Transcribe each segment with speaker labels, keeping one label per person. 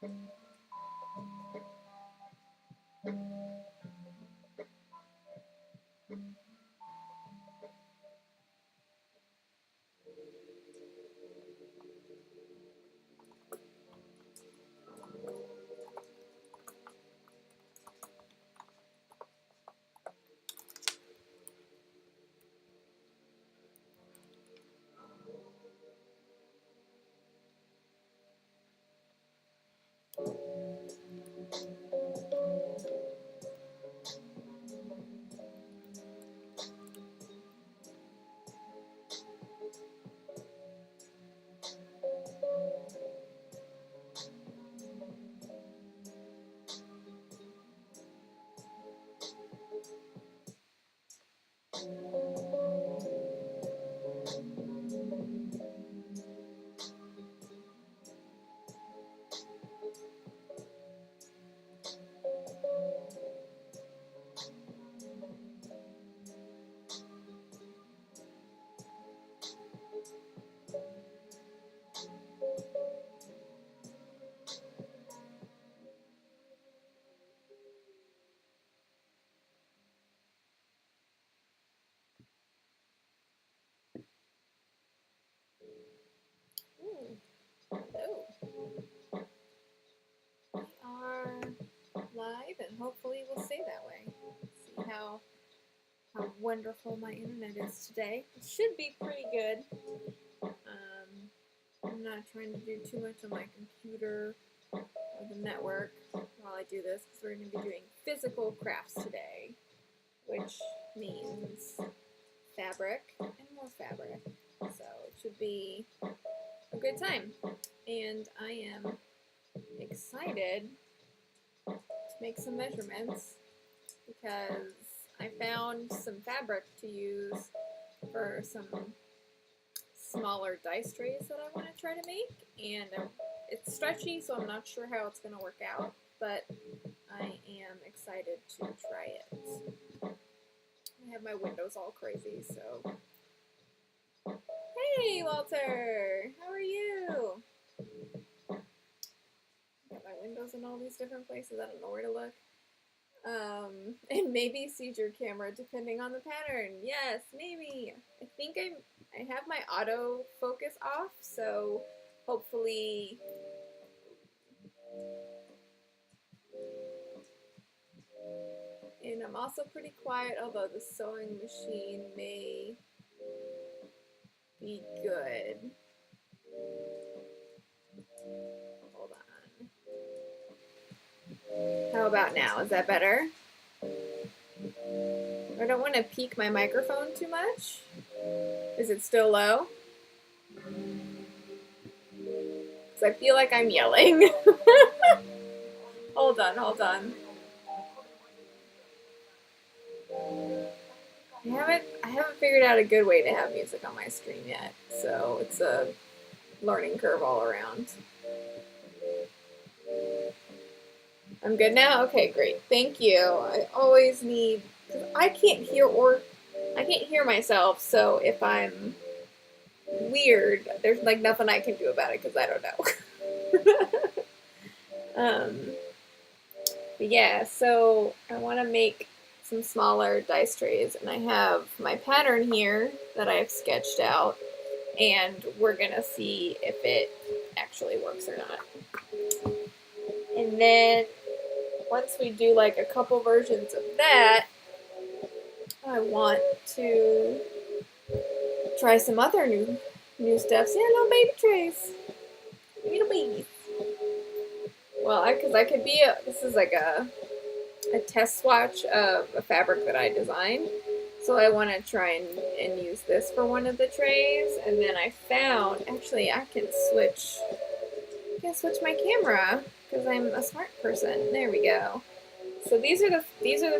Speaker 1: Hello. We are live, and hopefully we'll stay that way. See how wonderful my internet is today. It should be pretty good. I'm not trying to do too much on my computer or the network while I do this, because we're going to be doing physical crafts today, which means fabric and more fabric. So it should be a good time. And I am excited to make some measurements because I found some fabric to use for some smaller dice trays that I want to try to make, and it's stretchy, so I'm not sure how it's going to work out, but I am excited to try it. I have my windows all crazy, so hey Walter, how are you? Got my windows in all these different places. I don't know where to look. And maybe seizure camera depending on the pattern. Yes, maybe. I think I have my auto focus off, so hopefully and I'm also pretty quiet, although the sewing machine may be good. Hold on. How about now? Is that better? I don't want to peak my microphone too much. Is it still low? Because I feel like I'm yelling. Hold on, hold on. I haven't figured out a good way to have music on my stream yet, so it's a learning curve all around. I'm good now? Okay, great. Thank you. I always need, because I can't hear myself, so if I'm weird, there's like nothing I can do about it because I don't know. But yeah, so I want to make some smaller dice trays, and I have my pattern here that I've sketched out, and we're gonna see if it actually works or not. And then once we do like a couple versions of that, I want to try some other new stuff. See, little baby trays, little babies. Well, because I could be this is like a test swatch of a fabric that I designed. So I want to try and use this for one of the trays. And then I found, actually I can switch my camera because I'm a smart person. There we go. So these are the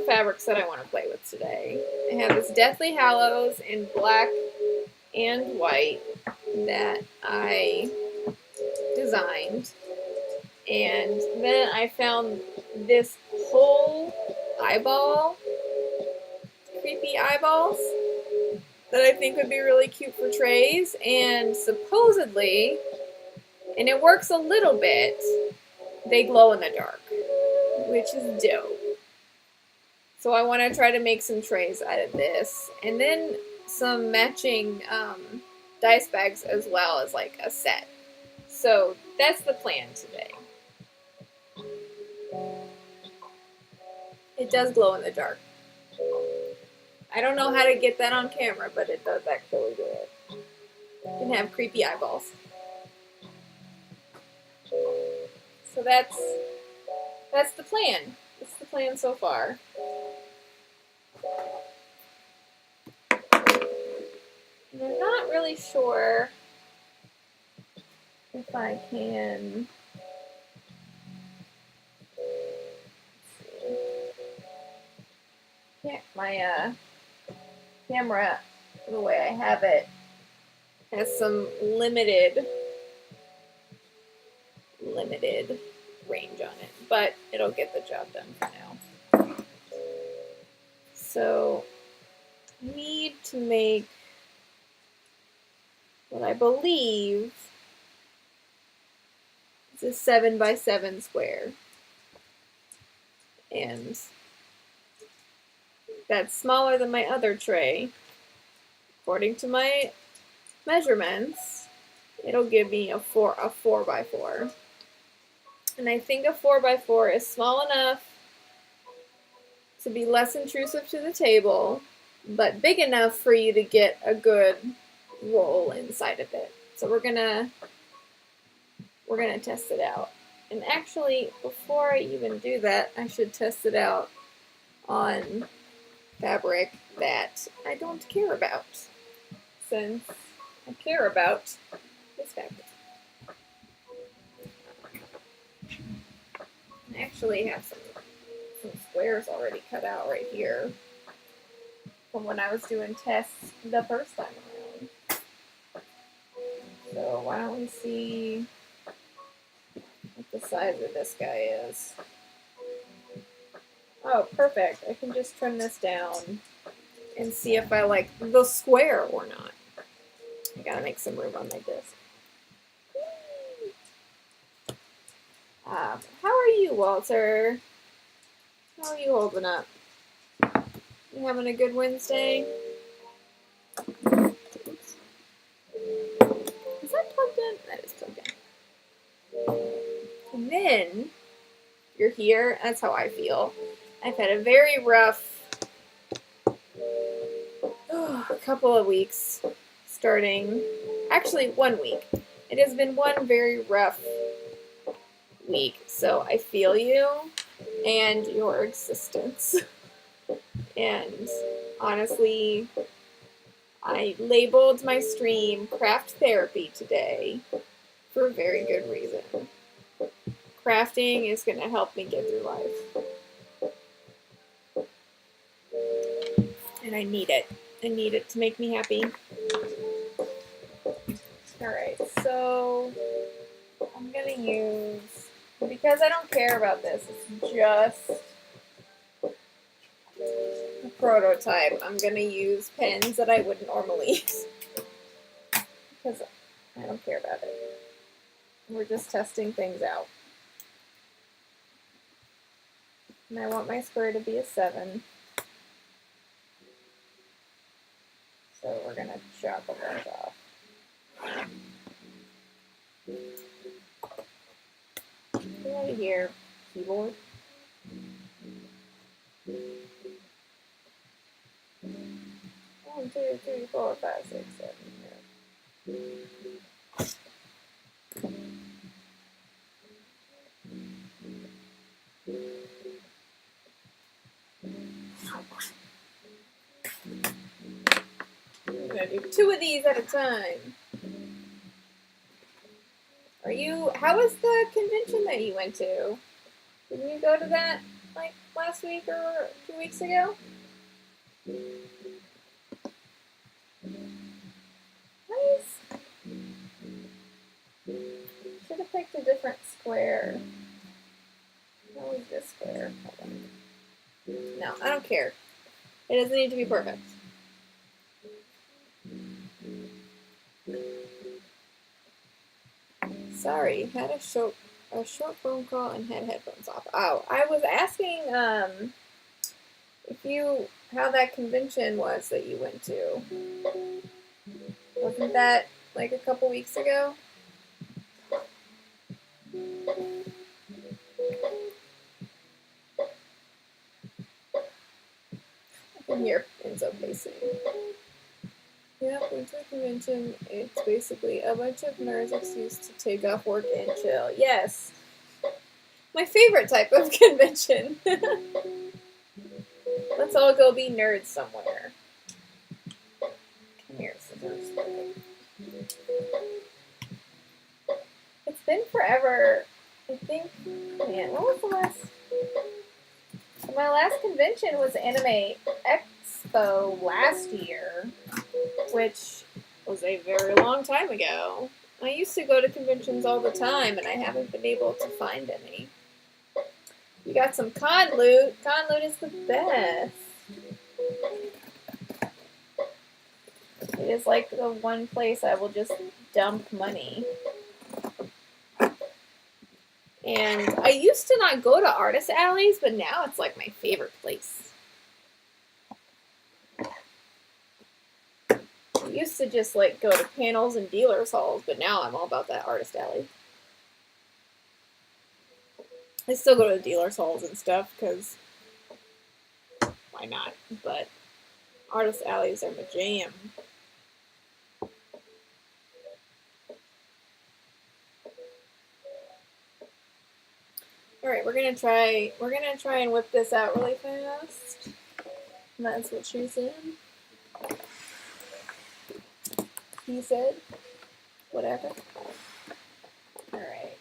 Speaker 1: fabrics that I want to play with today. I have this Deathly Hallows in black and white that I designed. And then I found this whole eyeball, creepy eyeballs, that I think would be really cute for trays. And supposedly, and it works a little bit, they glow in the dark, which is dope. So I want to try to make some trays out of this, and then some matching dice bags as well as like a set. So that's the plan today. It does glow in the dark. I don't know how to get that on camera, but it does actually do it. You can have creepy eyeballs. So that's the plan. That's the plan so far. And I'm not really sure if I can. Yeah, my camera, the way I have it, has some limited range on it, but it'll get the job done for now. So I need to make what I believe is a 7x7 square, and that's smaller than my other tray. According to my measurements, it'll give me a 4x4. And I think a 4x4 is small enough to be less intrusive to the table, but big enough for you to get a good roll inside of it. So we're gonna test it out. And actually, before I even do that, I should test it out on fabric that I don't care about, since I care about this fabric. I actually have some squares already cut out right here from when I was doing tests the first time around. So why don't we see what the size of this guy is. Oh, perfect. I can just trim this down and see if I like the square or not. I gotta make some room on my disc. How are you, Walter? How are you holding up? You having a good Wednesday? Oops. Is that plugged in? That is plugged in. And then you're here. That's how I feel. I've had a very rough couple of weeks, starting, actually 1 week. It has been one very rough week, so I feel you and your existence. And honestly, I labeled my stream Craft Therapy today for a very good reason. Crafting is going to help me get through life. And I need it. I need it to make me happy. Alright, so I'm going to use, because I don't care about this, it's just a prototype. I'm going to use pens that I wouldn't normally use because I don't care about it. We're just testing things out. And I want my square to be a 7. So we're going to chop a bunch off. Get out of here, keyboard. 1, 2, 3, 4, 5, 6, 7, 8. I'm gonna do 2 of these at a time. How was the convention that you went to? Didn't you go to that like last week or 2 weeks ago? Nice. Should have picked a different square. What was this square? Hold on. No, I don't care. It doesn't need to be perfect. Sorry, had a a short phone call and had headphones off. Oh, I was asking if you how that convention was that you went to. Wasn't that like a couple weeks ago? I can hear Enzo pacing. Yeah, went to a convention. It's basically a bunch of nerds excuse to take off work and chill. Yes. My favorite type of convention. Let's all go be nerds somewhere. Come here, scissors. It's been forever. I think, man, what was the last? My last convention was Anime Expo last year, which was a very long time ago. I used to go to conventions all the time, and I haven't been able to find any. You got some con loot. Con loot is the best. It is like the one place I will just dump money. And I used to not go to artist alleys, but now it's like my favorite place. I used to just like go to panels and dealers halls, but now I'm all about that artist alley. I still go to the dealers halls and stuff because why not? But artist alleys are my jam. All right, we're gonna try and whip this out really fast. That's what she said. He said, whatever. All right.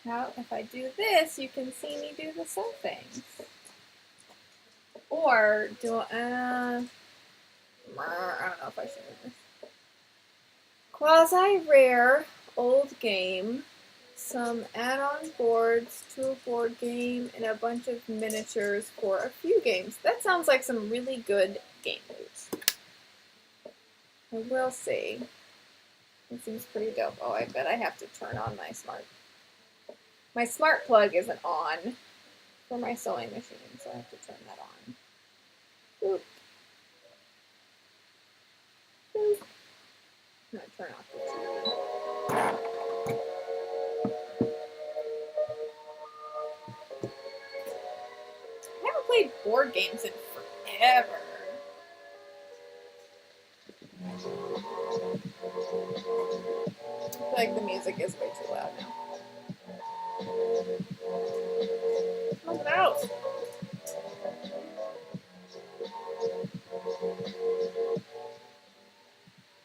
Speaker 1: Now if I do this, you can see me do the same things. Or do I don't know if I should do this. Quasi-rare old game, some add-on boards to a board game, and a bunch of miniatures for a few games. That sounds like some really good game loot. I will say, it seems pretty dope. Oh, I bet I have to turn on my smart. My smart plug isn't on for my sewing machine, so I have to turn that on. Boop. Boop. I'm gonna turn off the TV. I haven't played board games in forever. I feel like the music is way too loud now. Look it out!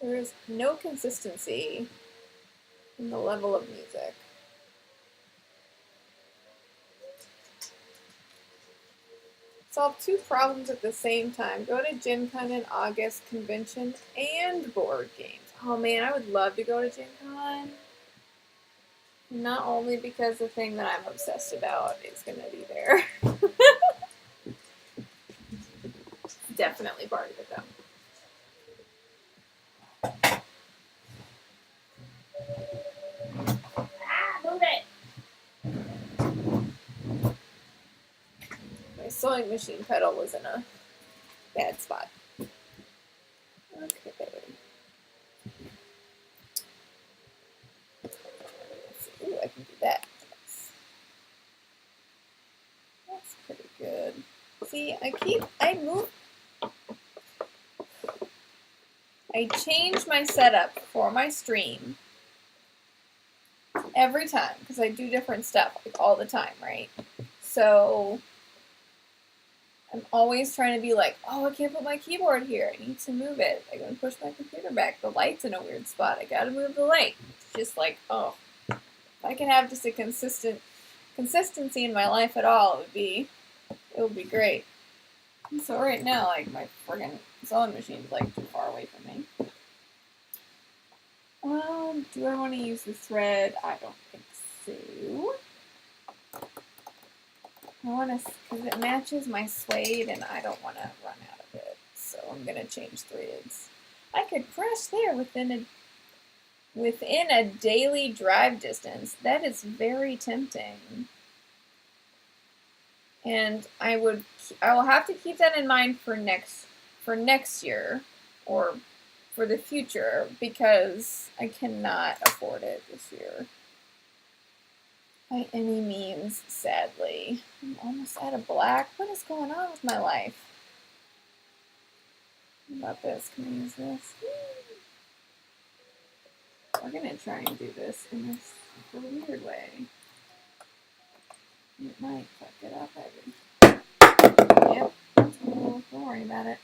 Speaker 1: There is no consistency in the level of music. Solve two problems at the same time. Go to Gen Con in August, convention, and board games. Oh man, I would love to go to Gen Con. Not only because the thing that I'm obsessed about is going to be there. Definitely part of it though. Move it! My sewing machine pedal was in a bad spot. Okay. Ooh, I can do that. That's pretty good. See, I change my setup for my stream every time because I do different stuff like all the time, right? So I'm always trying to be like, oh, I can't put my keyboard here. I need to move it. I'm going to push my computer back. The light's in a weird spot. I got to move the light. It's just like, oh, if I can have just a consistency in my life at all, it would be great. And so right now, like, my friggin' sewing machine's like too far away from me. Do I want to use the thread? I don't think so. I want to, because it matches my suede and I don't want to run out of it. So I'm going to change threads. I could press there within within a daily drive distance. That is very tempting. And I will have to keep that in mind for next year or for the future, because I cannot afford it this year by any means, sadly. I'm almost out of black. What is going on with my life? What about this? Can I use this? We're gonna try and do this in a super weird way. It might fuck it up, Yep. Oh, don't worry about it.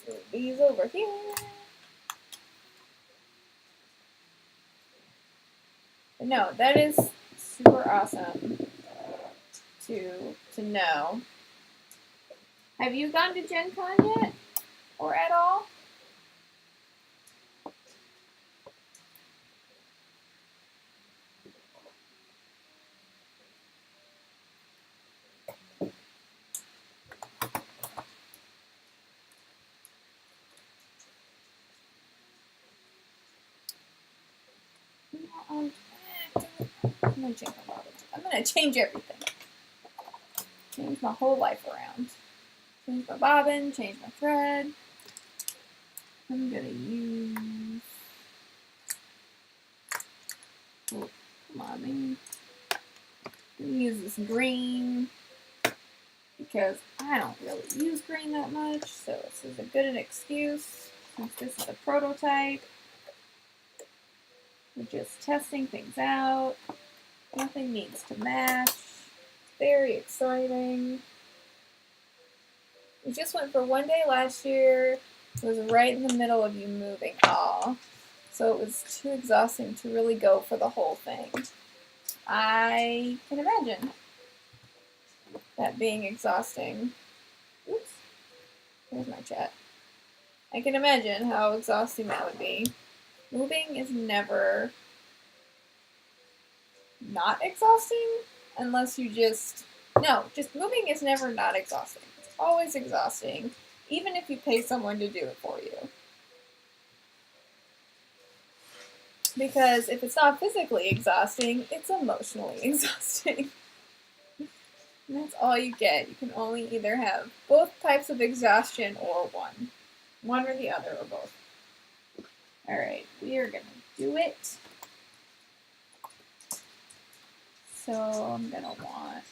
Speaker 1: Move these over here. But no, that is super awesome to know. Have you gone to Gen Con yet? Or at all? I'm gonna change everything. Change my whole life around. Change my bobbin, change my thread. I'm gonna use... Oh, come on, man. I'm gonna use this green because I don't really use green that much, so this is a good an excuse since this is a prototype. We're just testing things out. Nothing needs to match. Very exciting. We just went for one day last year. It was right in the middle of you moving. Aw. So it was too exhausting to really go for the whole thing. I can imagine that being exhausting. Oops. There's my chat. I can imagine how exhausting that would be. Moving is never not exhausting unless you just... No, just moving is never not exhausting. It's always exhausting, even if you pay someone to do it for you. Because if it's not physically exhausting, it's emotionally exhausting. And that's all you get. You can only either have both types of exhaustion or one. One or the other or both. Alright, we are going to do it. So I'm going to want...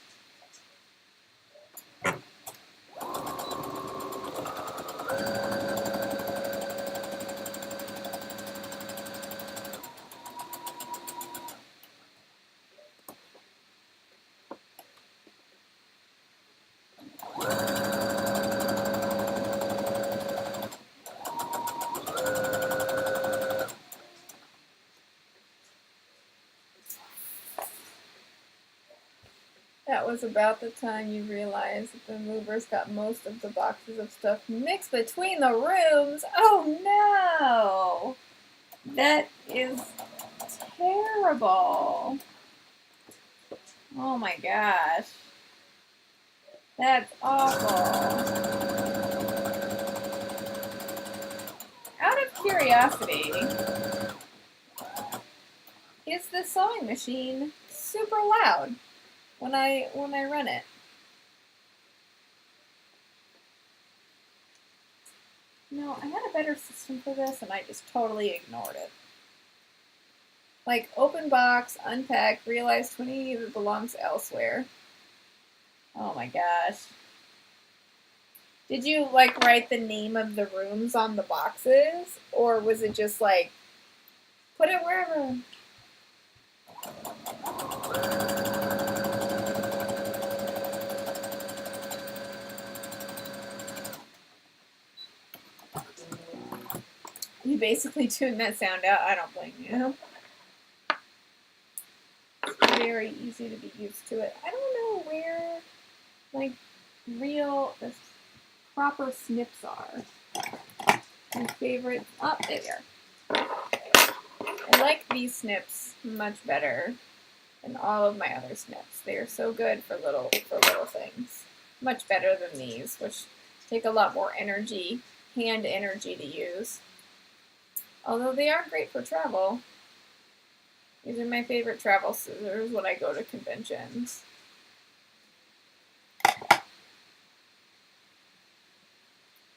Speaker 1: That was about the time you realized that the movers got most of the boxes of stuff mixed between the rooms. Oh no! That is terrible. Oh my gosh. That's awful. Out of curiosity, is the sewing machine super loud when I run it? No, I had a better system for this and I just totally ignored it. Like, open box, unpack, realize 20 that belongs elsewhere. Oh my gosh. Did you, like, write the name of the rooms on the boxes? Or was it just, like, put it wherever? You basically tuned that sound out. I don't blame you. It's very easy to be used to it. I don't know where, like, the proper snips are. My favorite. Oh, there they are. I like these snips much better than all of my other snips. They are so good for little things. much better than these, which take a lot more energy, hand energy to use. Although they are great for travel. These are my favorite travel scissors when I go to conventions.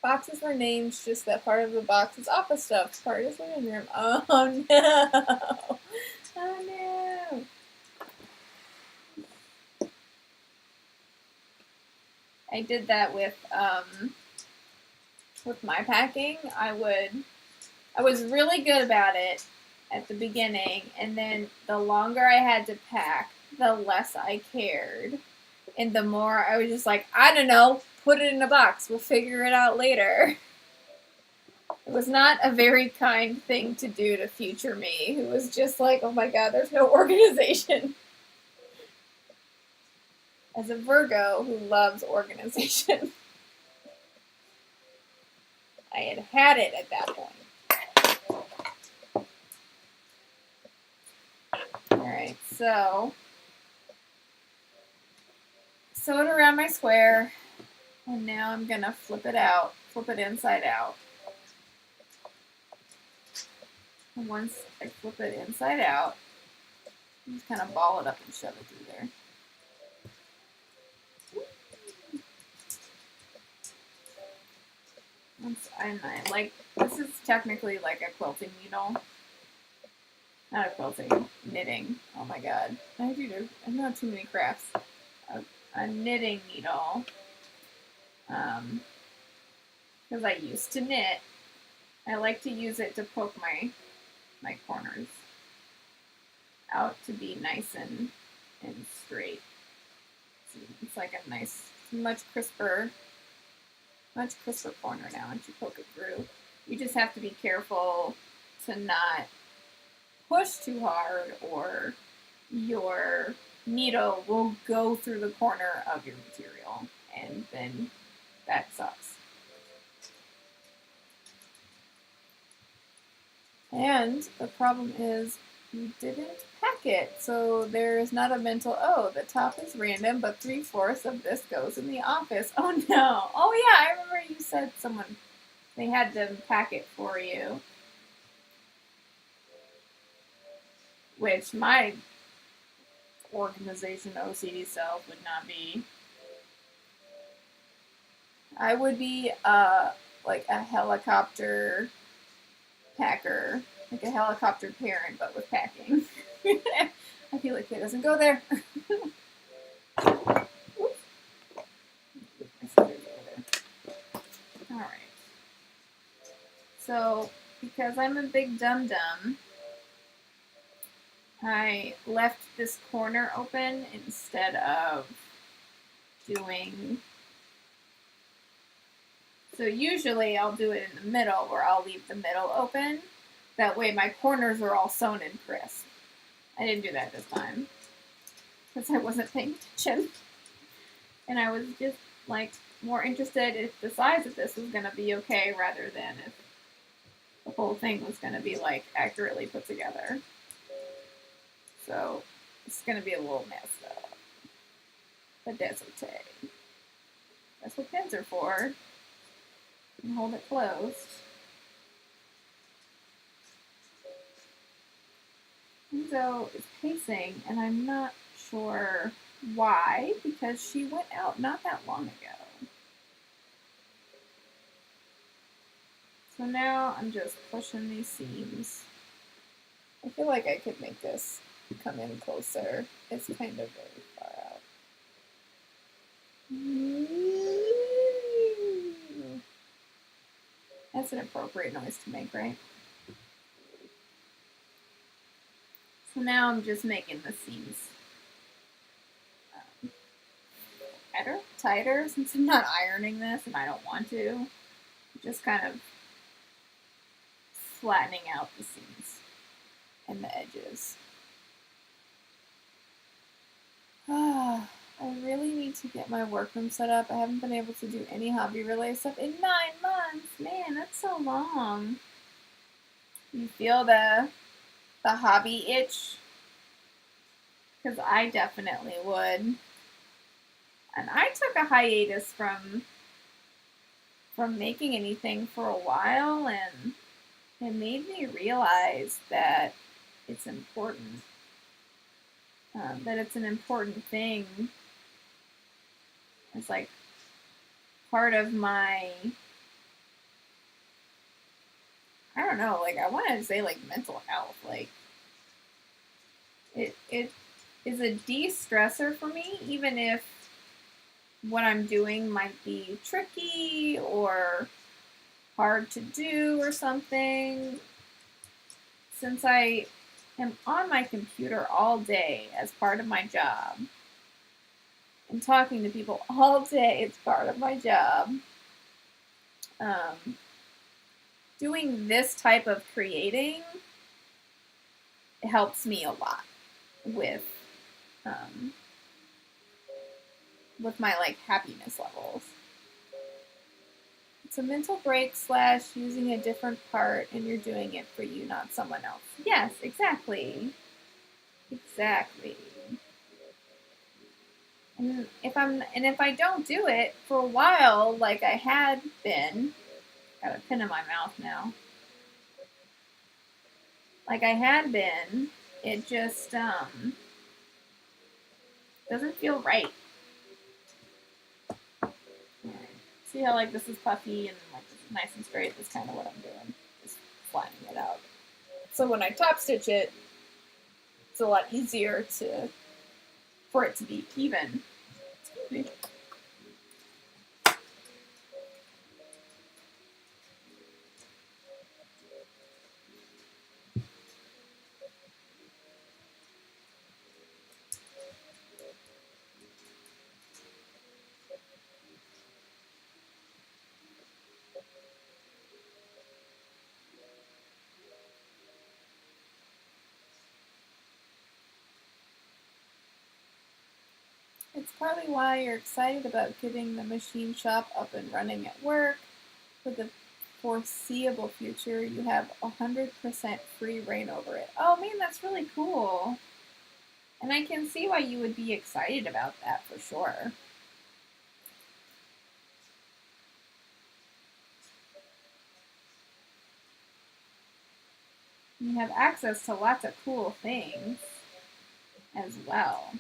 Speaker 1: Boxes were named just that part of the box is office stuff, part is living room. Oh no! Oh no! I did that with my packing. I was really good about it at the beginning, and then the longer I had to pack, the less I cared. And the more I was just like, I don't know, put it in a box. We'll figure it out later. It was not a very kind thing to do to future me, who was just like, oh my god, there's no organization. As a Virgo who loves organization, I had it at that point. Alright, so sew it around my square, and now I'm going to flip it inside out. And once I flip it inside out, just kind of ball it up and shove it through there. And I like, this is technically like a quilting needle. Not a quilting, knitting. Oh my god. I know too many crafts. A knitting needle. Because I used to knit. I like to use it to poke my corners out to be nice and straight. It's like a nice, much crisper corner now once you poke it through. You just have to be careful to not push too hard, or your needle will go through the corner of your material, and then that sucks. And the problem is you didn't pack it, so there is not a mental, oh, the top is random, but 3/4 of this goes in the office. Oh no. Oh yeah, I remember you said they had to pack it for you. Which my organization OCD self would not be. I would be like a helicopter packer, like a helicopter parent, but with packing. I feel like it doesn't go there. Alright. So, because I'm a big dum-dum, I left this corner open instead of doing... So usually I'll do it in the middle, where I'll leave the middle open. That way my corners are all sewn in crisp. I didn't do that this time, because I wasn't paying attention. And I was just, like, more interested if the size of this was going to be okay, rather than if the whole thing was going to be, like, accurately put together. So, it's going to be a little messed up. But that's okay. That's what pins are for. And hold it closed. Enzo is pacing, and I'm not sure why, because she went out not that long ago. So now I'm just pushing these seams. I feel like I could make this come in closer. It's kind of very far out. That's an appropriate noise to make, right? So now I'm just making the seams tighter, since I'm not ironing this and I don't want to. Just kind of flattening out the seams and the edges. I really need to get my workroom set up. I haven't been able to do any hobby-related stuff in 9 months. Man, that's so long. You feel the hobby itch? Because I definitely would. And I took a hiatus from making anything for a while, and it made me realize that it's important. That it's an important thing. It's like part of my, I don't know, like I want to say like mental health. Like it is a de-stressor for me, even if what I'm doing might be tricky or hard to do or something. Since I am on my computer all day as part of my job, and talking to people all day is part of my job, doing this type of creating helps me a lot with my like happiness levels. It's a mental break / using a different part, and you're doing it for you, not someone else. Yes, exactly. Exactly. And if I don't do it for a while, like I had been, got a pin in my mouth now. Like I had been, it just doesn't feel right. See how like this is puffy and like this is nice and straight? That's kind of what I'm doing. Just flattening it out. So when I top stitch it, it's a lot easier for it to be even. Excuse me. It's partly why you're excited about getting the machine shop up and running at work. For the foreseeable future, you have 100% free reign over it. Oh man, that's really cool. And I can see why you would be excited about that for sure. You have access to lots of cool things as well.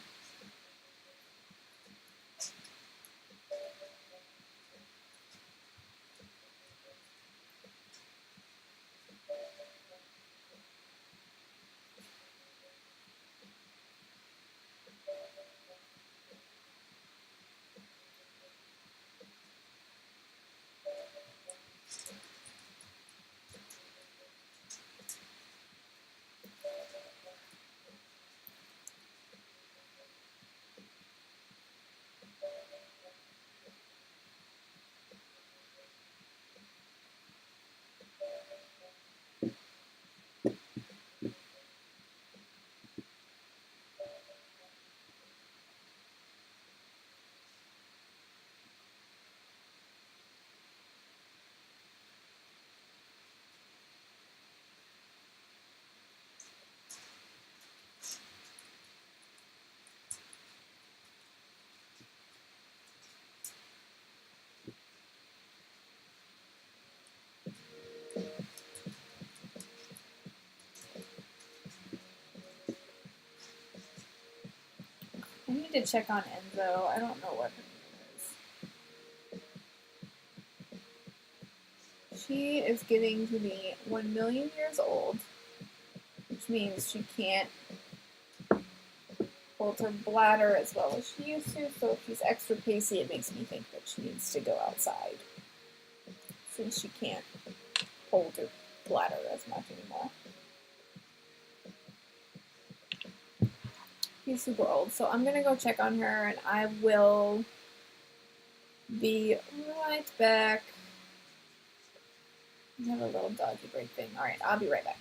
Speaker 1: I need to check on Enzo. I don't know what her name is. She is getting to be 1 million years old, which means she can't hold her bladder as well as she used to. So if she's extra pacey, it makes me think that she needs to go outside, since she can't hold her bladder as much anymore. She's super old, so I'm gonna go check on her, and I will be right back. I have a little doggy break thing. All right, I'll be right back.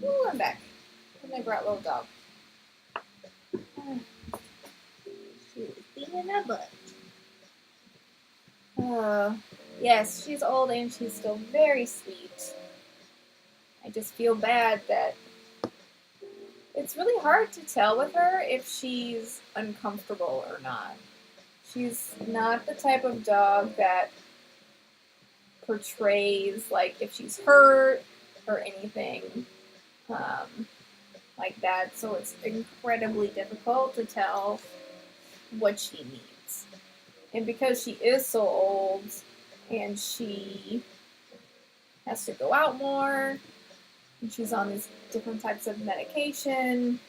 Speaker 1: Ooh, I'm back. And I brought little dog. She was being a butt. Yes, she's old and she's still very sweet. I just feel bad that it's really hard to tell with her if she's uncomfortable or not. She's not the type of dog that portrays like if she's hurt or anything like that, so it's incredibly difficult to tell what she needs. And because she is so old and she has to go out more and she's on these different types of medication,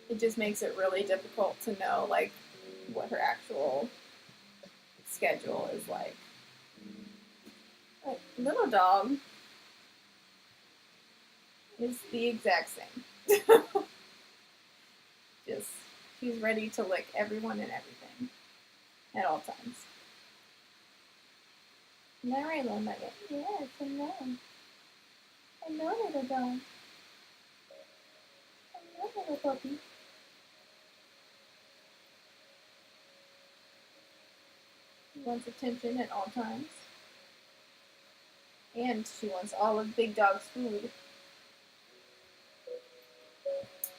Speaker 1: it just makes it really difficult to know like what her actual schedule is like. But little dog is the exact same. Just she's ready to lick everyone and everything at all times. Isn't that right, little nugget? Yes, I know. I know, little dog. I know, little puppy. She wants attention at all times. And she wants all of Big Dog's food.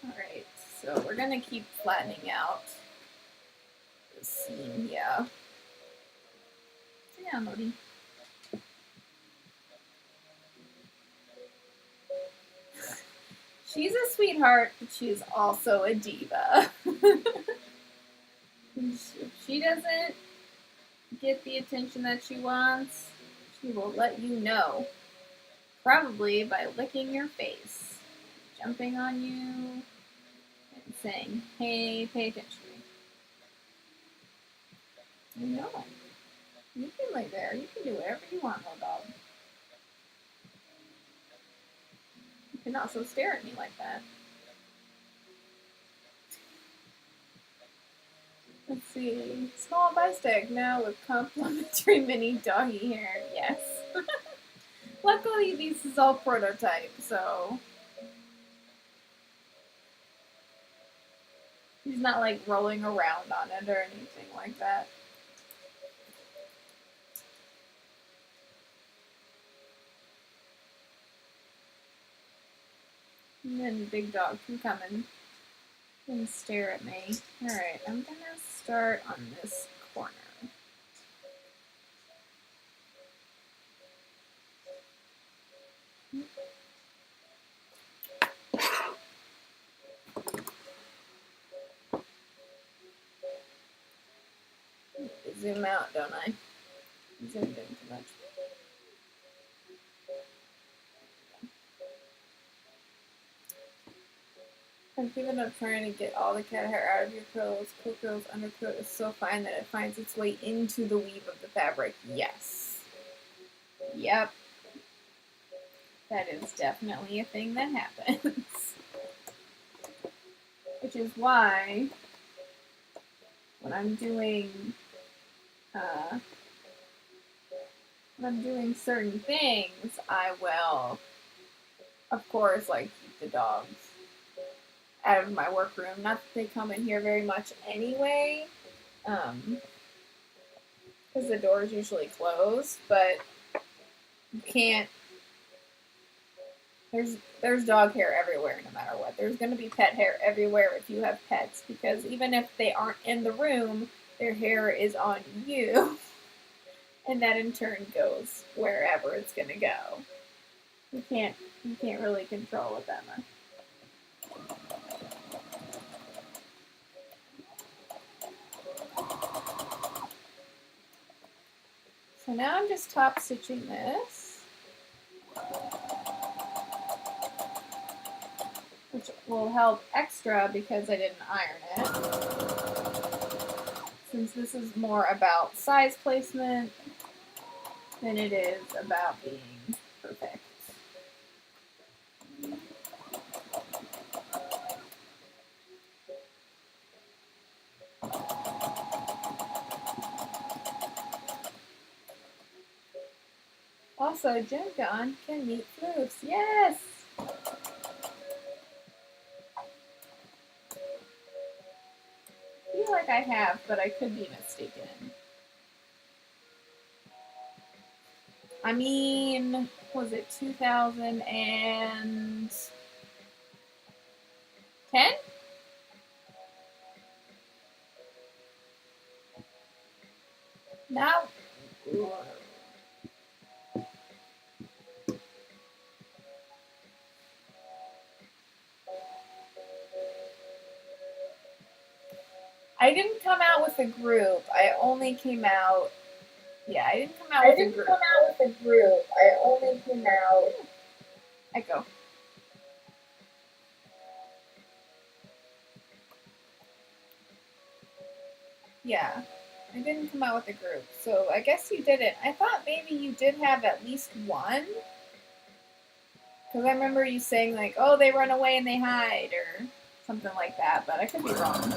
Speaker 1: Alright, so we're gonna keep flattening out the seam here. Sit down, Lodi. She's a sweetheart, but she's also a diva. If she doesn't get the attention that she wants, she will let you know. Probably by licking your face, jumping on you, and saying, hey, pay attention to me. You know, you can lay there. You can do whatever you want, little dog. You can also stare at me like that. Let's see. Small vice tag now with complimentary mini doggy hair. Yes. Luckily, this is all prototype, so he's not like rolling around on it or anything like that. And then Big Dog can come in and stare at me. Alright, I'm gonna start on this corner. Zoom out, don't I? Zoomed in too much. I've given up trying to get all the cat hair out of your curls. Coco's undercoat is so fine that it finds its way into the weave of the fabric. Yes. Yep. That is definitely a thing that happens. Which is why when I'm doing certain things, I will, of course, like keep the dogs out of my workroom. Not that they come in here very much anyway, because the door is usually closed, but you can't. There's dog hair everywhere no matter what. There's going to be pet hair everywhere if you have pets, because even if they aren't in the room, their hair is on you. And that in turn goes wherever it's going to go. You can't really control what that much. So now I'm just top stitching this, which will help extra because I didn't iron it. Since this is more about size placement than it is about being perfect. Also, Gen Con can meet floofs. Yes! like I have, but I could be mistaken. I mean, was it 2010? Now, I didn't come out with a group. I only came out. Yeah, I didn't come out with a group. I only came out. Echo. Yeah, I didn't come out with a group, so I guess you didn't. I thought maybe you did have at least one. Because I remember you saying, like, oh, they run away and they hide, or something like that, but I could be wrong.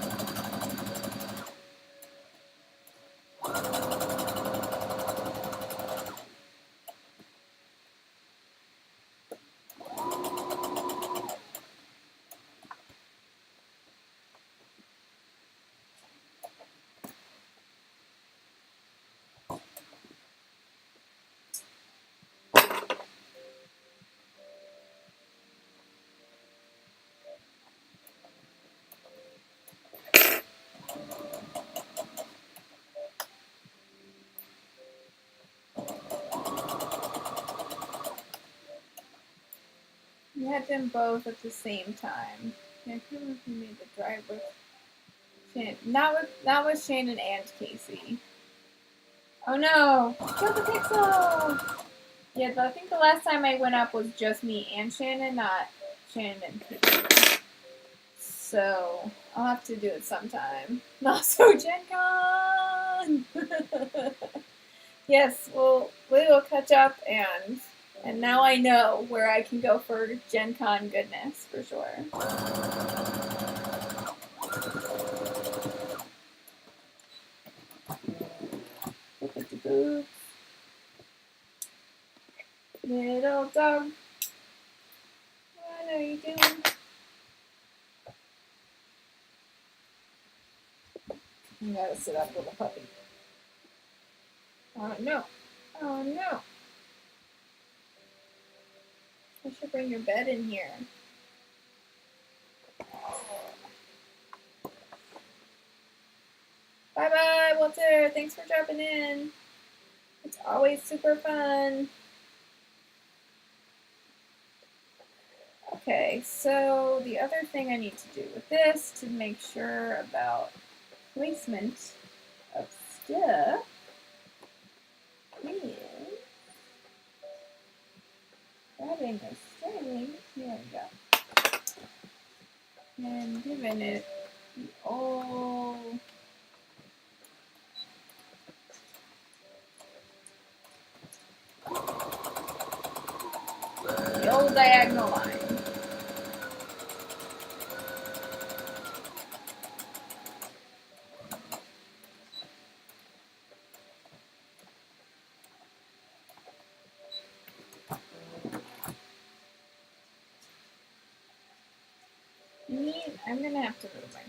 Speaker 1: You had them both at the same time. Yeah, I can't remember if you made the drive with Shannon. Not with Shannon and Casey. Oh no! Kill the pixel! Yeah, I think the last time I went up was just me and Shannon, not Shannon and Casey. So I'll have to do it sometime. Also, Gen Con! Yes, we will catch up and now I know where I can go for Gen Con goodness, for sure. Look at the boobs. Little dog. What are you doing? You gotta sit up, little puppy. Oh no. Oh no. I should bring your bed in here. Bye-bye, Walter. Thanks for dropping in. It's always super fun. Okay, so the other thing I need to do with this to make sure about placement of stuff is grabbing a string. Here we go. And giving it the old diagonal line. I'm gonna have to move my.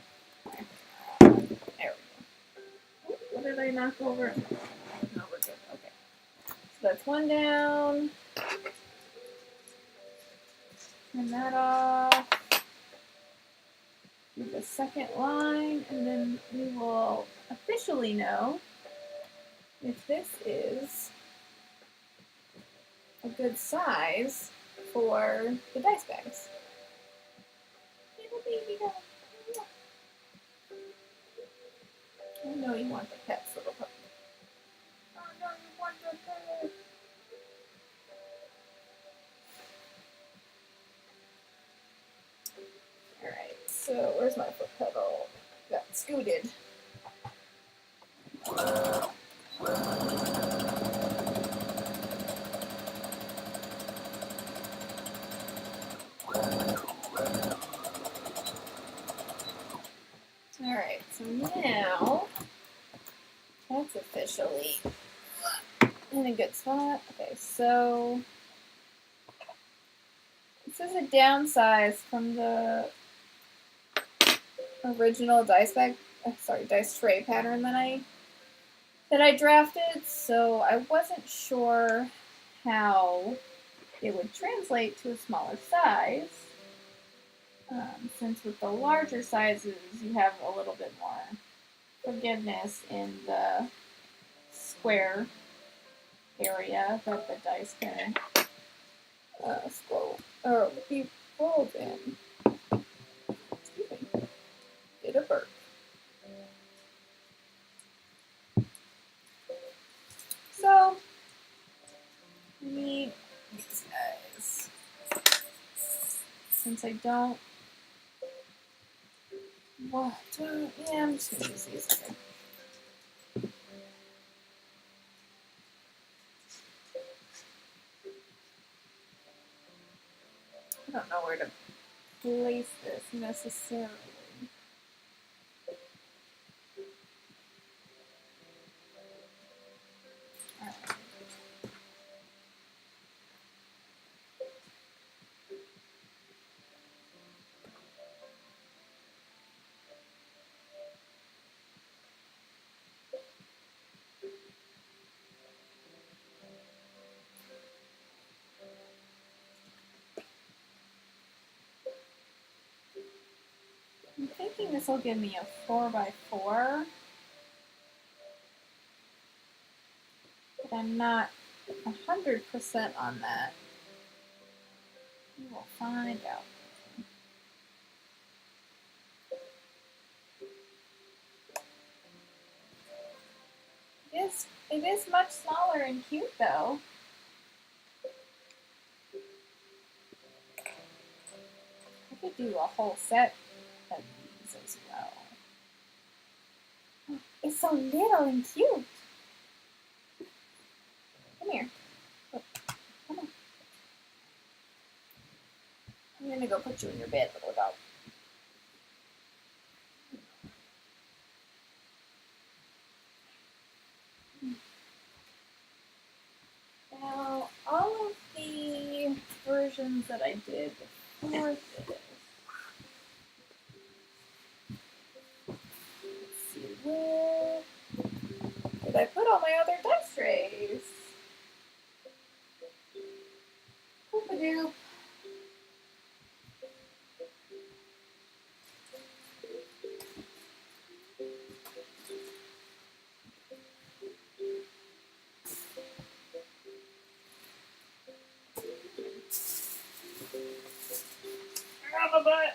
Speaker 1: There we go. What did I knock over? No, we're good. Okay. So that's one down. Turn that off. Do the second line, and then we will officially know if this is a good size for the dice bags. Little baby dog. I know you want the pets, little puppy. Oh no, you want the pets. Alright, so where's my foot pedal? Got scooted. Alright, so now that's officially in a good spot. Okay, so this is a downsize from the original dice bag dice tray pattern that I drafted, so I wasn't sure how it would translate to a smaller size. Since with the larger sizes, you have a little bit more forgiveness in the square area that the dice can scroll or be rolled in. Excuse me. Did a burp. So we need these guys. Since I don't. What? Yeah, I'm just gonna use these. Okay. I don't know where to place this necessarily. Alright. I'm thinking this will give me a 4x4, but I'm not 100% on that. We will find out. It is much smaller and cute though. I could do a whole set of these as well. It's so little and cute. Come here. Oh, come on. I'm gonna go put you in your bed, little dog. Now, all of the versions that I did before this. Let's see, where did I put all my other dice trays? Poop-a-doop. Grab a butt.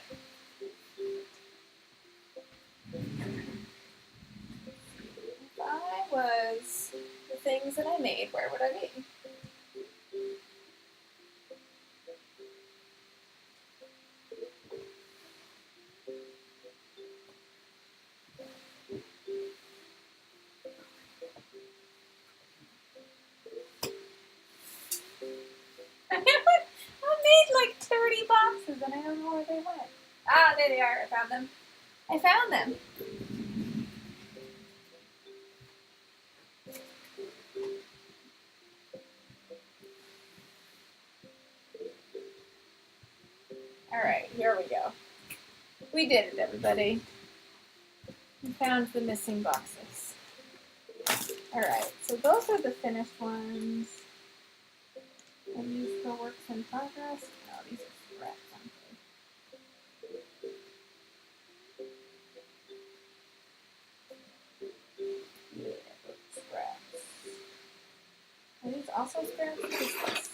Speaker 1: If I was the things that I made, where would I be? I made like 30 boxes and I don't know where they went. Ah, there they are. I found them. I found them. Alright, here we go. We did it, everybody. We found the missing boxes. Alright, so those are the finished ones. And these are works in progress. No, these are scraps. Yeah, those scraps. Are these also scraps?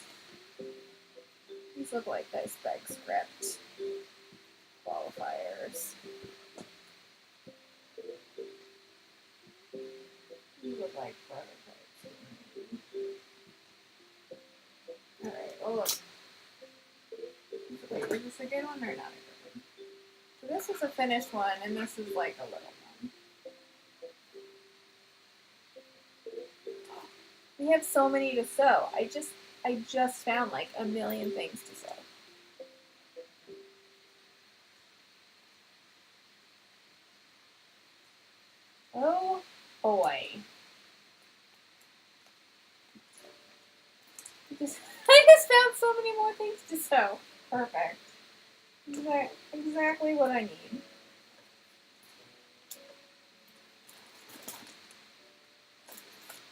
Speaker 1: These look like dice bag scrapped qualifiers. These look like prototypes. Alright, oh look. Wait, is this a good one or not a good one? So this is a finished one, and this is like a little one. We have so many to sew. I just found like a million things to sew. Oh boy. I just found so many more things to sew. Perfect. Exactly what I need.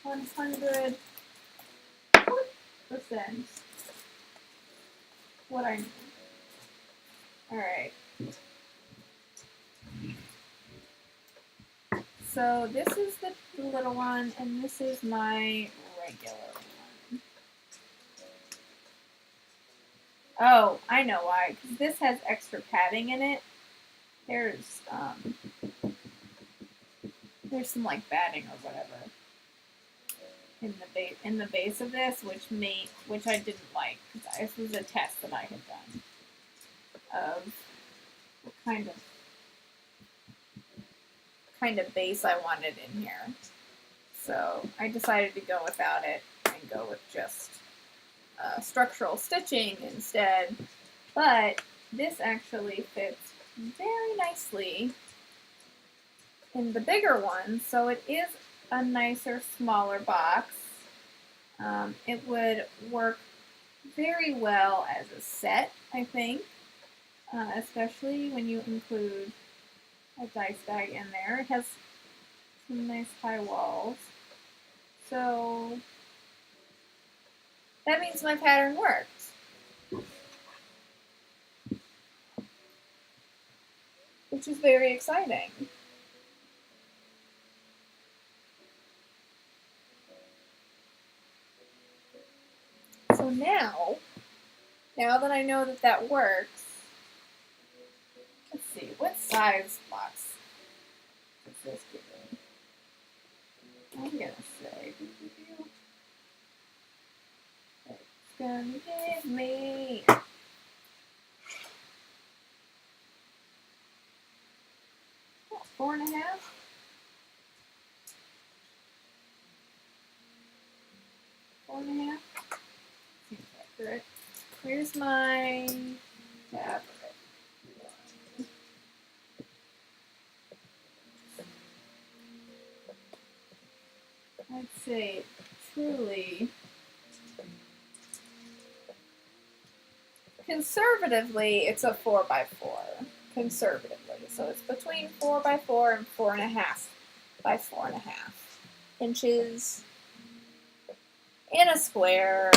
Speaker 1: 100% what I need. Alright. So this is the little one, and this is my regular one. Oh, I know why. Because this has extra padding in it. There's some like batting or whatever in the base of this, which I didn't like, because this was a test that I had done of what kind of base I wanted in here. So I decided to go without it and go with just structural stitching instead. But this actually fits very nicely in the bigger one, so it is a nicer, smaller box. It would work very well as a set, I think, especially when you include a dice bag in there. It has some nice high walls. So that means my pattern works. Which is very exciting. So now that I know that that works, let's see, what size box does this give me? I'm gonna say it's gonna give me 4.5. Seems accurate. Here's my fabric. I'd say truly, conservatively, it's a 4x4. Conservatively. So it's between 4x4 and 4.5 by 4.5 inches in a square.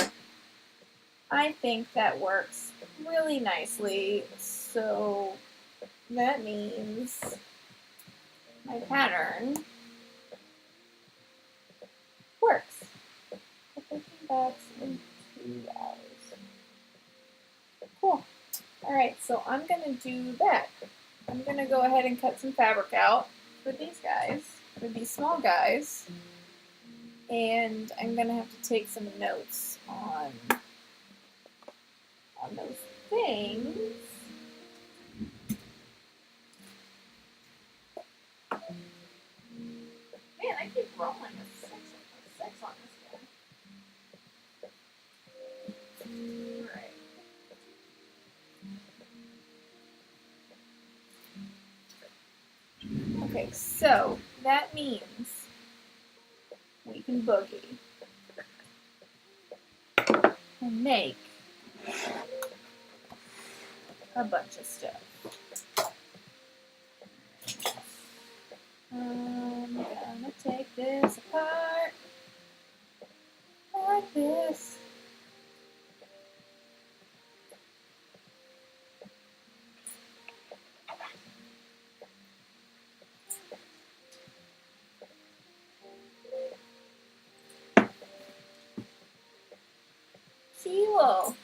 Speaker 1: I think that works really nicely. So that means my pattern works. 15 bucks in 2 hours. Cool. Alright, so I'm going to do that. I'm going to go ahead and cut some fabric out for these guys, for these small guys. And I'm going to have to take some notes on those things. Man, I keep rolling a 6 on this guy. Alright. Okay, so that means we can boogie and make a bunch of stuff. I'm gonna take this apart like this. Cool.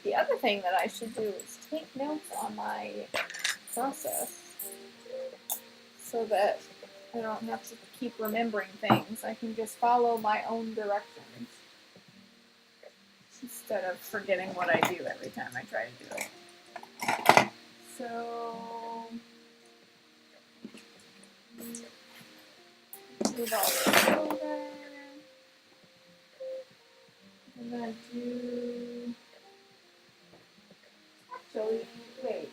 Speaker 1: The other thing that I should do is take notes on my process so that I don't have to keep remembering things. I can just follow my own directions instead of forgetting what I do every time I try to do it. So, move all this over. I'm gonna do. Actually, wait.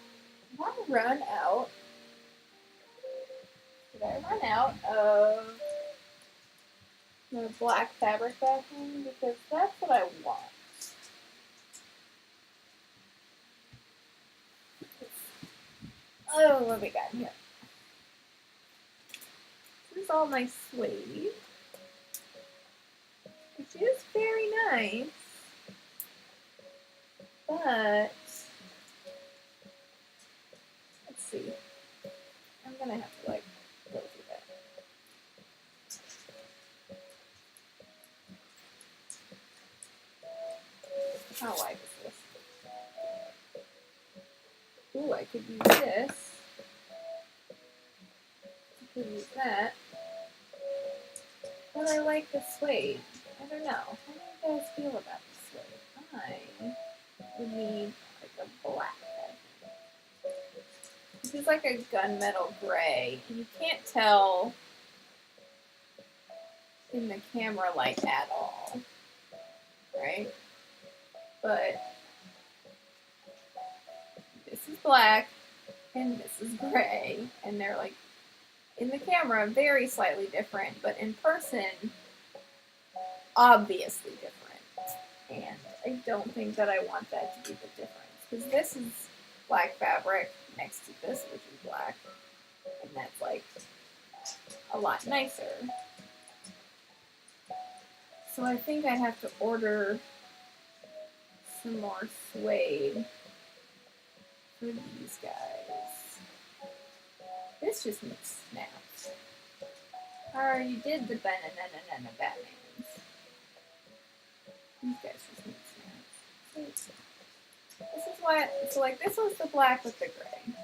Speaker 1: Did I run out? Did I run out of the black fabric backing? Because that's what I want. Oh, what have we got here? This is all my suede. which is very nice, but let's see. I'm gonna have to like go through that. How wide is this? Ooh, I could use this. I could use that. But I like the suede. I don't know. How do you guys feel about the suede? I would need like a black. This is like a gunmetal gray, and you can't tell in the camera light at all, right? But this is black, and this is gray, and they're like, in the camera, very slightly different, but in person, obviously different. And I don't think that I want that to be the difference, because this is black fabric next to this, which is black, and that's like a lot nicer. So I think I'd have to order some more suede for these guys. This just needs snaps. Or you did the banana Batmans. These guys just need snaps. This is why, so like this was the black with the gray.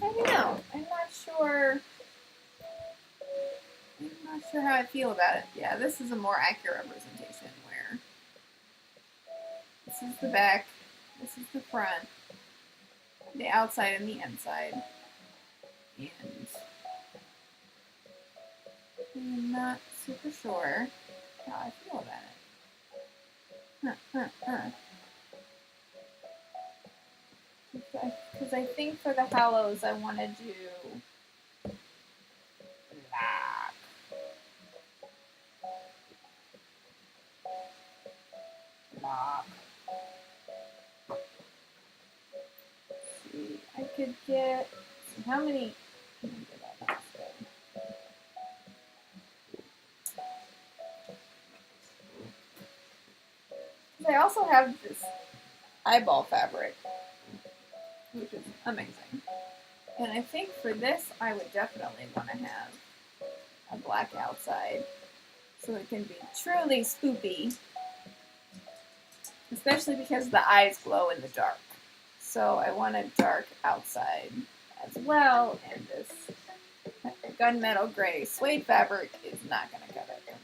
Speaker 1: I don't know. I'm not sure how I feel about it. Yeah, this is a more accurate representation where this is the back, this is the front, the outside and the inside. And I'm not super sure how I feel about it. Because I think for the hollows I want to do black. Black. See, I could get, how many? I also have this eyeball fabric, which is amazing. And I think for this, I would definitely want to have a black outside, so it can be truly spoopy, especially because the eyes glow in the dark. So I want a dark outside as well, and this gunmetal gray suede fabric is not going to cut it for me.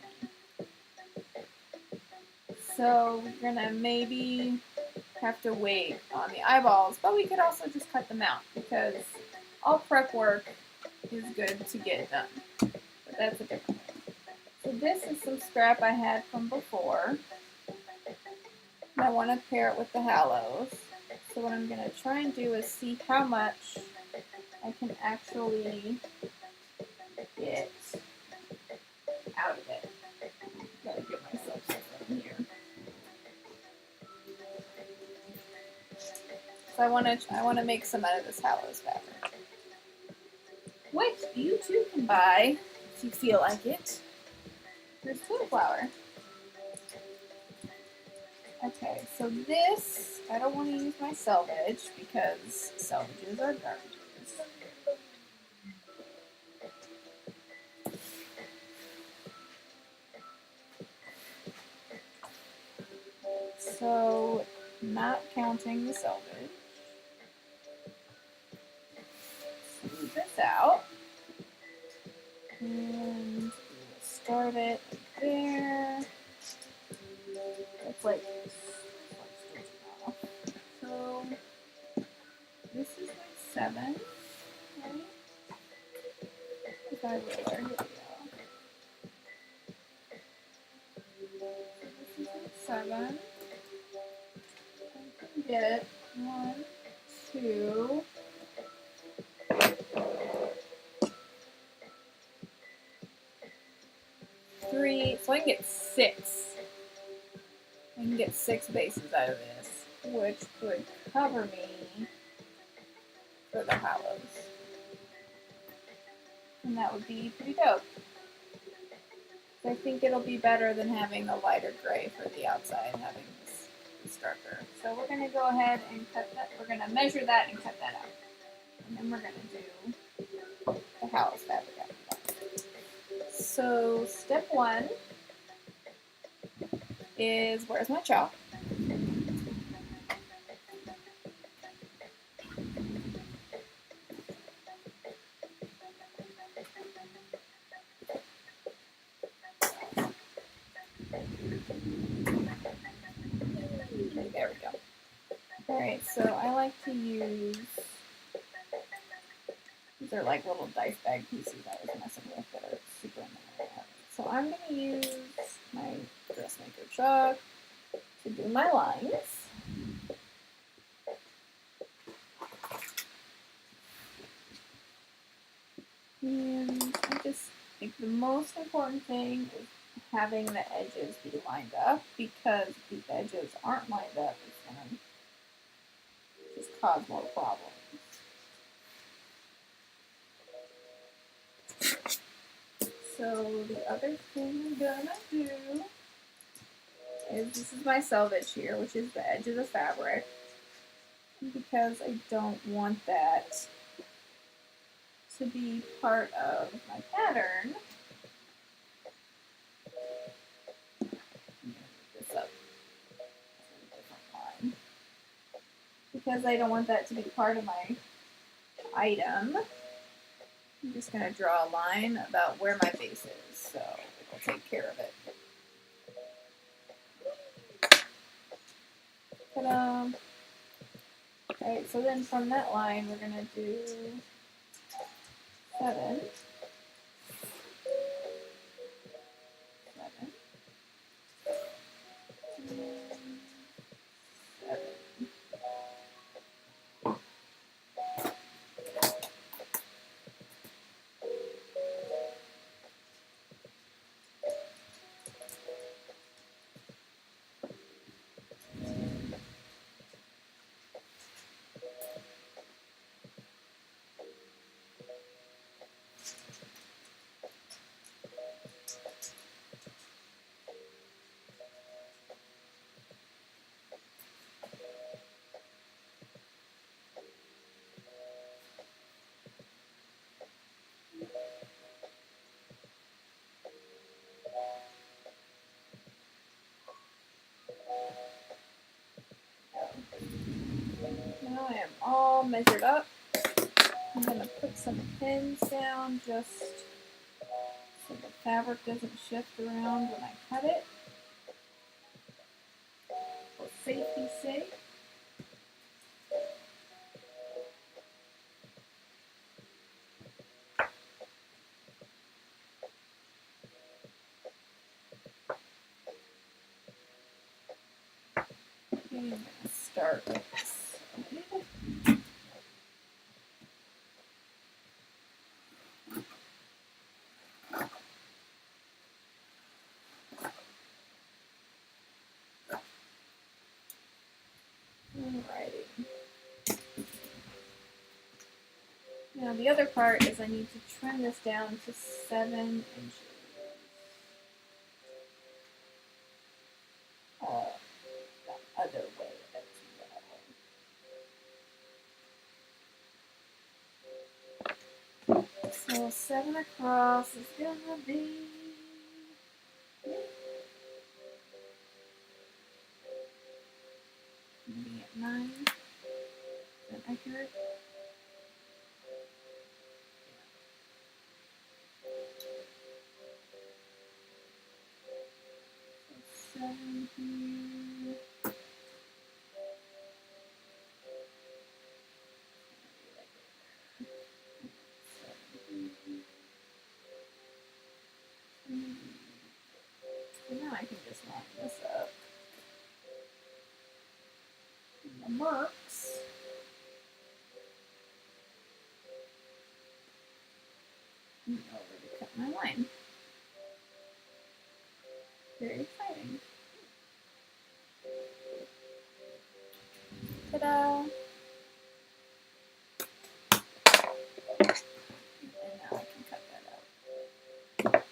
Speaker 1: So we're going to maybe have to wait on the eyeballs, but we could also just cut them out because all prep work is good to get done. But that's a different thing. So this is some scrap I had from before. And I want to pair it with the hallows. So what I'm going to try and do is see how much I can actually get out of it. Gotta give myself something here. So I want to make some out of this hallows fabric, which you too can buy if you feel like it. There's twitter flower. Okay, so this, I don't want to use my selvage because selvages are garbages. So, not counting the selvage. Smooth this out. And we'll start it there. It's like, so this is my 7, right? If I ruler, here we go. This is my 7. I can get 1, 2, 3, so I can get 6. I can get 6 bases out of this, which would cover me for the hollows. And that would be pretty dope. I think it'll be better than having a lighter gray for the outside, having this darker. So we're going to go ahead and cut that. We're going to measure that and cut that out. And then we're going to do the house fabric after that. So step 1 is, where's my chalk? Okay, there we go. Alright, so I like to use, these are like little dice bag pieces I was messing with that are super in there. So I'm going to use my dressmaker chalk to do my lines. And I just think the most important thing is having the edges be lined up, because if the edges aren't lined up, it's going to just cause more problems. So the other thing I'm gonna do is, this is my selvage here, which is the edge of the fabric, because I don't want that to be part of my pattern. I'm gonna move this up to a different line, because I don't want that to be part of my item. I'm just going to draw a line about where my base is, so it'll take care of it. Ta-da! Alright, so then from that line, we're going to do 7. 7. And 7. Now I am all measured up. I'm going to put some pins down just so the fabric doesn't shift around when I cut it, for safety's sake. Okay, I'm going to start with this. Alrighty. Now the other part is I need to trim this down to 7 inches. The other way, that's that way. So 7 across is gonna be maybe at 9. Is that accurate? So 7 here. So now I can just line this up. The marks. And over to cut my line. Very exciting. Ta-da! And now I can cut that out.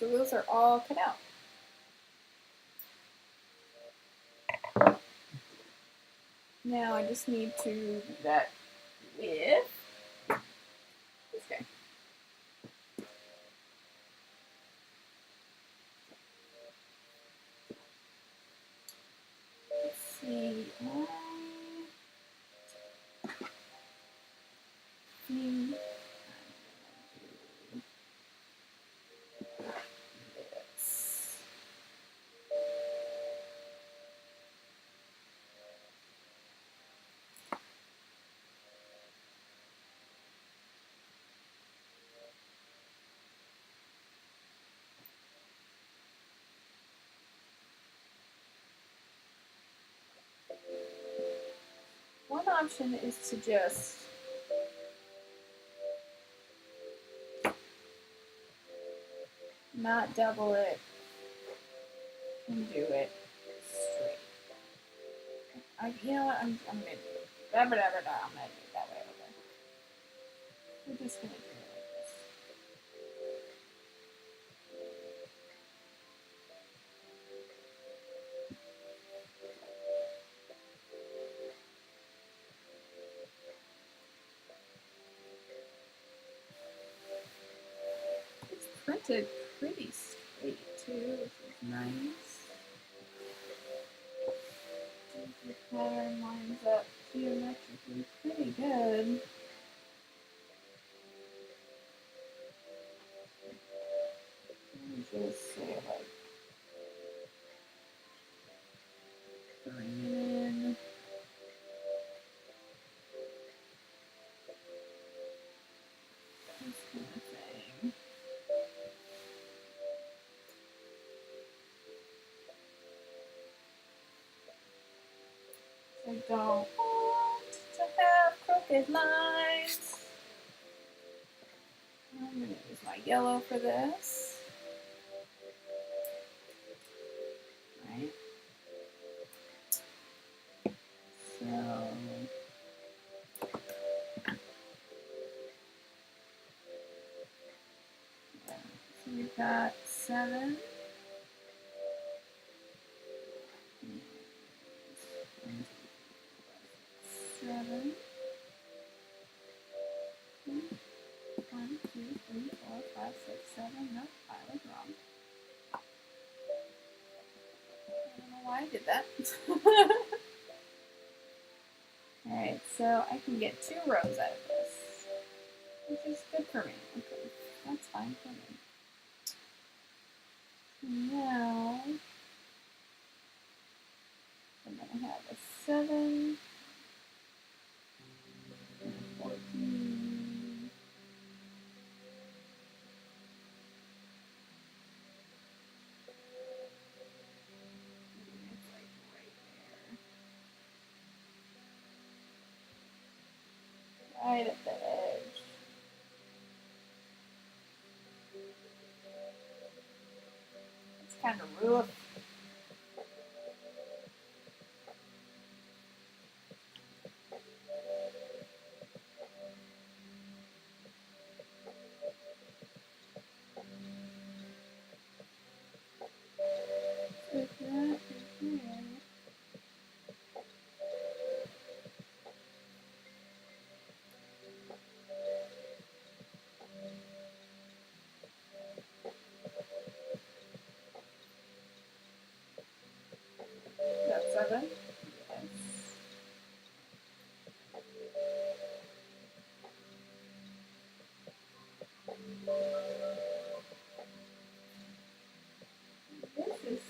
Speaker 1: So those are all cut out. Now I just need to do that with this guy. Let's see. One option is to just not double it and do it straight. You know what? I'm gonna do it. I'm gonna do it that way. Okay. We're just gonna do it like this. It's printed pretty straight too, which is nice. The pattern lines up geometrically pretty good. Let me just say like green. This kind of thing. I don't want to have crooked lines. I'm going to use my yellow for this. Right. So we've got 7. 7. 1, 2, 3, 4, 5, 6, 7. Nope, I was wrong. I don't know why I did that. Alright, so I can get 2 rows out of this, which is good for me. Okay, that's fine for me. Now, I'm going to have a 7, and a 14, it's like right there. Right at the edge. It's kind of rough. Put that right there. That's 7. Yes. This is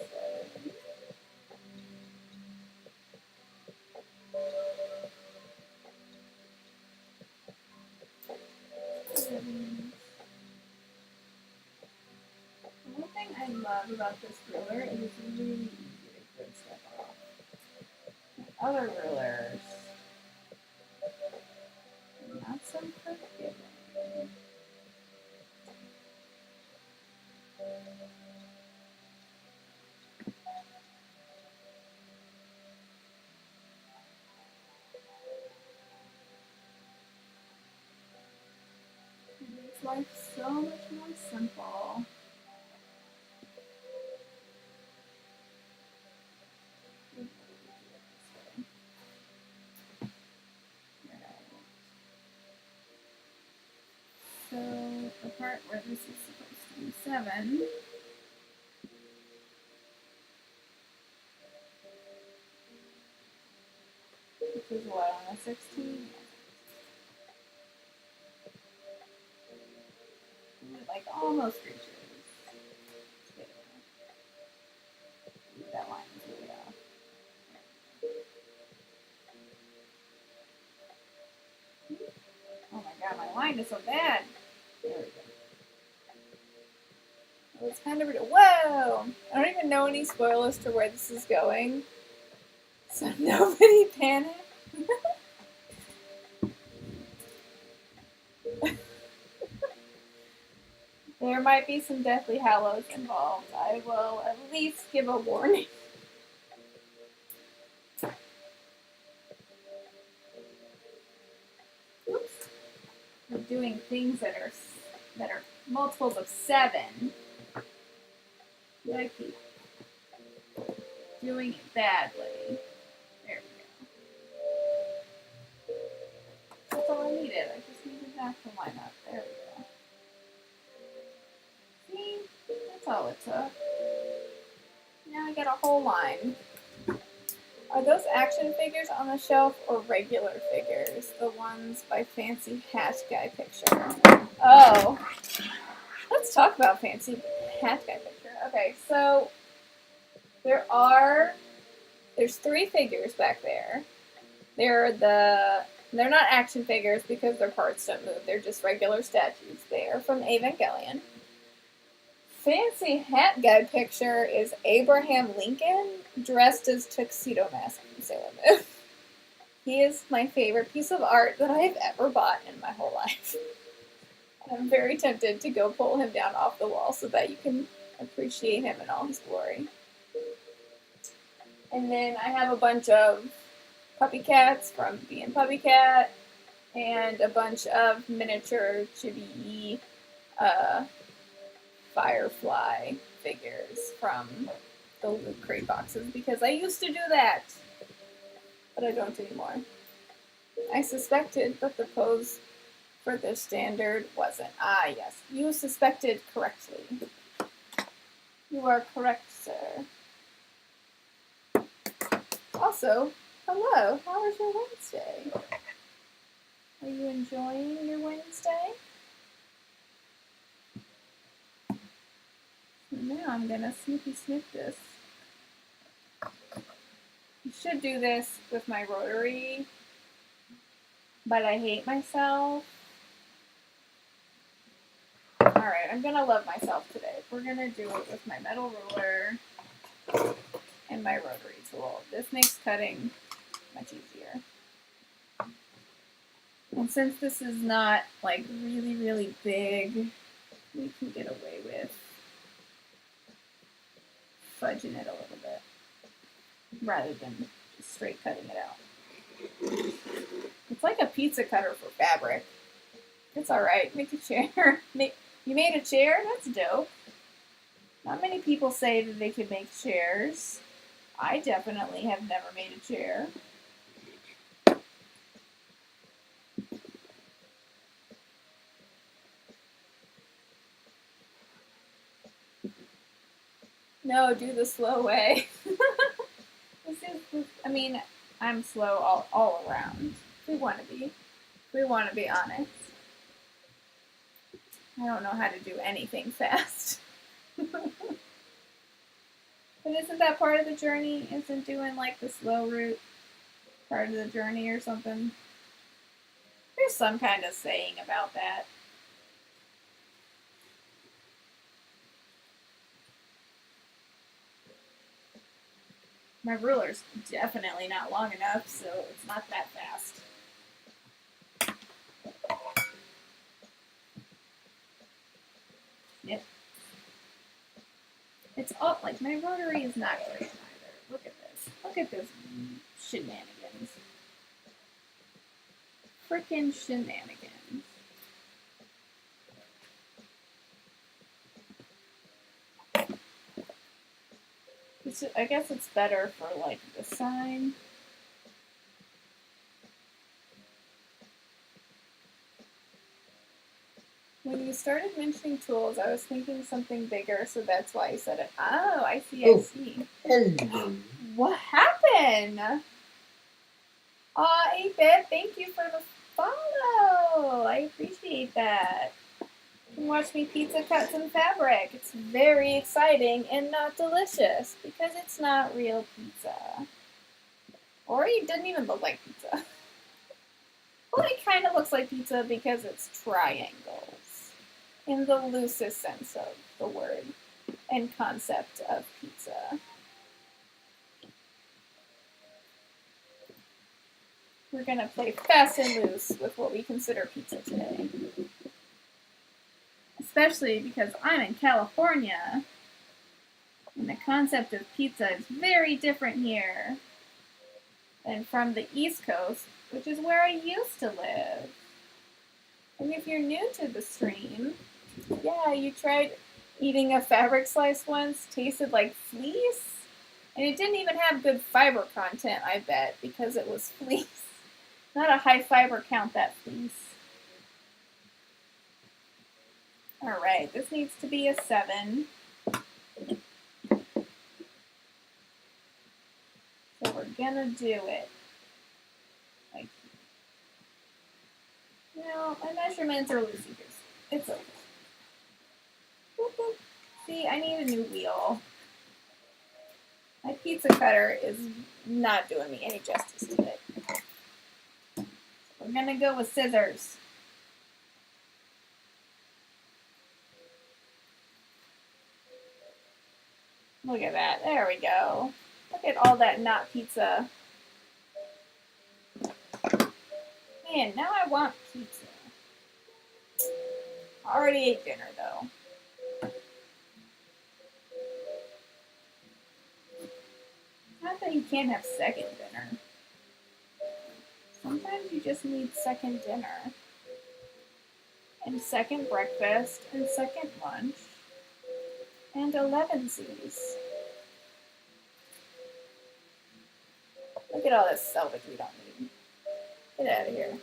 Speaker 1: 7. One thing I love about this ruler is it's really easy to print stuff off. Other rulers, not so forgiving. It makes life so much more simple. so the part where this is supposed to be 7. Which is what, on a 16? It like almost reaches. That line is really off. Oh my god, my line is so bad. There we go. Well, it's kind of whoa! I don't even know any spoilers to where this is going. So nobody panic. There might be some Deathly Hallows involved. I will at least give a warning. Oops. We're doing things that are multiples of 7. I keep doing it badly. There we go. That's all I needed. I just needed that to line up. There we go. See? That's all it took. Now I get a whole line. Are those action figures on the shelf or regular figures? The ones by Fancy Hat Guy Picture. Oh. Let's talk about Fancy Hat Guy Picture. Okay, so there's 3 figures back there. They're not action figures because their parts don't move. They're just regular statues. They are from Evangelion. Fancy Hat Guy Picture is Abraham Lincoln dressed as Tuxedo Mask from Sailor Moon. He is my favorite piece of art that I've ever bought in my whole life. I'm very tempted to go pull him down off the wall so that you can appreciate him in all his glory. And then I have a bunch of puppy cats from Being Puppy Cat and a bunch of miniature chibi Firefly figures from the Loot Crate boxes because I used to do that, but I don't anymore. I suspected, but the pose for the standard wasn't. Ah, yes, you suspected correctly. You are correct, sir. Also, hello, how was your Wednesday? Are you enjoying your Wednesday? Now I'm gonna snippy snip this. You should do this with my rotary, but I hate myself. Alright, I'm gonna love myself today. We're gonna do it with my metal ruler and my rotary tool. This makes cutting much easier. And since this is not like really, really big, we can get away with fudging it a little bit rather than just straight cutting it out. It's like a pizza cutter for fabric. It's alright. Make a chair. You made a chair? That's dope. Not many people say that they can make chairs. I definitely have never made a chair. No, do the slow way. I mean, I'm slow all around. We want to be honest. I don't know how to do anything fast. But isn't that part of the journey? Isn't doing like the slow route part of the journey or something? There's some kind of saying about that. My ruler's definitely not long enough, so it's not that fast. Yep. It's all, like, my rotary is not great either. Look at this. Look at this shenanigans. Frickin' shenanigans. I guess it's better for, like, the sign. When you started mentioning tools, I was thinking something bigger, so that's why I said it. Oh, I see, I see.
Speaker 2: Hello.
Speaker 1: What happened? Aw, hey, Beth, thank you for the follow. I appreciate that. You can watch me pizza cut some fabric. It's very exciting and not delicious because it's not real pizza. Or it doesn't even look like pizza. Well, it kind of looks like pizza because it's triangles in the loosest sense of the word and concept of pizza. We're going to play fast and loose with what we consider pizza today. Especially because I'm in California and the concept of pizza is very different here than from the East Coast, which is where I used to live. And if you're new to the stream, yeah, you tried eating a fabric slice once, tasted like fleece, and it didn't even have good fiber content, I bet, because it was fleece. Not a high fiber count, that fleece. Alright, this needs to be a 7. So we're gonna do it. Like, no, my measurements are loosey-goosey. It's okay. Boop, boop. See, I need a new wheel. My pizza cutter is not doing me any justice today. So we're gonna go with scissors. Look at that. There we go. Look at all that not pizza. Man, now I want pizza. I already ate dinner, though. Not that you can't have second dinner. Sometimes you just need second dinner. And second breakfast. And second lunch. And 11sies. Look at all this salvage we don't need. Get out of here.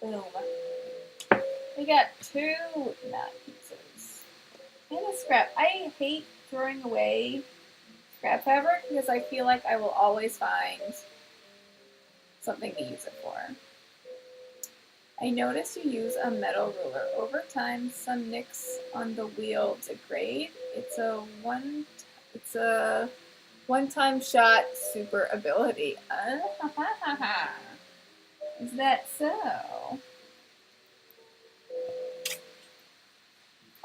Speaker 1: Boom. We got 2 nut pizzas. And a scrap. I hate throwing away scrap fabric because I feel like I will always find something to use it for. I noticed you use a metal ruler. Over time, some nicks on the wheel degrade. It's a one-time shot super ability. Is that so?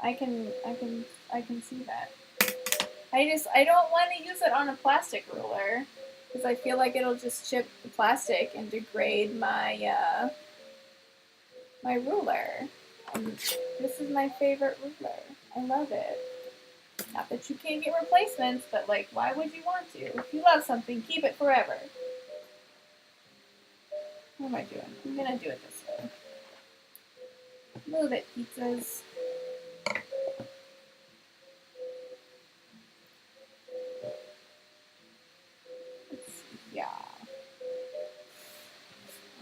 Speaker 1: I can see that. I don't want to use it on a plastic ruler because I feel like it'll just chip the plastic and degrade my my ruler. And this is my favorite ruler. I love it. Not that you can't get replacements, but like, why would you want to? If you love something, keep it forever. What am I doing? I'm gonna do it this way. Move it, pizzas. Let's see, yeah.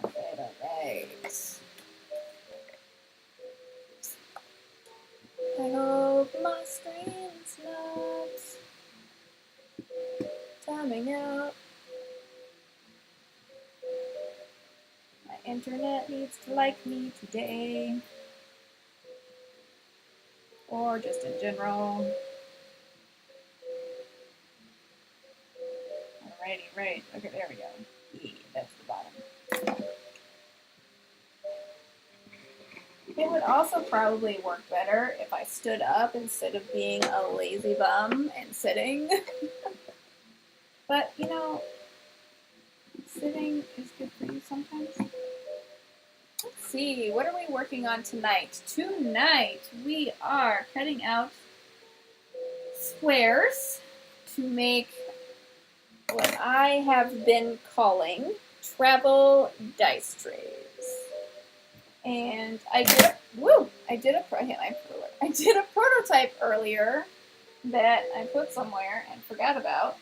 Speaker 1: Alright. I hope my stream snaps. Timing out. My internet needs to like me today. Or just in general. Alrighty, right. Okay, there we go. E, that's the bottom. It would also probably work better if I stood up instead of being a lazy bum and sitting. But, you know, sitting is good for you sometimes. Let's see, what are we working on tonight? Tonight we are cutting out squares to make what I have been calling travel dice trays. And I did a prototype earlier that I put somewhere and forgot about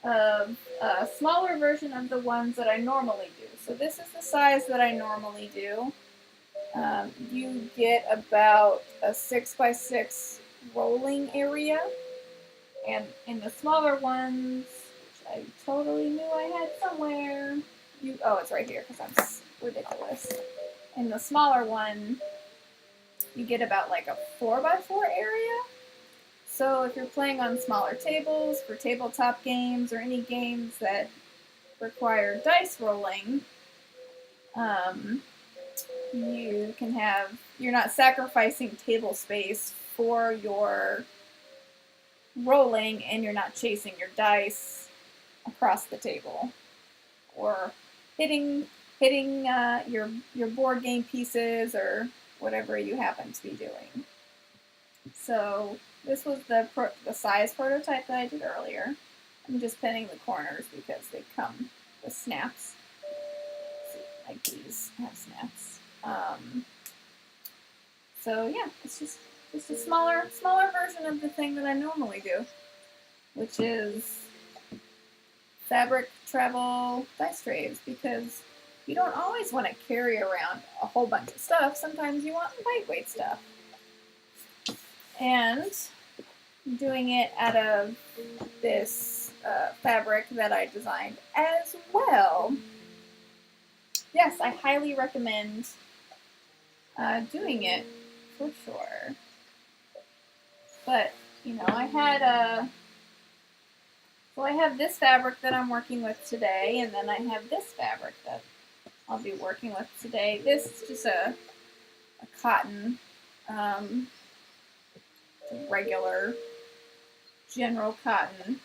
Speaker 1: of a smaller version of the ones that I normally do. So this is the size that I normally do. You get about a 6x6 rolling area, and in the smaller ones, which I totally knew I had somewhere, oh, it's right here because I'm ridiculous. In the smaller one, you get about like a 4x4 area. So if you're playing on smaller tables for tabletop games or any games that require dice rolling, you're not sacrificing table space for your rolling, and you're not chasing your dice across the table or hitting your board game pieces or whatever you happen to be doing. So this was the size prototype that I did earlier. I'm just pinning the corners because they come with snaps. Like these have snaps. So yeah, it's just a smaller version of the thing that I normally do, which is fabric travel dice trays, because you don't always want to carry around a whole bunch of stuff. Sometimes you want lightweight stuff. And I'm doing it out of this fabric that I designed as well. Yes, I highly recommend doing it for sure. But, you know, I have this fabric that I'm working with today, and then I have this fabric that I'll be working with today. This is just a cotton, regular, general cotton,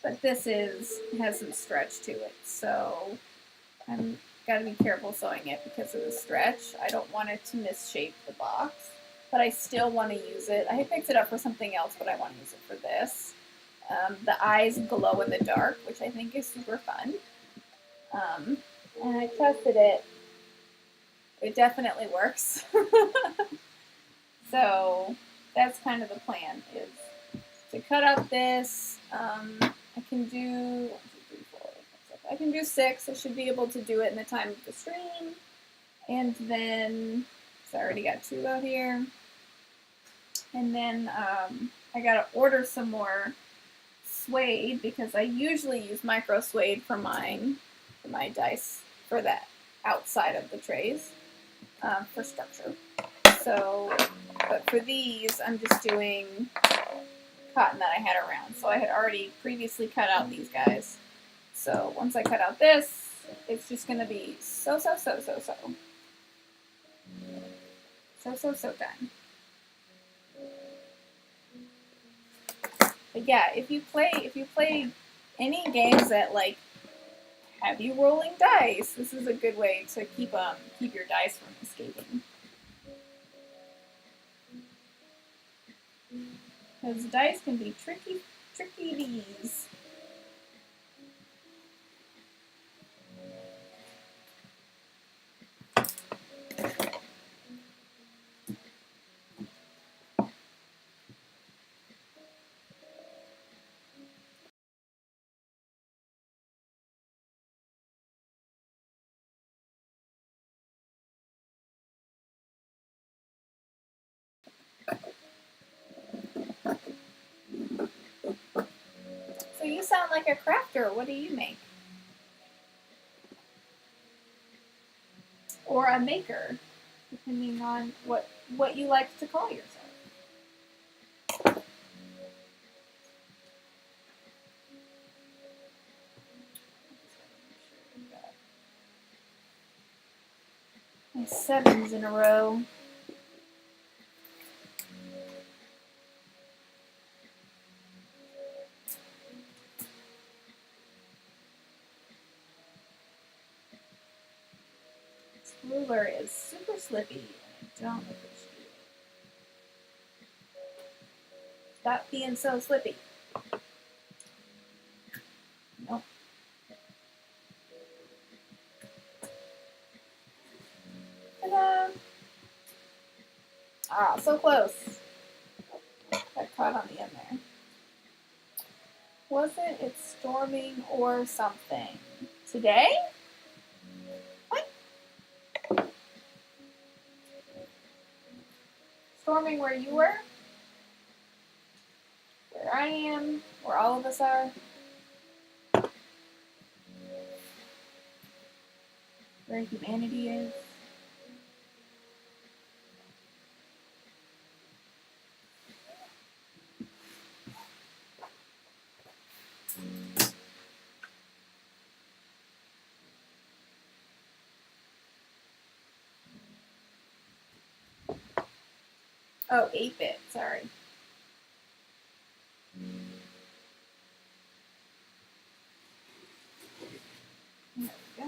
Speaker 1: but this has some stretch to it, so I'm got to be careful sewing it because of the stretch. I don't want it to misshape the box, but I still want to use it. I picked it up for something else, but I want to use it for this. The eyes glow in the dark, which I think is super fun. And I tested it. It definitely works. So that's kind of the plan, is to cut out this. I can do 1, 2, 3, 4, 5, 6. I can do 6. I should be able to do it in the time of the stream. And then, so I already got 2 out here. And then I gotta order some more suede, because I usually use micro suede for my dice, for that outside of the trays, for structure. So, but for these, I'm just doing cotton that I had around. So I had already previously cut out these guys. So once I cut out this, it's just going to be so done. But yeah, if you play any games that like have you rolling dice, this is a good way to keep your dice from escaping. Because dice can be tricky bees. So you sound like a crafter. What do you make? Or a maker, depending on what you like to call yourself. My 7s in a row. This ruler is super slippy, and I don't appreciate it. Stop being so slippy. Nope. Ta-da! Ah, so close. Got caught on the end there. Wasn't it storming or something? Today? storming where you were? Where I am? Where all of us are? Where humanity is? Oh, 8-bit, sorry. There we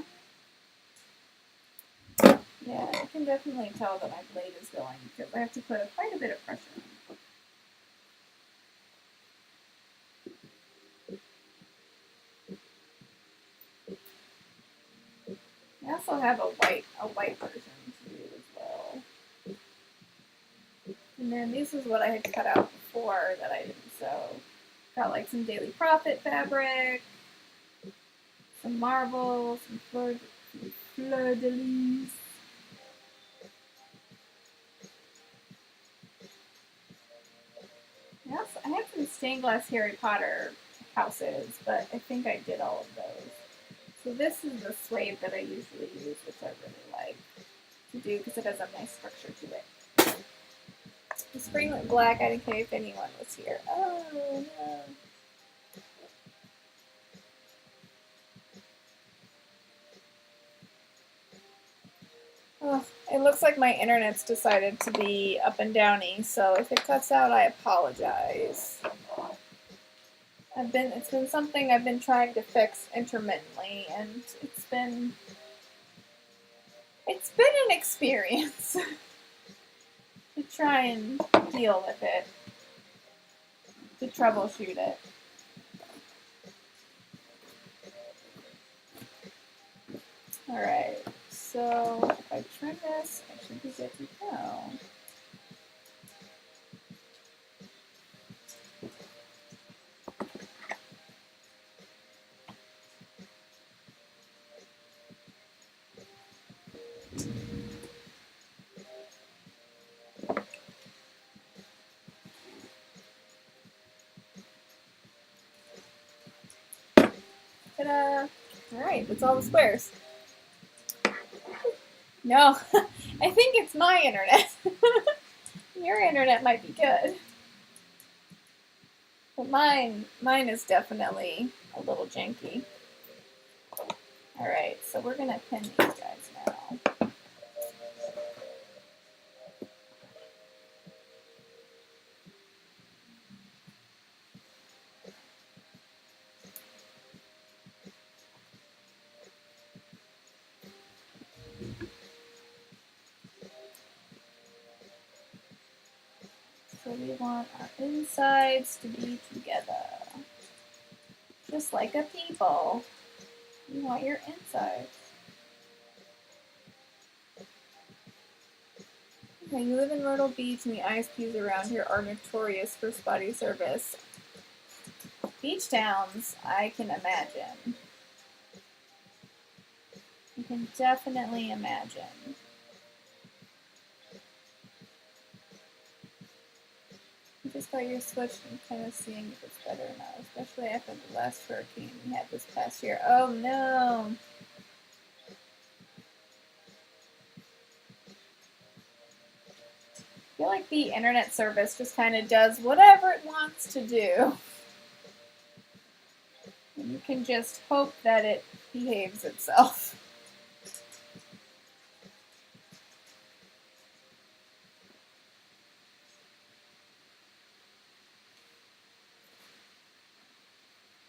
Speaker 1: go. Yeah, I can definitely tell that my blade is going because I have to put quite a bit of pressure on. I also have a white version to do as well. And then this is what I had cut out before that I didn't sew. Got like some Daily Profit fabric, some marble, some fleur de lis. I had some stained glass Harry Potter houses, but I think I did all of those. So this is the suede that I usually use, which I really like to do because it has a nice structure to it. The spring went black. I didn't care if anyone was here. Oh no. Oh, it looks like my internet's decided to be up and downy, so if it cuts out, I apologize. It's been something I've been trying to fix intermittently, and it's been an experience to try and deal with it, to troubleshoot it. Alright, so if I trim this, I should be good to go. Ta-da! Alright, that's all the squares. No, I think it's my internet. Your internet might be good. But mine is definitely a little janky. Alright, so we're going to pin these guys now. So we want our insides to be together. Just like a people. You want your insides. Okay, you live in Myrtle Beach and the ISPs around here are notorious for spotty service. Beach towns, I can imagine. You can definitely imagine. You just got your switch and kind of seeing if it's better now, especially after the last hurricane we had this past year. Oh no! I feel like the internet service just kind of does whatever it wants to do. And you can just hope that it behaves itself.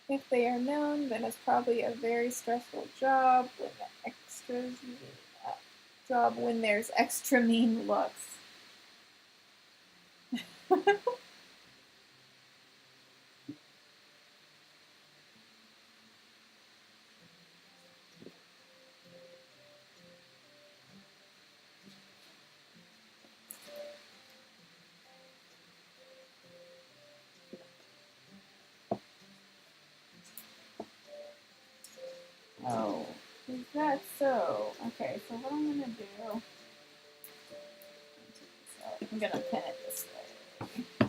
Speaker 1: If they are known, then it's probably a very stressful job when there's extra mean looks. Oh, is that so? Okay, so what I'm gonna do, take this out. I'm gonna pin it this way.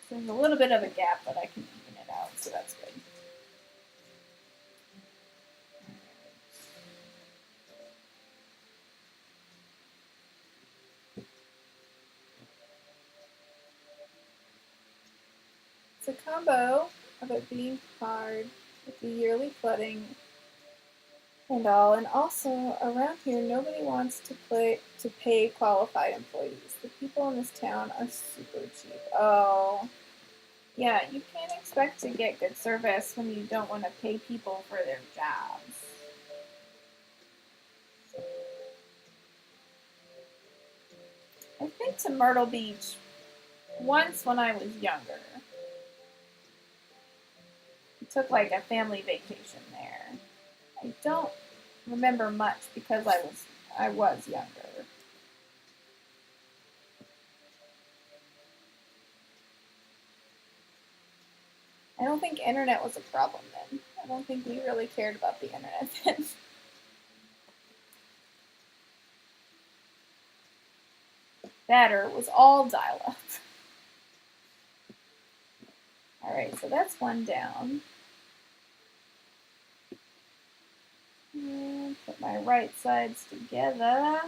Speaker 1: There's a little bit of a gap, but I can even it out, so that's good. It's a combo of it being hard with the yearly flooding and all, and also around here nobody wants to pay qualified employees. The people in this town are super cheap. Oh, yeah, you can't expect to get good service when you don't want to pay people for their jobs. I've been to Myrtle Beach once when I was younger. We took like a family vacation there. I don't remember much because I was younger. I don't think internet was a problem then. I don't think we really cared about the internet then. That or it was all dial-up. Alright, so that's one down. And put my right sides together.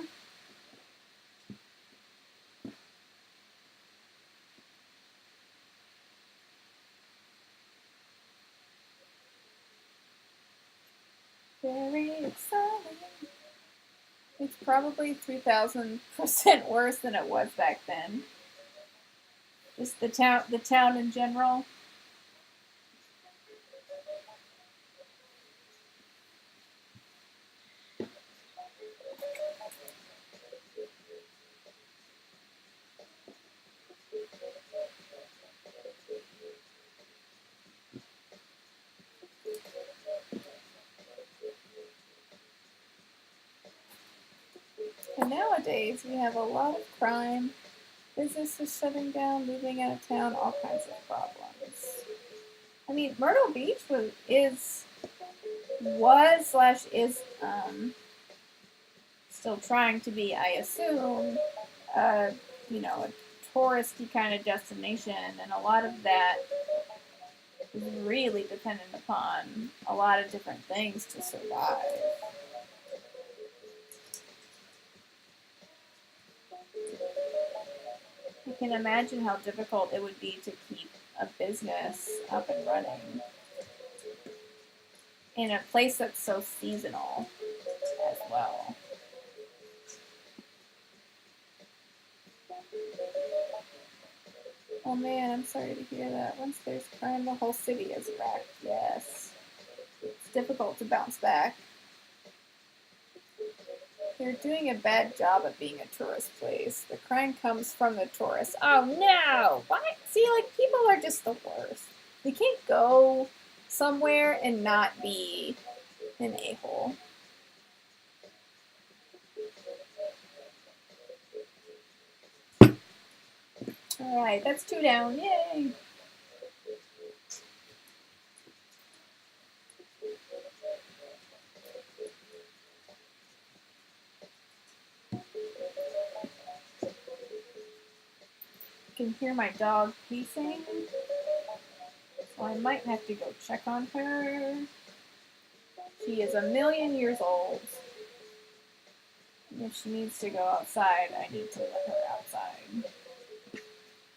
Speaker 1: Very exciting. It's probably 3,000% worse than it was back then. Just the town in general. And nowadays we have a lot of crime, businesses shutting down, moving out of town, all kinds of problems. I mean, Myrtle Beach is still trying to be, I assume, a touristy kind of destination, and a lot of that is really dependent upon a lot of different things to survive. I can imagine how difficult it would be to keep a business up and running in a place that's so seasonal as well. Oh man, I'm sorry to hear that. Once there's crime, the whole city is wrecked. Yes. It's difficult to bounce back. They're doing a bad job of being a tourist place. The crime comes from the tourists. Oh no! What? See, like, people are just the worst. They can't go somewhere and not be an a-hole. Alright, that's 2 down. Yay! I can hear my dog pacing, so I might have to go check on her. She is 1,000,000 years old. And if she needs to go outside, I need to let her outside.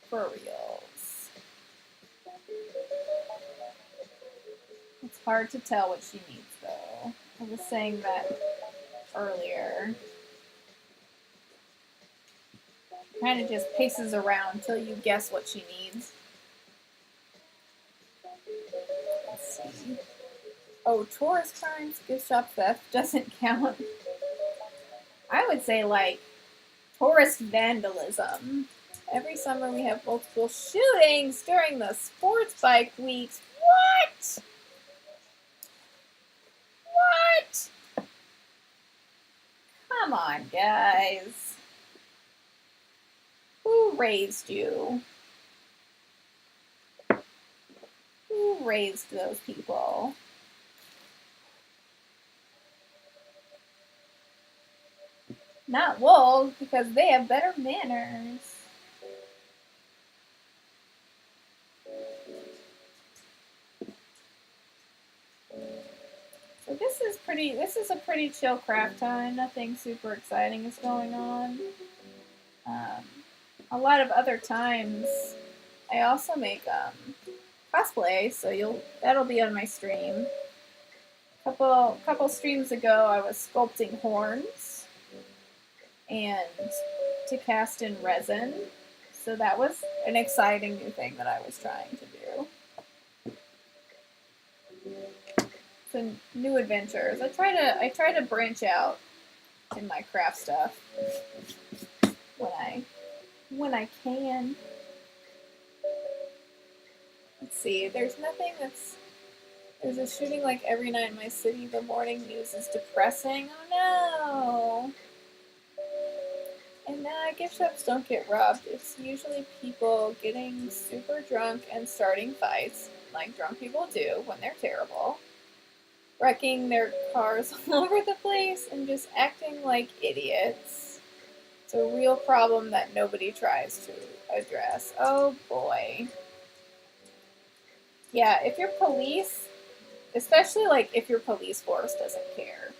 Speaker 1: For reals. It's hard to tell what she needs, though. I was saying that earlier. Kind of just paces around until you guess what she needs. Let's see. Oh, tourist crimes, gift shop theft doesn't count. I would say, like, tourist vandalism. Every summer we have multiple shootings during the sports bike weeks. What? What? Come on, guys. Who raised you? raised those people? Not wolves, because they have better manners. So this is a pretty chill craft time. Nothing super exciting is going on. A lot of other times, I also make cosplay, so that'll be on my stream. Couple streams ago, I was sculpting horns and to cast in resin. So that was an exciting new thing that I was trying to do. So new adventures. I try to branch out in my craft stuff when I can. Let's see. There's a shooting like every night in my city. The morning news is depressing. Oh no. And gift shops don't get robbed. It's usually people getting super drunk and starting fights, like drunk people do when they're terrible, wrecking their cars all over the place, and just acting like idiots. It's a real problem that nobody tries to address. Oh boy. Yeah, if your police, especially like if your police force doesn't care.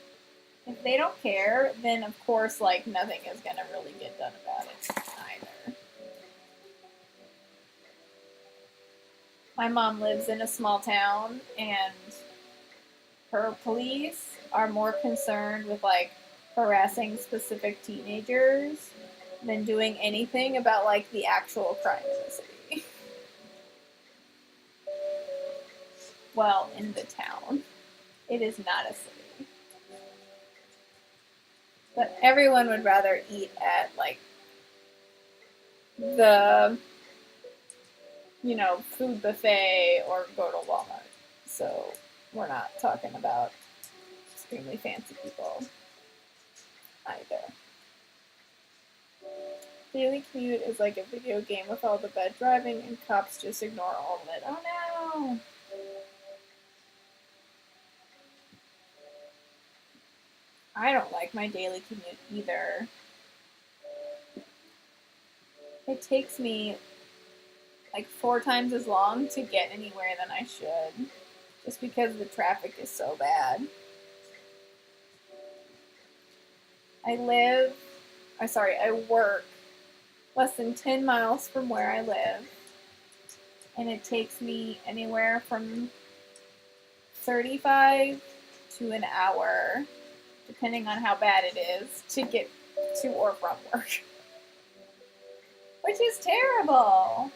Speaker 1: If they don't care, then of course, like, nothing is going to really get done about it either. My mom lives in a small town, and her police are more concerned with, like, harassing specific teenagers than doing anything about, like, the actual crime in the city. Well, in the town. It is not a city. But everyone would rather eat at, like, the, food buffet or go to Walmart. So we're not talking about extremely fancy people either. Daily Commute is like a video game with all the bad driving, and cops just ignore all of it. Oh no! I don't like my daily commute either. It takes me like 4 times as long to get anywhere than I should, just because the traffic is so bad. I work less than 10 miles from where I live, and it takes me anywhere from 35 to an hour, depending on how bad it is, to get to or from work. Which is terrible.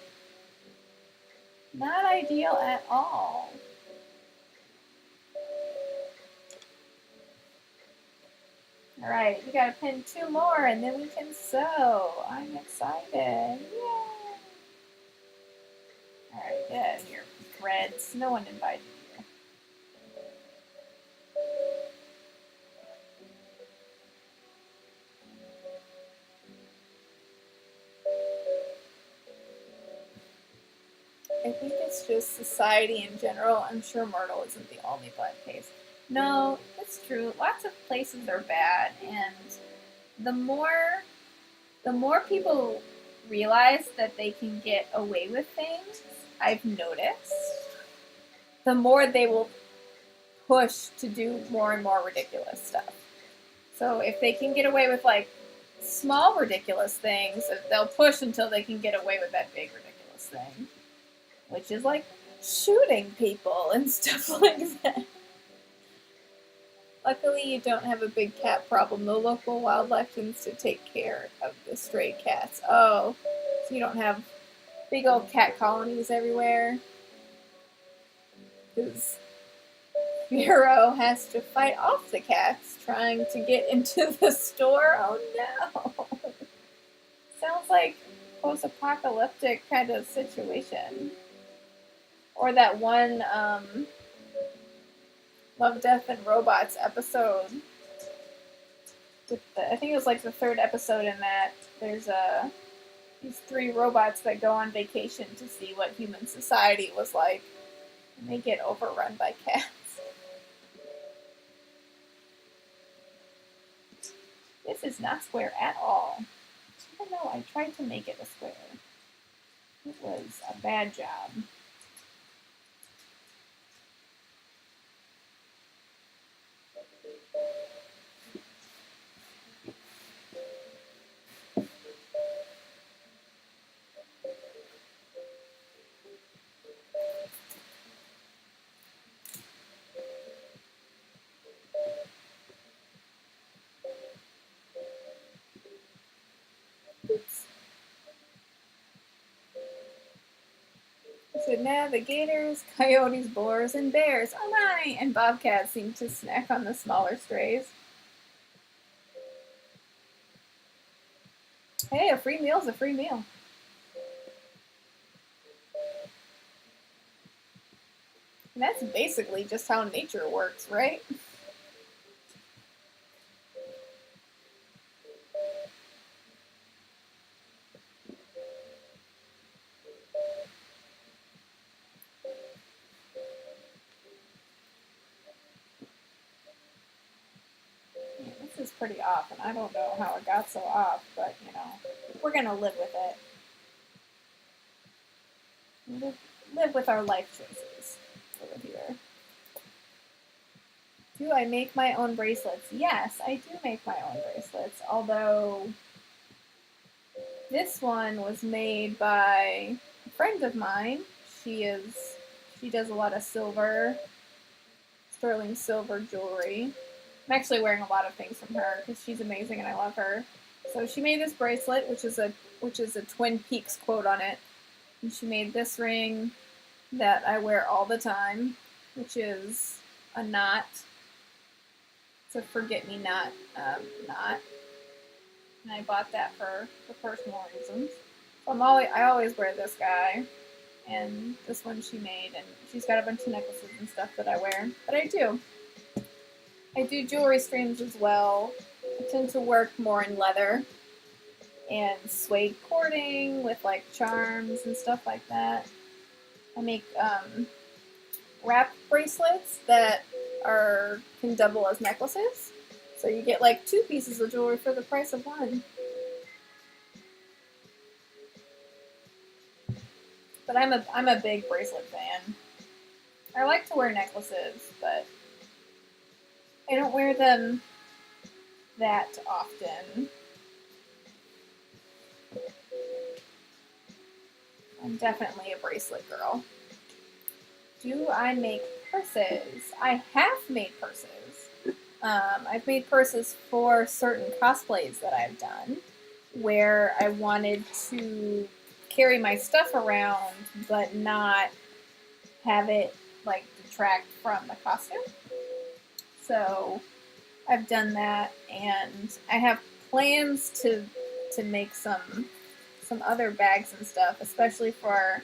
Speaker 1: Not ideal at all. Alright, we gotta pin 2 more and then we can sew. I'm excited. Yay! Alright, get out of here, threads. No one invited you. I think it's just society in general. I'm sure Myrtle isn't the only bad case. No, it's true. Lots of places are bad, and the more people realize that they can get away with things, I've noticed, the more they will push to do more and more ridiculous stuff. So if they can get away with, like, small ridiculous things, they'll push until they can get away with that big ridiculous thing. Which is like shooting people and stuff like that. Luckily, you don't have a big cat problem. The local wildlife tends to take care of the stray cats. Oh, so you don't have big old cat colonies everywhere. Because Hero has to fight off the cats trying to get into the store. Oh no. Sounds like post-apocalyptic kind of situation. Or that one Love, Death, and Robots episode. I think it was like the 3rd episode in that. There's these 3 robots that go on vacation to see what human society was like. And they get overrun by cats. This is not square at all. Even though I tried to make it a square. It was a bad job. Oops. So navigators, coyotes, boars, and bears. Oh my! And bobcats seem to snack on the smaller strays. Hey, a free meal's a free meal. And that's basically just how nature works, right? Yeah, this is pretty off, and I don't know how it got so off, but, you know, we're going to live with it. Live with our life choices over here. Do I make my own bracelets? Yes, I do make my own bracelets, although this one was made by a friend of mine. She does a lot of silver, sterling silver jewelry. I'm actually wearing a lot of things from her because she's amazing and I love her. So she made this bracelet, which is a Twin Peaks quote on it. And she made this ring that I wear all the time, which is a knot. It's a forget-me-not knot. And I bought that for personal reasons. So I always wear this guy, and this one she made, and she's got a bunch of necklaces and stuff that I wear. But I do jewelry streams as well. I tend to work more in leather and suede cording with like charms and stuff like that. I make wrap bracelets that can double as necklaces. So you get like 2 pieces of jewelry for the price of 1. But I'm a big bracelet fan. I like to wear necklaces, but I don't wear them that often. I'm definitely a bracelet girl. Do I make purses? I have made purses. I've made purses for certain cosplays that I've done where I wanted to carry my stuff around but not have it like detract from the costume. So I've done that, and I have plans to make some other bags and stuff, especially for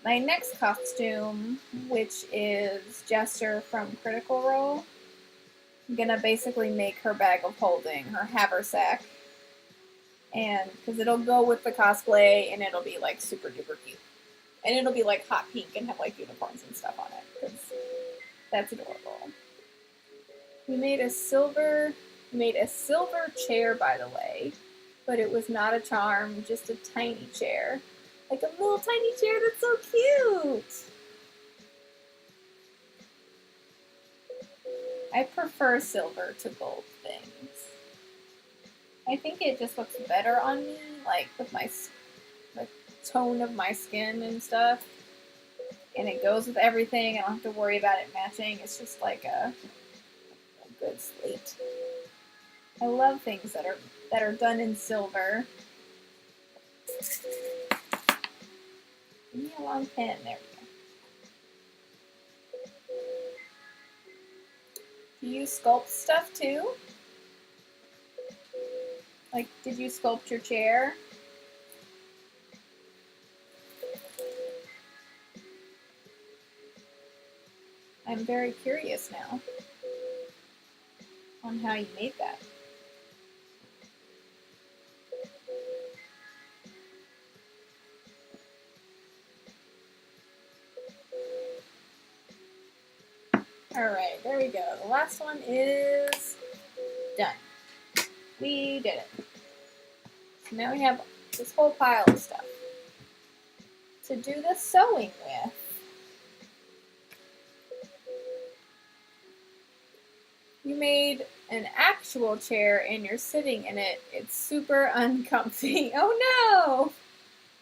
Speaker 1: my next costume, which is Jester from Critical Role. I'm gonna basically make her bag of holding, her haversack, and because it'll go with the cosplay, and it'll be like super duper cute, and it'll be like hot pink and have like unicorns and stuff on it, because that's adorable. We made a silver chair, by the way, but it was not a charm, just a tiny chair. Like a little tiny chair that's so cute! I prefer silver to gold things. I think it just looks better on me, like with the tone of my skin and stuff. And it goes with everything. I don't have to worry about it matching. It's just like a good slate. I love things that are done in silver. Give me a long pen. There we go. Do you sculpt stuff too? Like, did you sculpt your chair? I'm very curious now on how you made that. Alright, there we go. The last one is done. We did it. So now we have this whole pile of stuff to do the sewing with. You made an actual chair and you're sitting in it. It's super uncomfy. Oh no!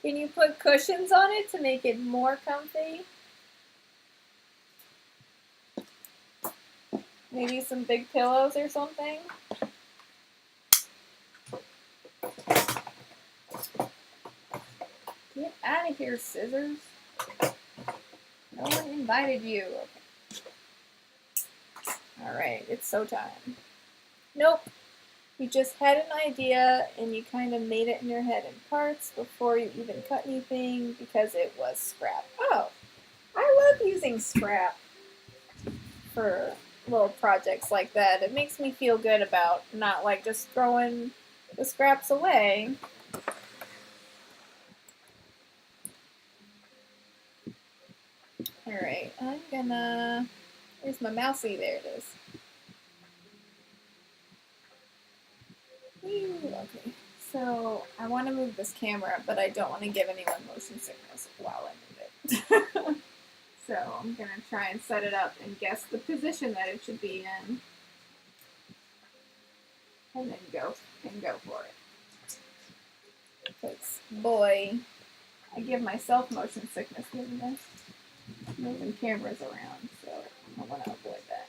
Speaker 1: Can you put cushions on it to make it more comfy? Maybe some big pillows or something? Get out of here, scissors. No one invited you. Okay. Alright, it's sew time. Nope. You just had an idea and you kind of made it in your head in parts before you even cut anything because it was scrap. Oh, I love using scrap for little projects like that. It makes me feel good about not like just throwing the scraps away. Alright, I'm gonna... Where's my mousey? There it is. Okay, so I want to move this camera, but I don't want to give anyone motion sickness while I move it. So I'm going to try and set it up and guess the position that it should be in. And then go for it. Because, boy, I give myself motion sickness moving cameras around, so I want to avoid that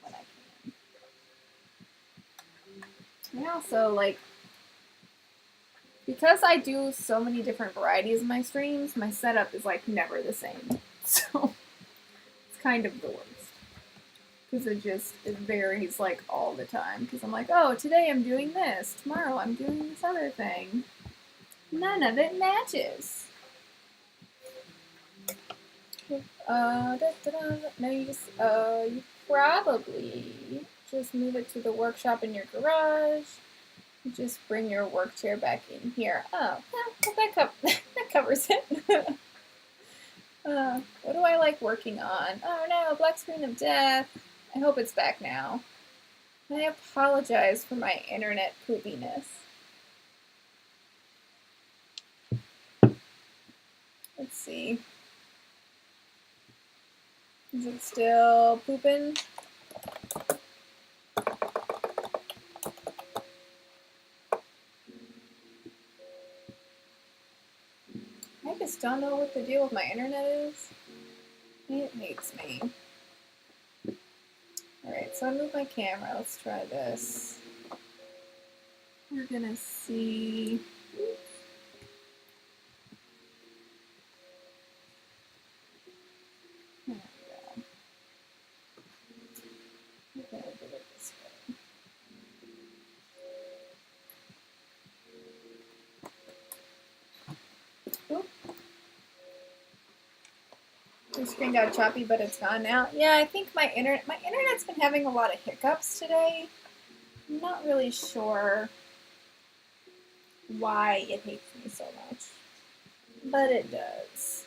Speaker 1: when I can. I also, like, because I do so many different varieties in my streams, my setup is, like, never the same. So, it's kind of the worst. Because it varies, like, all the time. Because I'm like, oh, today I'm doing this. Tomorrow I'm doing this other thing. None of it matches. No, you probably just move it to the workshop in your garage. You just bring your work chair back in here. Oh, well, that covers it. What do I like working on? Oh no, black screen of death. I hope it's back now. I apologize for my internet poopiness. Let's see. Is it still pooping? I just don't know what the deal with my internet is. It hates me. Alright, so I moved my camera. Let's try this. We're gonna see. There we go. We're gonna do it this way. Oop. The screen got choppy, but it's gone now. Yeah, I think my internet's been having a lot of hiccups today. I'm not really sure why it hates me so much, but it does.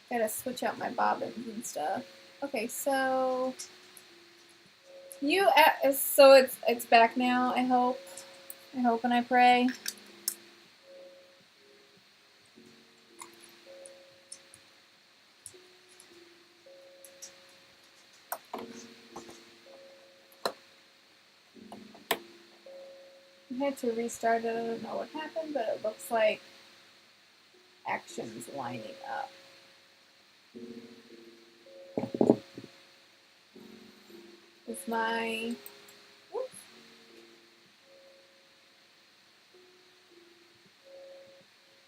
Speaker 1: Gotta switch out my bobbins and stuff. Okay, so it's back now. I hope and I pray. I had to restart it. I don't know what happened, but it looks like action's lining up. Is my... Oops.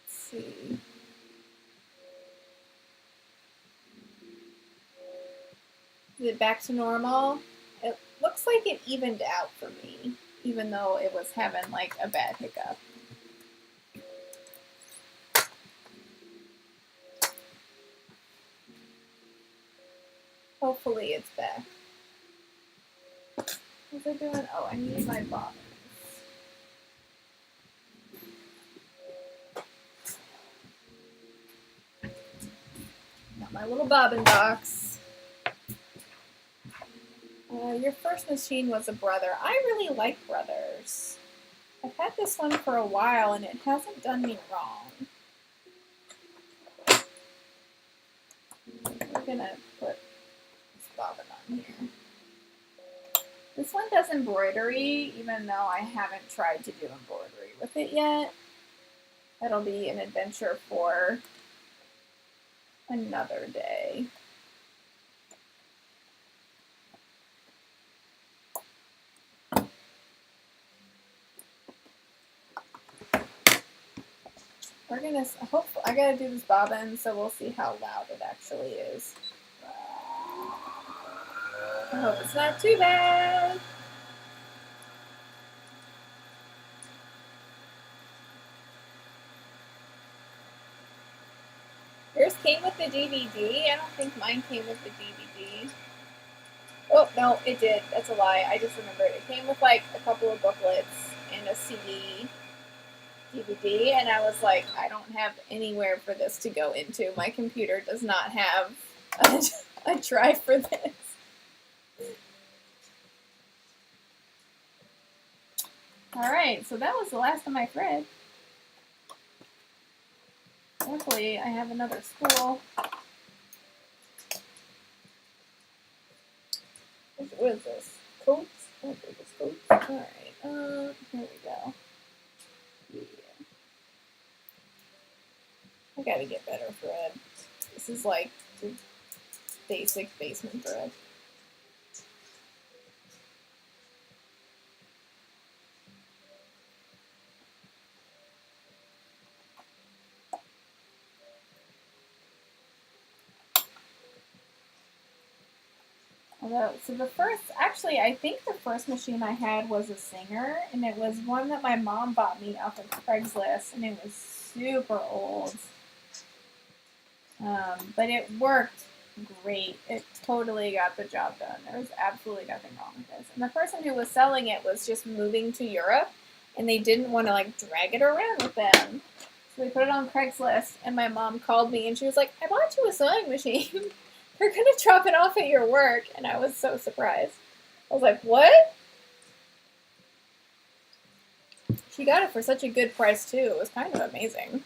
Speaker 1: Let's see. Is it back to normal? It looks like it evened out for me, even though it was having like a bad hiccup. Hopefully it's back. What's it doing? Oh, I need my bobbins. my little bobbin box. Your first machine was a Brother. I really like Brothers. I've had this one for a while and it hasn't done me wrong. We're gonna put this bobbin on here. This one does embroidery, even though I haven't tried to do embroidery with it yet. That'll be an adventure for another day. We're gonna, I gotta do this bobbin, so we'll see how loud it actually is. I hope it's not too bad. Yours came with the DVD? I don't think mine came with the DVD. Oh, no, it did. That's a lie. I just remembered. It came with like a couple of booklets and a CD, DVD, and I was like, I don't have anywhere for this to go into. My computer does not have a drive for this. Alright, so that was the last of my thread. Luckily, I have another spool. What is this? Coats? I don't think it's coats. Alright, here we go. Yeah. I gotta get better thread. This is like the basic basement thread. Although, so the first, actually, I think the first machine I had was a Singer, and it was one that my mom bought me off of Craigslist, and it was super old. But it worked great. It totally got the job done. There was absolutely nothing wrong with this. And the person who was selling it was just moving to Europe, and they didn't want to, like, drag it around with them. So we put it on Craigslist, and my mom called me, and she was like, I bought you a sewing machine. They're going to drop it off at your work. And I was so surprised. I was like, what? She got it for such a good price, too. It was kind of amazing.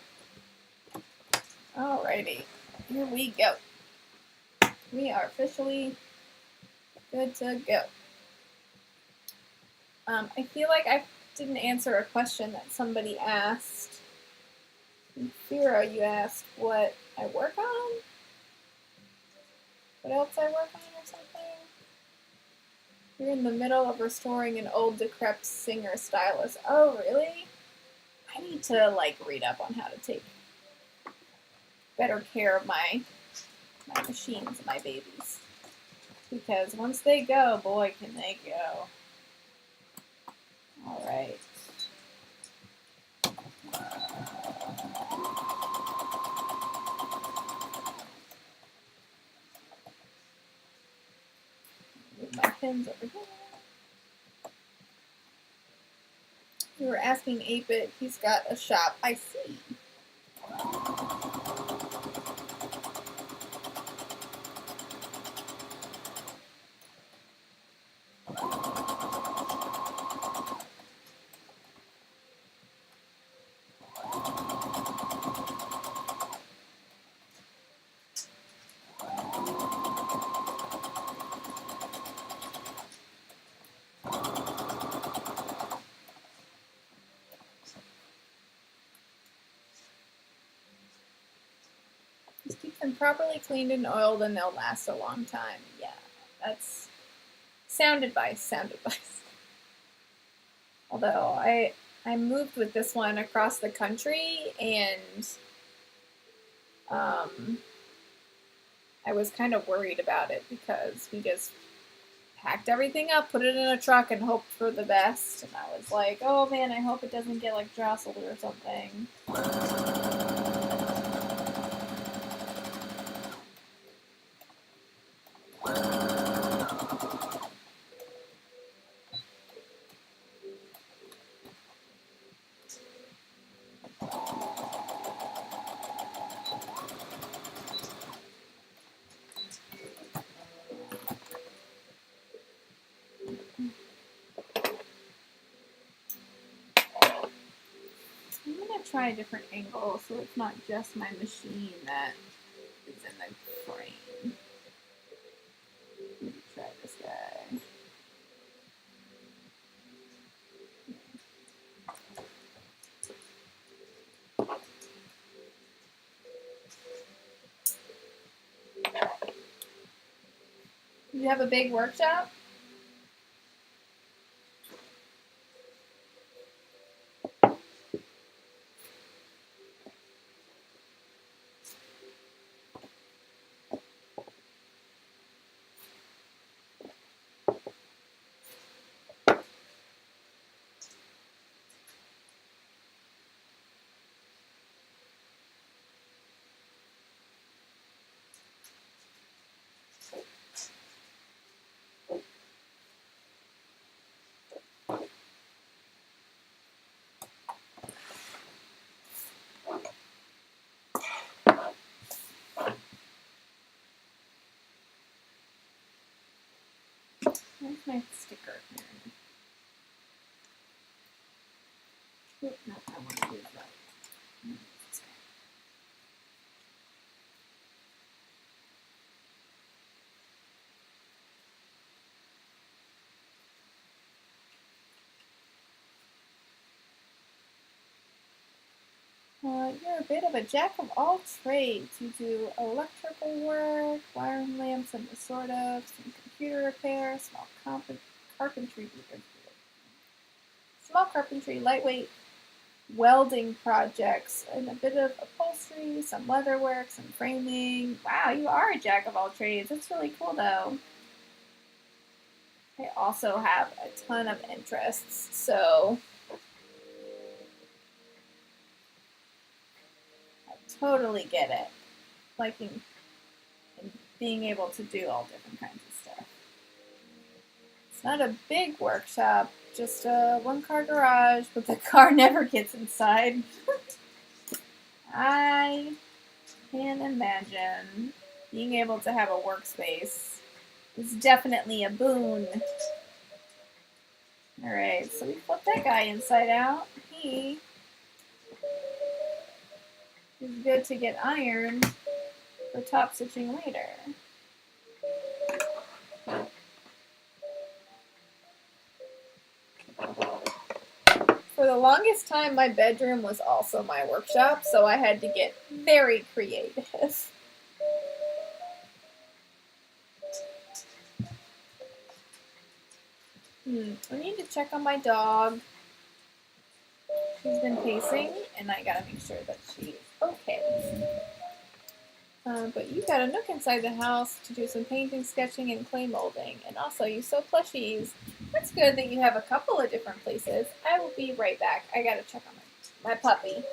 Speaker 1: Alrighty. Here we go. We are officially good to go. I feel like I didn't answer a question that somebody asked. Fira, you asked what I work on? What else I work on or something? You're in the middle of restoring an old decrepit Singer stylus. Oh, really? I need to, like, read up on how to take better care of my machines and my babies. Because once they go, boy, can they go. Alright. Move my pins over here. You were asking 8-Bit, he's got a shop. I see. Just keep them properly cleaned and oiled and they'll last a long time. Yeah, that's sound advice, sound advice. Although I moved with this one across the country and I was kind of worried about it because we just packed everything up, put it in a truck and hoped for the best. And I was like, oh man, I hope it doesn't get like jostled or something. try a different angle so it's not just my machine that is in the frame. Let me try this guy. You have a big workshop? Where's my sticker here? Oop, no, I want to use that. You're a bit of a jack of all trades. You do electrical work, wiring lamps, and sort of some computer repair, small carpentry, lightweight welding projects, and a bit of upholstery, some leather work, some framing. Wow, you are a jack of all trades. That's really cool, though. I also have a ton of interests, so I totally get it. Liking and being able to do all different kinds of stuff. It's not a big workshop, just a one-car garage, but the car never gets inside. I can imagine being able to have a workspace is definitely a boon. Alright, so we flip that guy inside out. He is good to get ironed for top stitching later. For the longest time, my bedroom was also my workshop, so I had to get very creative. I need to check on my dog. She's been pacing, and I gotta make sure that she's okay. But you got a nook inside the house to do some painting, sketching, and clay molding. And also, you sew plushies. That's good that you have a couple of different places. I will be right back. I gotta check on my puppy.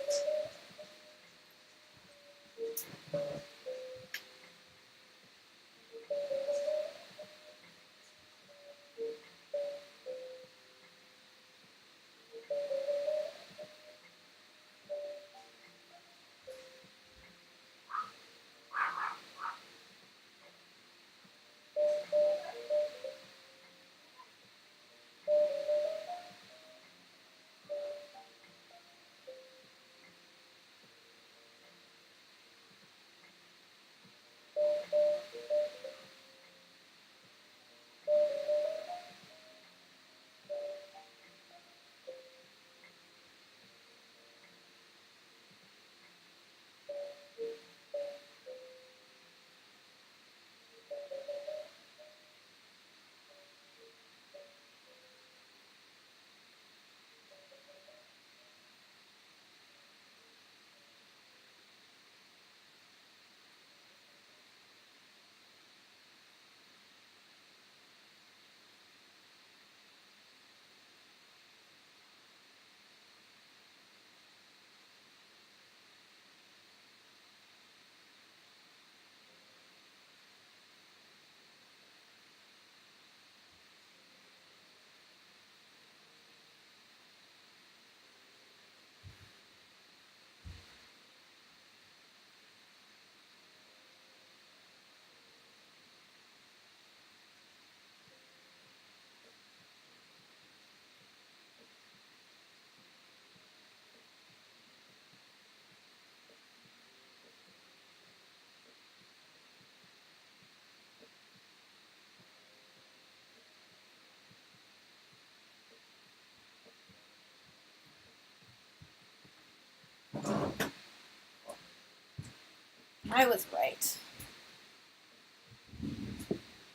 Speaker 1: I was right.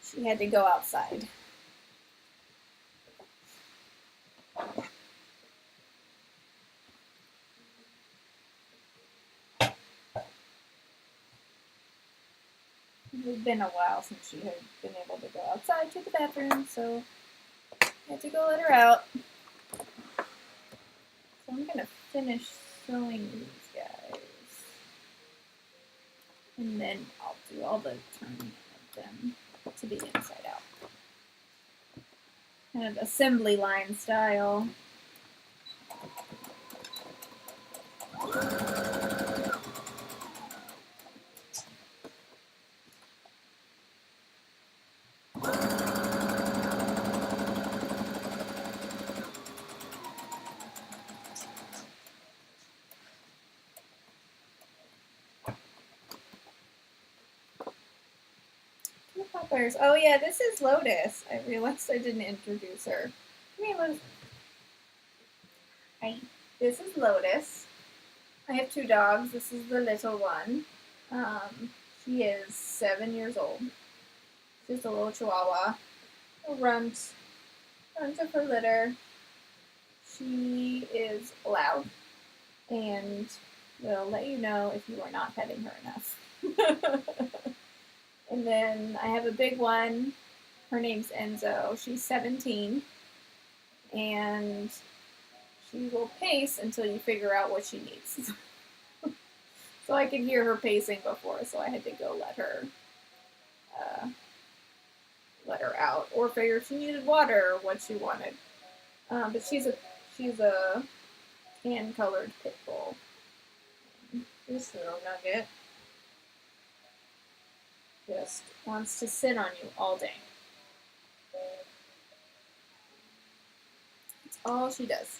Speaker 1: She had to go outside. It had been a while since she had been able to go outside to the bathroom, so I had to go let her out. So I'm going to finish sewing these guys. And then I'll do all the turning of them to the inside out. Kind of assembly line style. Poppers. Oh yeah, this is Lotus. I realized I didn't introduce her. Come here, Lotus. Hi. This is Lotus. I have two dogs. This is the little one. She is 7 years old. Just a little chihuahua. A runt of her litter. She is loud and will let you know if you are not petting her enough. And then I have a big one. Her name's Enzo. She's 17. And she will pace until you figure out what she needs. So I could hear her pacing before, so I had to go let her out, or figure if she needed water or what she wanted. But she's a tan-colored pit bull. This little nugget just wants to sit on you all day. That's all she does.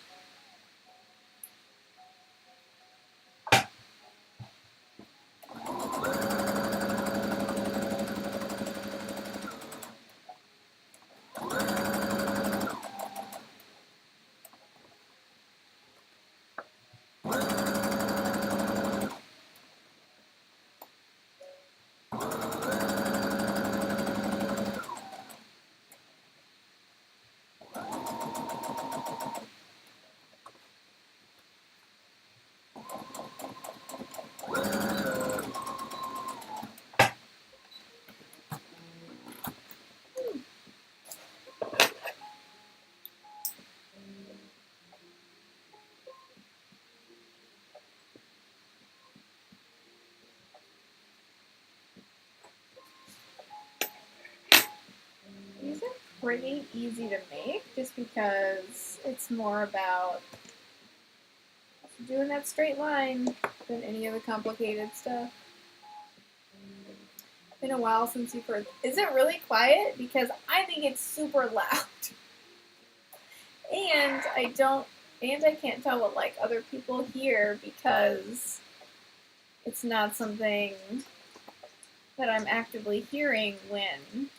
Speaker 1: These are pretty easy to make just because it's more about doing that straight line than any of the complicated stuff. It's been a while since you've heard. Is it really quiet? Because I think it's super loud. And I can't tell what like other people hear because it's not something that I'm actively hearing when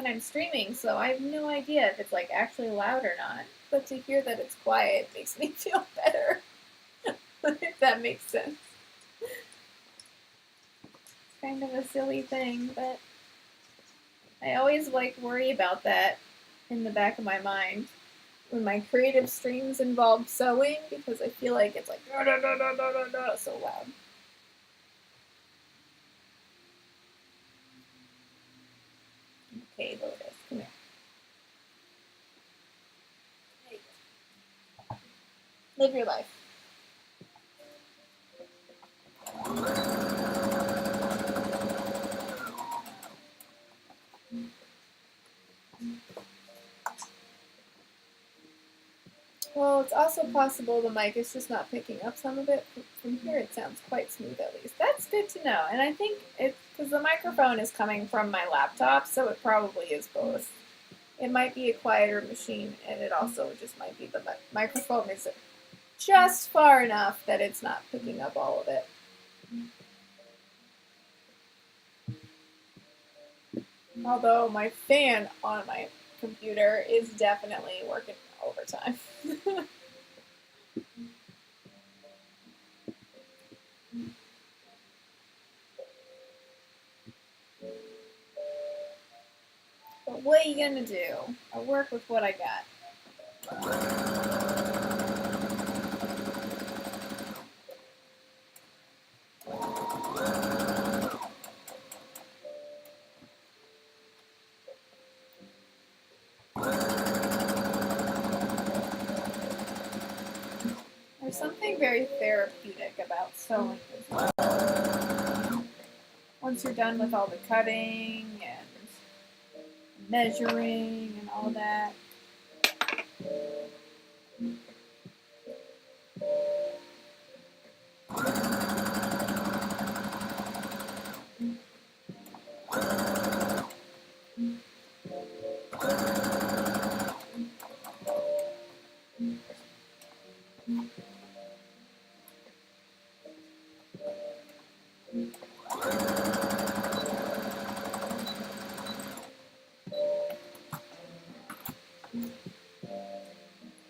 Speaker 1: I'm streaming, so I have no idea if it's like actually loud or not. But to hear that it's quiet makes me feel better. If that makes sense. It's kind of a silly thing, but I always like worry about that in the back of my mind when my creative streams involve sewing, because I feel like it's like so loud. Okay, Lotus, come here. Live your life. Well, it's also possible the mic is just not picking up some of it. From here, it sounds quite smooth at least. That's good to know. And I think it's because the microphone is coming from my laptop, so it probably is both. It might be a quieter machine, and it also just might be the microphone is just far enough that it's not picking up all of it. Although my fan on my computer is definitely working overtime. what are you gonna do? I work with what I got. There's something very therapeutic about sewing as well. Once you're done with all the cutting and measuring and all that.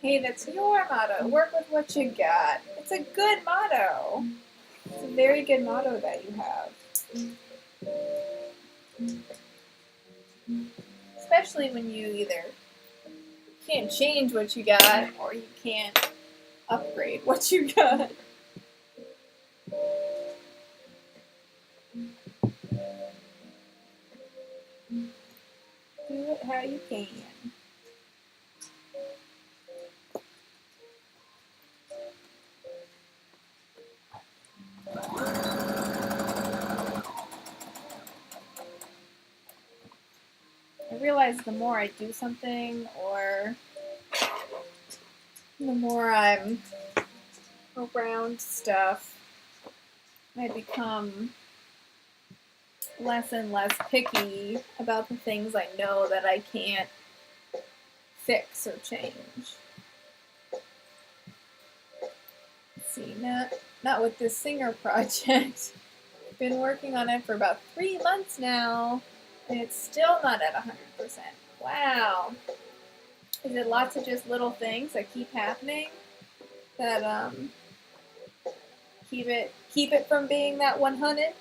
Speaker 1: Hey, that's your motto. Work with what you got. It's a good motto. It's a very good motto that you have. Especially when you either can't change what you got or you can't upgrade what you got. Do it how you can. I realize the more I do something, or the more I'm around stuff, I become less and less picky about the things I know that I can't fix or change. Let's see, not with this singer project. I've been working on it for about 3 months now, and it's still not at 100%. Wow. Is it lots of just little things that keep happening that keep it from being that 100?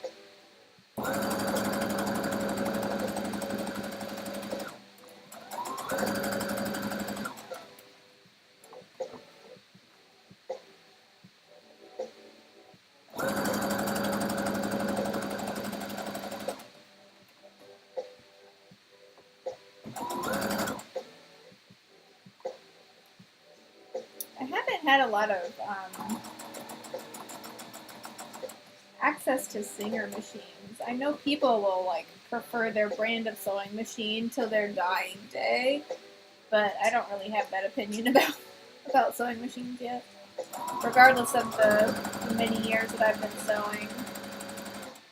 Speaker 1: I haven't had a lot of access to Singer machines. I know people will like prefer their brand of sewing machine till their dying day, but I don't really have that opinion about sewing machines yet. Regardless of the many years that I've been sewing,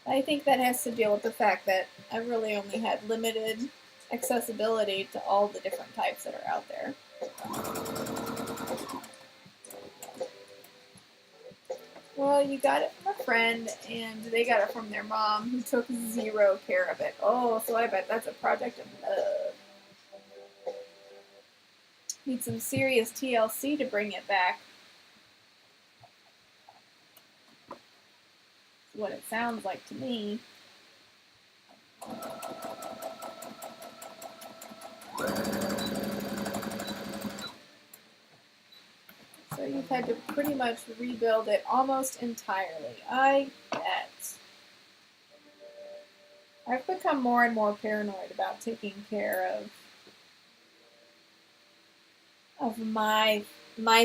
Speaker 1: I think that has to deal with the fact that I really only had limited accessibility to all the different types that are out there. Well, you got it from a friend, and they got it from their mom, who took zero care of it. Oh, so I bet that's a project of love. Need some serious TLC to bring it back. That's what it sounds like to me. So you've had to pretty much rebuild it almost entirely. I bet. I've become more and more paranoid about taking care of my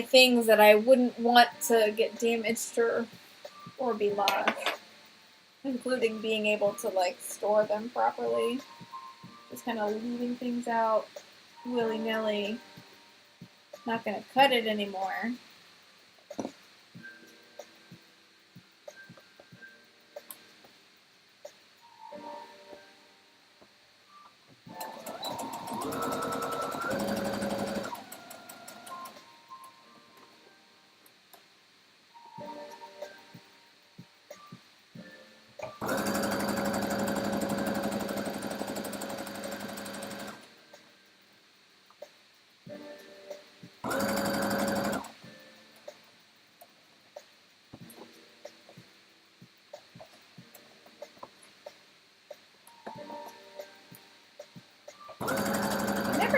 Speaker 1: things that I wouldn't want to get damaged or be lost, including being able to like store them properly. Just kind of leaving things out willy-nilly. Not gonna cut it anymore.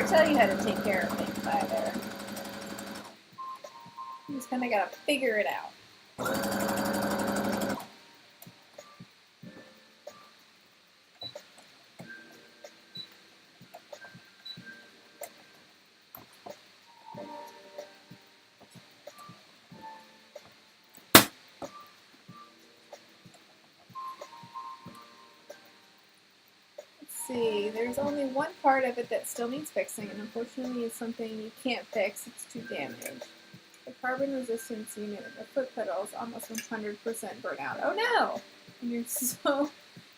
Speaker 1: tell you how to take care of things either. You just kind of gotta figure it out. See, there's only one part of it that still needs fixing, and unfortunately it's something you can't fix, it's too damaged. The carbon resistance unit of the foot pedal is almost 100% burnt out. Oh no! And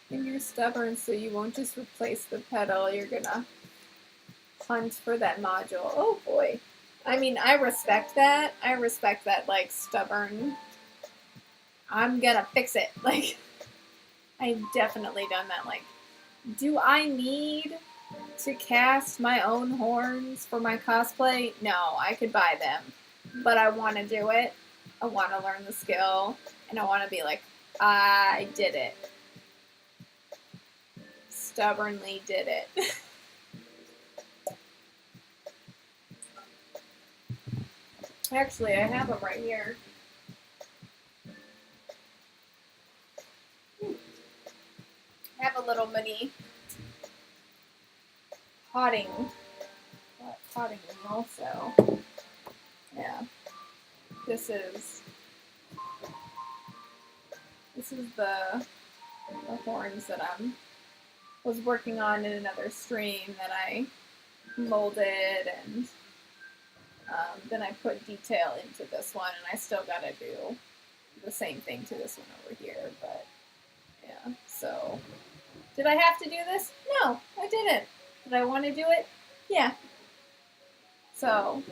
Speaker 1: you're stubborn, so you won't just replace the pedal, you're gonna hunt for that module. Oh boy. I mean, I respect that. I respect that, like, stubborn, I'm gonna fix it. Like, I've definitely done that, like, do I need to cast my own horns for my cosplay? No, I could buy them. But I want to do it. I want to learn the skill. And I want to be like, I did it. Stubbornly did it. Actually, I have them right here. I have a little mini potting also. Yeah. This is the horns that I was working on in another stream that I molded, and then I put detail into this one, and I still gotta do the same thing to this one over here, but yeah, so did I have to do this? No, I didn't. Did I want to do it? Yeah. So,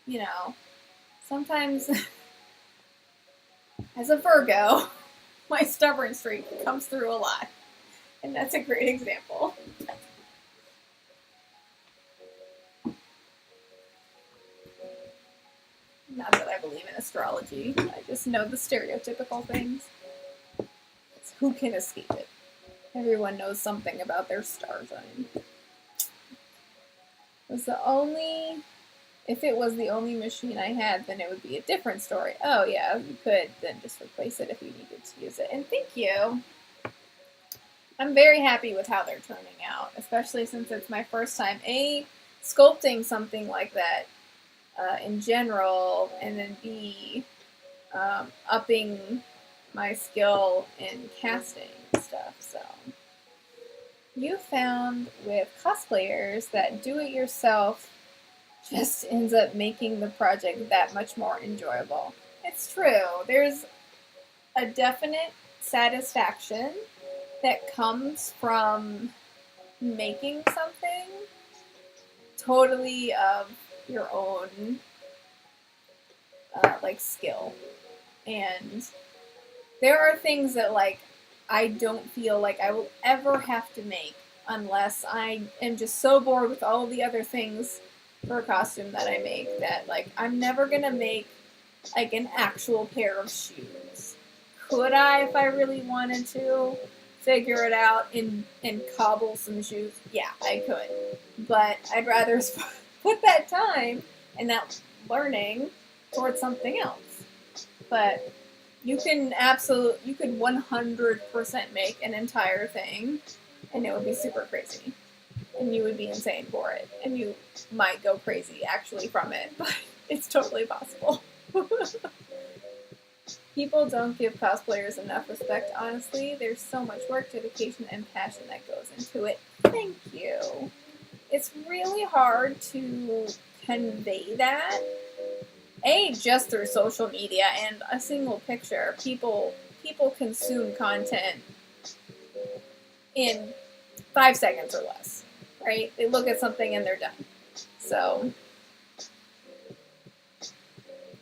Speaker 1: you know, sometimes as a Virgo, my stubborn streak comes through a lot, and that's a great example. Not that I believe in astrology, I just know the stereotypical things. It's who can escape it? Everyone knows something about their star sign. If it was the only machine I had, then it would be a different story. Oh yeah, you could then just replace it if you needed to use it. And thank you. I'm very happy with how they're turning out, especially since it's my first time sculpting something like that in general, and then B, upping my skill in casting stuff. So you found with cosplayers that do-it-yourself just ends up making the project that much more enjoyable. It's true. There's a definite satisfaction that comes from making something totally of your own like skill. And there are things that, like, I don't feel like I will ever have to make unless I am just so bored with all the other things for a costume that I make that, like, I'm never gonna make, like, an actual pair of shoes. Could I, if I really wanted to, figure it out and cobble some shoes? Yeah, I could. But I'd rather put that time and that learning towards something else. But you could 100% make an entire thing, and it would be super crazy. And you would be insane for it. And you might go crazy, actually, from it. But it's totally possible. People don't give cosplayers enough respect, honestly. There's so much work, dedication, and passion that goes into it. Thank you. It's really hard to convey that. Just through social media and a single picture. People consume content in 5 seconds or less, right? They look at something and they're done. So,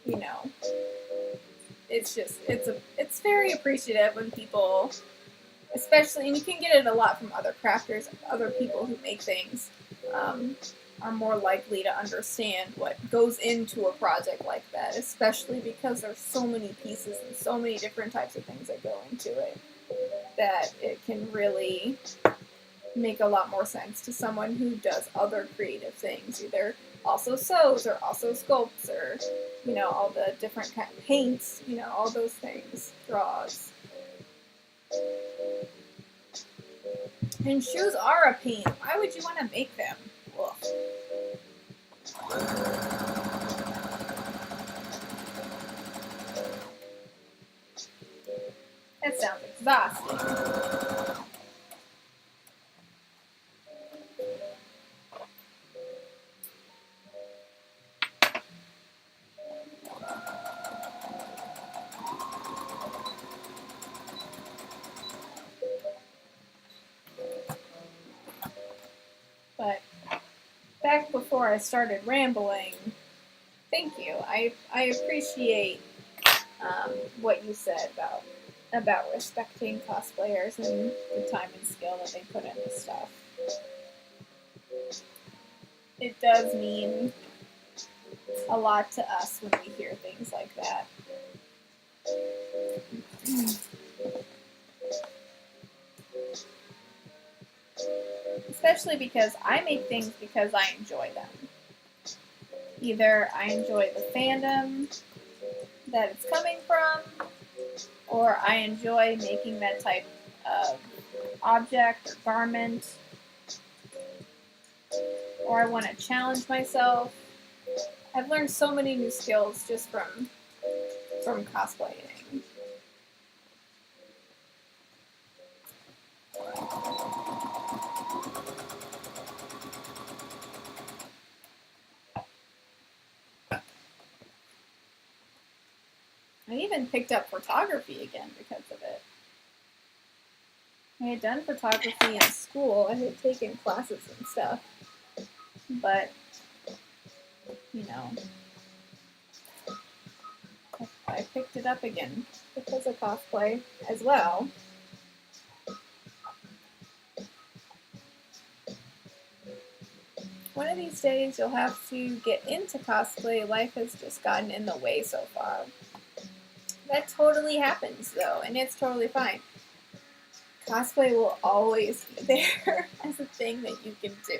Speaker 1: you know, it's very appreciative when people, especially, and you can get it a lot from other crafters, other people who make things, are more likely to understand what goes into a project like that, especially because there's so many pieces and so many different types of things that go into it, that it can really make a lot more sense to someone who does other creative things, either also sews or also sculpts or, you know, all the different kind of paints, you know, all those things, draws. And shoes are a pain. Why would you want to make them? Ugh. That sounds exhausting. But back before I started rambling, thank you. I appreciate what you said about respecting cosplayers and the time and skill that they put into stuff. It does mean a lot to us when we hear things like that. Especially because I make things because I enjoy them. Either I enjoy the fandom that it's coming from, or I enjoy making that type of object or garment, or I want to challenge myself. I've learned so many new skills just from cosplaying. I even picked up photography again because of it. I had done photography in school. I had taken classes and stuff. But, you know, I picked it up again because of cosplay as well. One of these days you'll have to get into cosplay. Life has just gotten in the way so far. That totally happens though, and it's totally fine. Cosplay will always be there as a thing that you can do.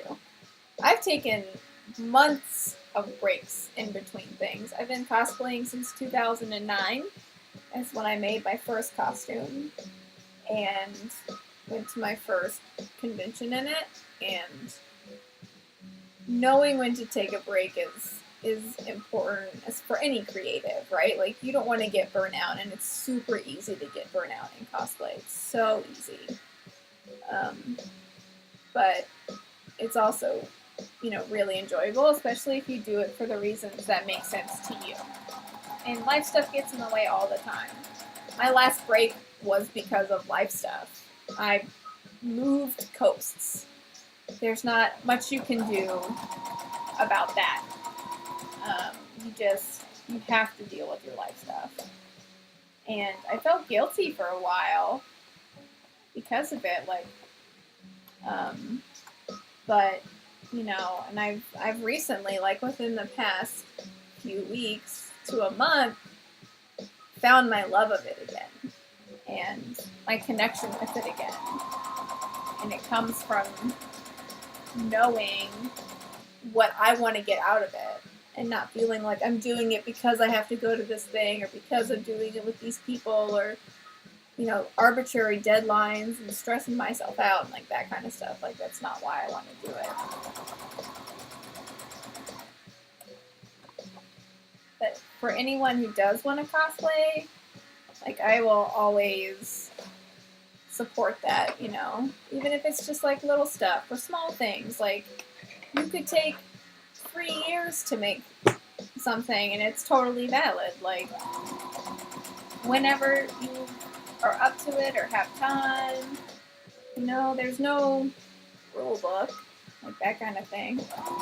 Speaker 1: I've taken months of breaks in between things. I've been cosplaying since 2009. That's when I made my first costume and went to my first convention in it. And knowing when to take a break is important as for any creative, right? Like, you don't want to get burnt out, and it's super easy to get burnt out in cosplay. It's so easy. But it's also, you know, really enjoyable, especially if you do it for the reasons that make sense to you. And life stuff gets in the way all the time. My last break was because of life stuff. I moved coasts. There's not much you can do about that. You have to deal with your life stuff. And I felt guilty for a while because of it, like, but, you know, and I've recently, like within the past few weeks to a month, found my love of it again and my connection with it again. And it comes from knowing what I want to get out of it and not feeling like I'm doing it because I have to go to this thing or because I'm doing it with these people or, you know, arbitrary deadlines and stressing myself out and like that kind of stuff. Like, that's not why I want to do it. But for anyone who does want to cosplay, like, I will always support that, you know, even if it's just like little stuff or small things. Like, you could take 3 years to make something and it's totally valid. Like, whenever you are up to it or have time, you know, there's no rule book, like that kind of thing.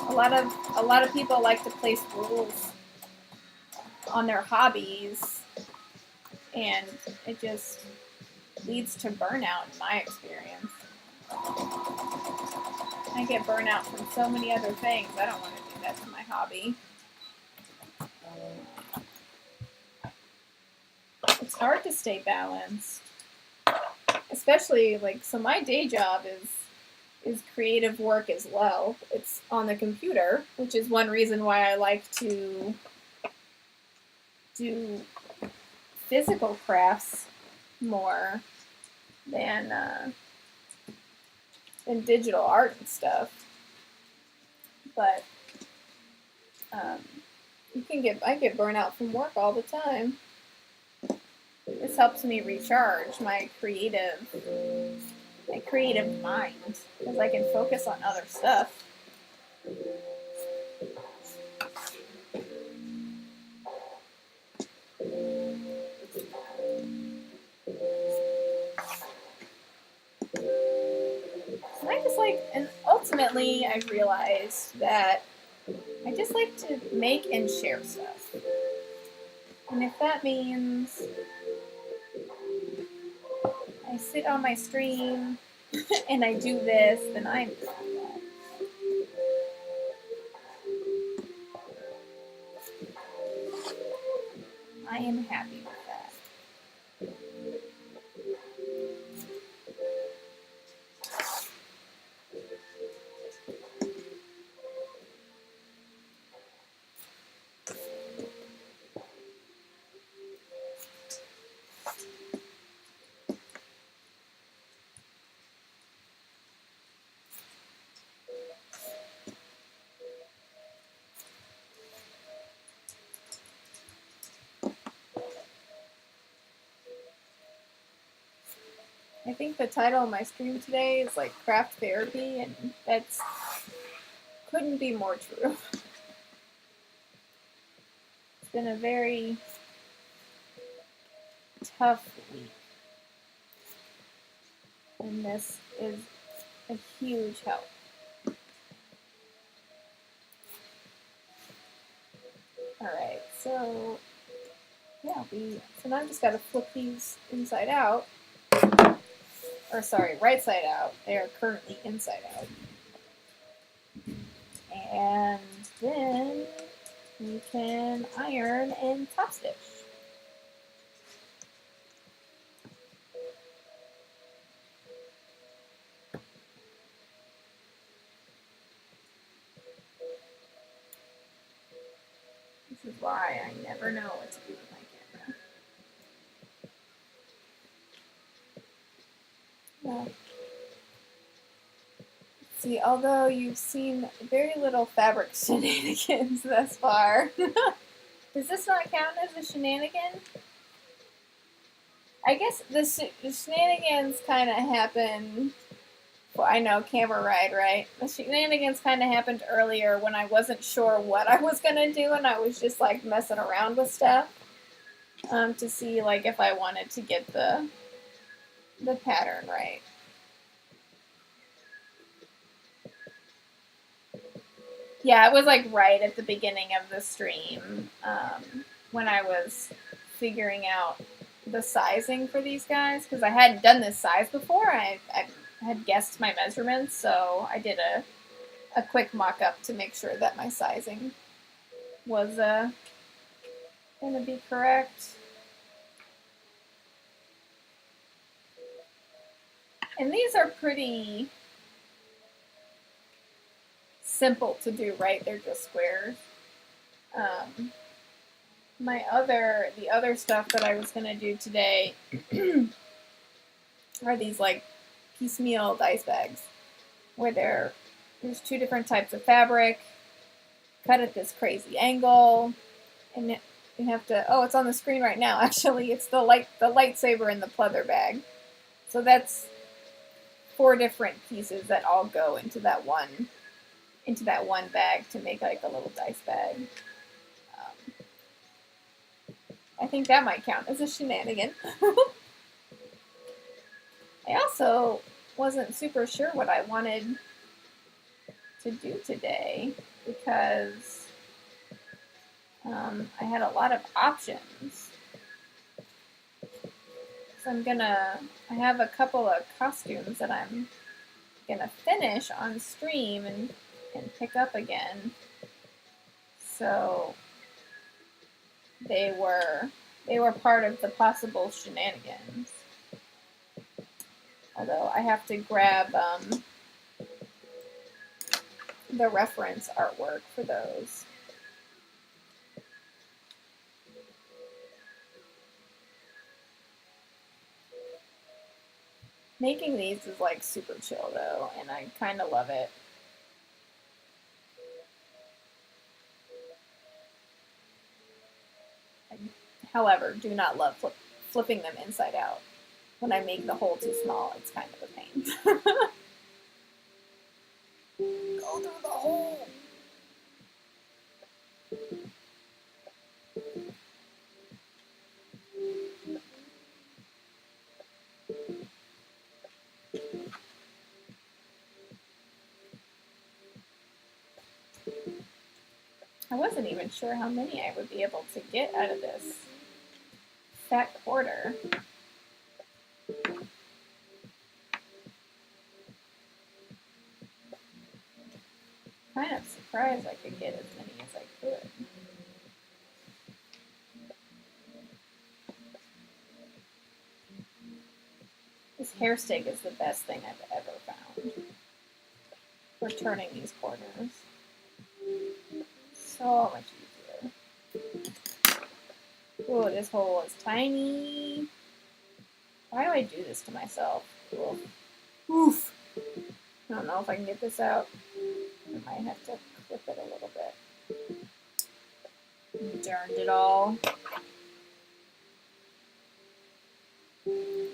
Speaker 1: A lot of people like to place rules on their hobbies, and it just leads to burnout in my experience. I get burnout from so many other things. I don't want to do that to my hobby. It's hard to stay balanced. Especially, like, so my day job creative work as well. It's on the computer, which is one reason why I like to do physical crafts more than digital art and stuff. But I get burnt out from work all the time. This helps me recharge my creative mind because I can focus on other stuff. And I just like, and ultimately I've realized that I just like to make and share stuff. And if that means I sit on my stream and I do this, then I'm doing that. I am happy with that. I think the title of my stream today is like craft therapy, and that's couldn't be more true. It's been a very tough week, and this is a huge help. Alright, so yeah, so now I just gotta flip these inside out. Or sorry, right side out. They are currently inside out. And then we can iron and top stitch. This is why I never know what to do with my camera. Well, see, although you've seen very little fabric shenanigans thus far, does this not count as a shenanigan? I guess the shenanigans kind of happen. Well, I know, camera ride, right? The shenanigans kind of happened earlier when I wasn't sure what I was going to do, and I was just like messing around with stuff to see like if I wanted to get the pattern right. Yeah, it was like right at the beginning of the stream when I was figuring out the sizing for these guys, because I hadn't done this size before. I had guessed my measurements, so I did a quick mock-up to make sure that my sizing was going to be correct. And these are pretty simple to do, right? They're just squares. The other stuff that I was going to do today are these like piecemeal dice bags where there's two different types of fabric cut at this crazy angle, and you have to, oh, it's on the screen right now actually. It's the lightsaber in the pleather bag. So that's 4 different pieces that all go into that one bag to make like a little dice bag. I think that might count as a shenanigan. I also wasn't super sure what I wanted to do today because I had a lot of options. So I have a couple of costumes that I'm gonna finish on stream and pick up again. So they were part of the possible shenanigans. Although I have to grab the reference artwork for those. Making these is like super chill though, and I kind of love it. I, however, do not love flipping them inside out. When I make the hole too small, it's kind of a pain. Go through the hole! I wasn't even sure how many I would be able to get out of this fat quarter. Kind of surprised I could get as many as I could. This hair stick is the best thing I've ever found for turning these corners. So much easier. Oh, this hole is tiny. Why do I do this to myself? Cool. Oof. I don't know if I can get this out. I might have to clip it a little bit. Darned it all.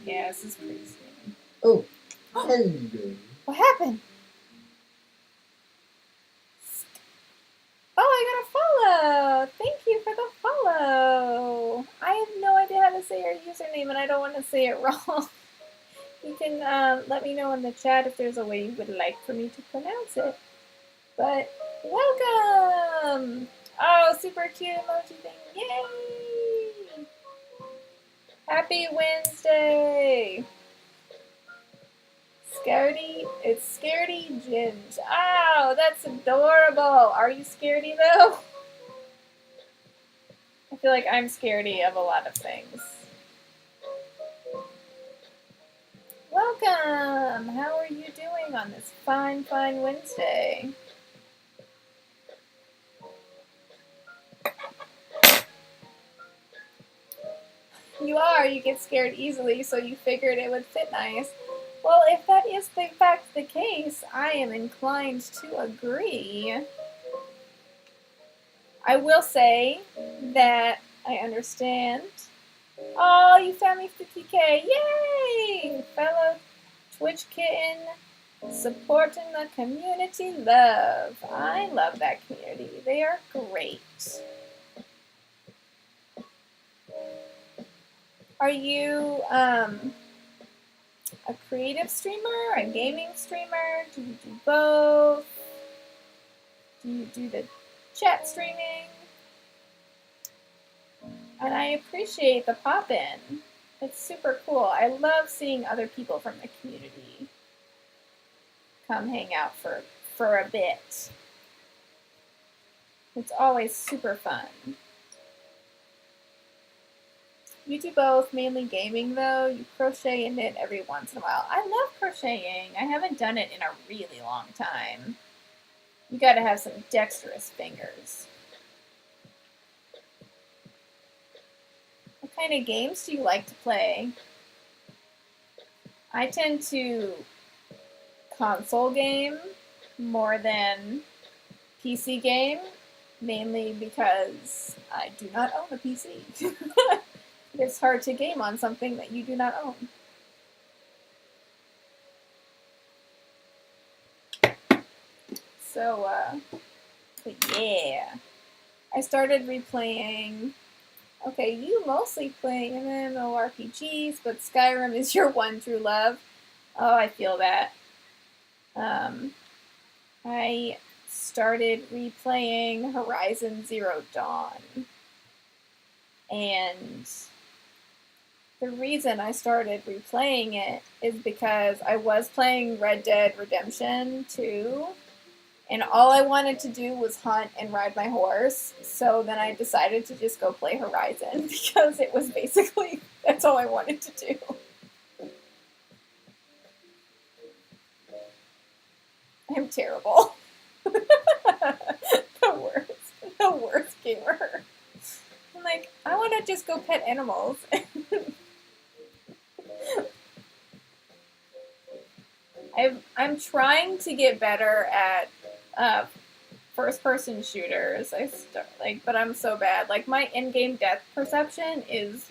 Speaker 1: Yeah, this is pretty soon.
Speaker 2: Oh, hello.
Speaker 1: What happened? Oh, I got a follow! Thank you for the follow! I have no idea how to say your username and I don't want to say it wrong. You can let me know in the chat if there's a way you would like for me to pronounce it. But welcome! Oh, super cute emoji thing. Yay! Happy Wednesday! Scaredy, it's Scaredy Ginge. Oh, that's adorable. Are you scaredy though? I feel like I'm scaredy of a lot of things. Welcome! How are you doing on this fine, fine Wednesday? You are. You get scared easily, so you figured it would fit nice. Well, if that is in fact the case, I am inclined to agree. I will say that I understand. Oh, you found me 50K. Yay! Fellow Twitch kitten supporting the community love. I love that community. They are great. Are you a creative streamer, a gaming streamer? Do you do both? Do you do the chat streaming? And I appreciate the pop-in. It's super cool. I love seeing other people from the community come hang out for a bit. It's always super fun. You do both, mainly gaming though. You crochet and knit every once in a while. I love crocheting. I haven't done it in a really long time. You gotta have some dexterous fingers. What kind of games do you like to play? I tend to console game more than PC game, mainly because I do not own a PC. It's hard to game on something that you do not own. So, but yeah. I started replaying. Okay, you mostly play MMORPGs, but Skyrim is your one true love. Oh, I feel that. I started replaying Horizon Zero Dawn. And the reason I started replaying it is because I was playing Red Dead Redemption 2, and all I wanted to do was hunt and ride my horse, so then I decided to just go play Horizon, because it was basically, that's all I wanted to do. I'm terrible. The worst gamer. I'm like, I want to just go pet animals. I'm trying to get better at first-person shooters. But I'm so bad. Like, my in-game depth perception is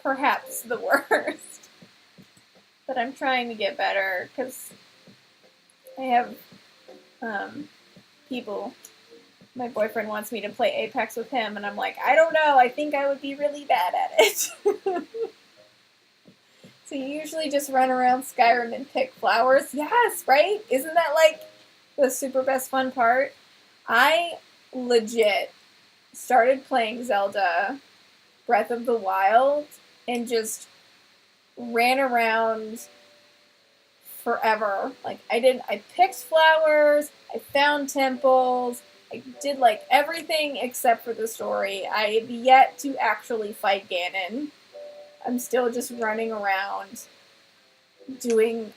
Speaker 1: perhaps the worst. But I'm trying to get better because I have people. My boyfriend wants me to play Apex with him, and I'm like, I don't know. I think I would be really bad at it. So you usually just run around Skyrim and pick flowers? Yes, right? Isn't that like the super best fun part? I legit started playing Zelda Breath of the Wild and just ran around forever. Like I picked flowers, I found temples, I did like everything except for the story. I have yet to actually fight Ganon. I'm still just running around doing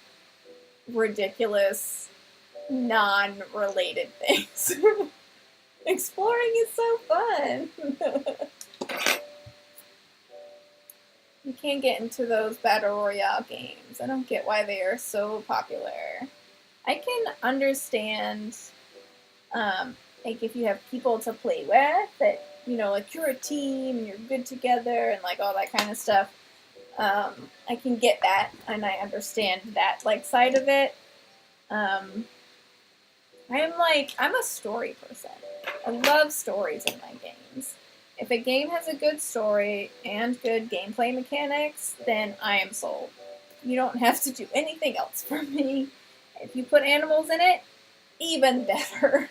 Speaker 1: ridiculous, non-related things. Exploring is so fun. You can't get into those Battle Royale games. I don't get why they are so popular. I can understand, like, if you have people to play with, that, you know, like, you're a team and you're good together and, like, all that kind of stuff. I can get that, and I understand that, like, side of it. I'm a story person. I love stories in my games. If a game has a good story and good gameplay mechanics, then I am sold. You don't have to do anything else for me. If you put animals in it, even better.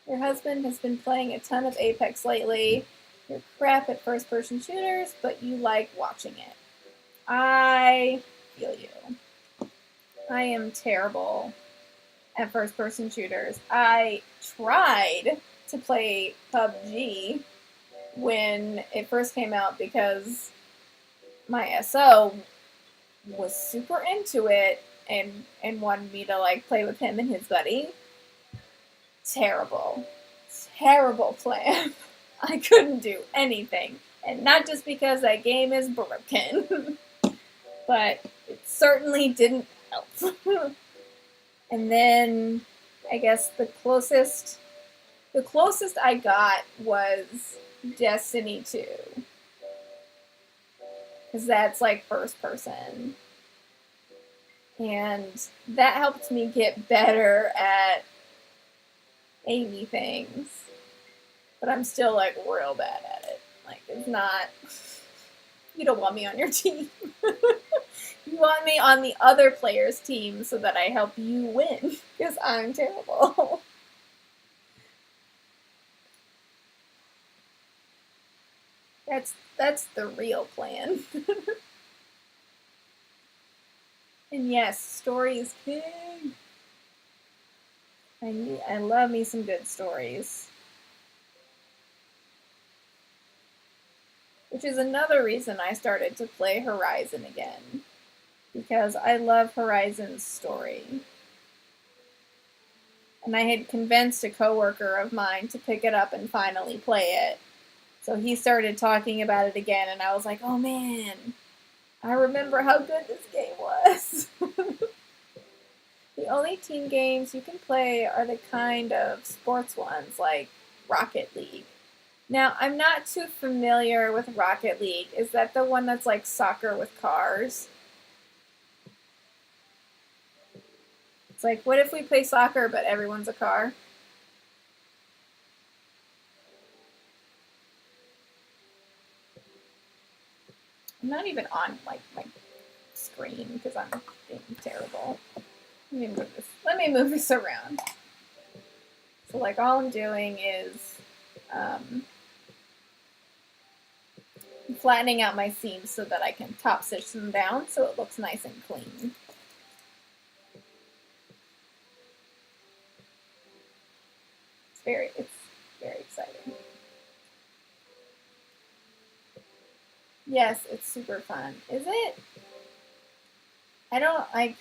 Speaker 1: Your husband has been playing a ton of Apex lately. You're crap at first-person shooters, but you like watching it. I feel you. I am terrible at first-person shooters. I tried to play PUBG when it first came out because my SO was super into it and wanted me to like play with him and his buddy. Terrible plan. I couldn't do anything, and not just because that game is broken, but it certainly didn't help. And then I guess the closest I got was Destiny 2. Because that's like first person. And that helped me get better at aiming things. But I'm still like real bad at it. Like, it's not. You don't want me on your team. You want me on the other player's team so that I help you win. Because I'm terrible. That's the real plan. And yes, story is king. I love me some good stories. Which is another reason I started to play Horizon again. Because I love Horizon's story. And I had convinced a coworker of mine to pick it up and finally play it. So he started talking about it again, and I was like, oh man, I remember how good this game was. The only team games you can play are the kind of sports ones, like Rocket League. Now, I'm not too familiar with Rocket League. Is that the one that's like soccer with cars? It's like, what if we play soccer but everyone's a car? I'm not even on like my screen because I'm being terrible. Let me move this around. So like all I'm doing is flattening out my seams so that I can top stitch them down so it looks nice and clean. It's very exciting. Yes, it's super fun. Is it? I don't like.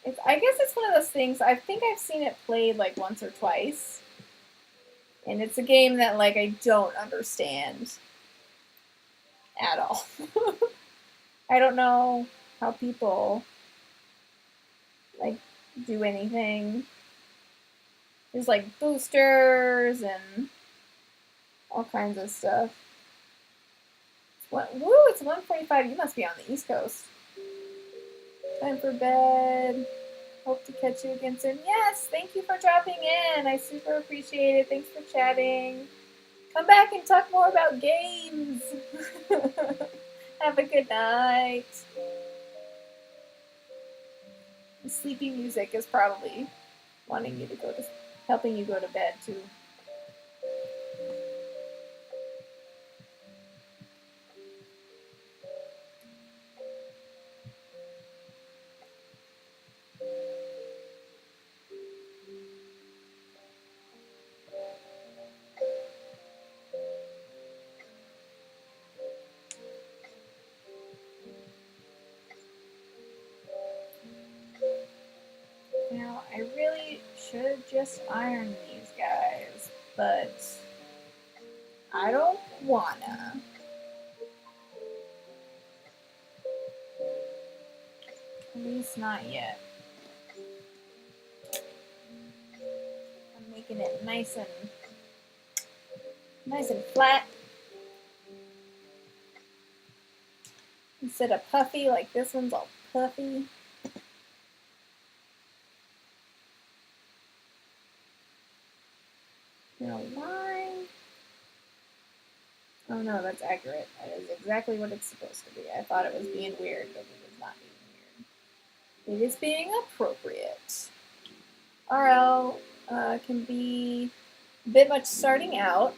Speaker 1: I guess it's one of those things. I think I've seen it played like once or twice, and it's a game that like I don't understand at all. I don't know how people like do anything. There's like boosters and all kinds of stuff. Woo, it's 1:45. You must be on the East Coast. Time for bed. Hope to catch you again soon. Yes, thank you for dropping in. I super appreciate it. Thanks for chatting. Come back and talk more about games. Have a good night. The sleepy music is probably wanting you to helping you go to bed too. Now, I really should just iron these guys, but I don't wanna. At least not yet. I'm making it nice and flat. Instead of puffy, like this one's all puffy. Now why? Oh no, that's accurate. That is exactly what it's supposed to be. I thought it was being weird, but it is not being weird. It is being appropriate. RL can be a bit much starting out,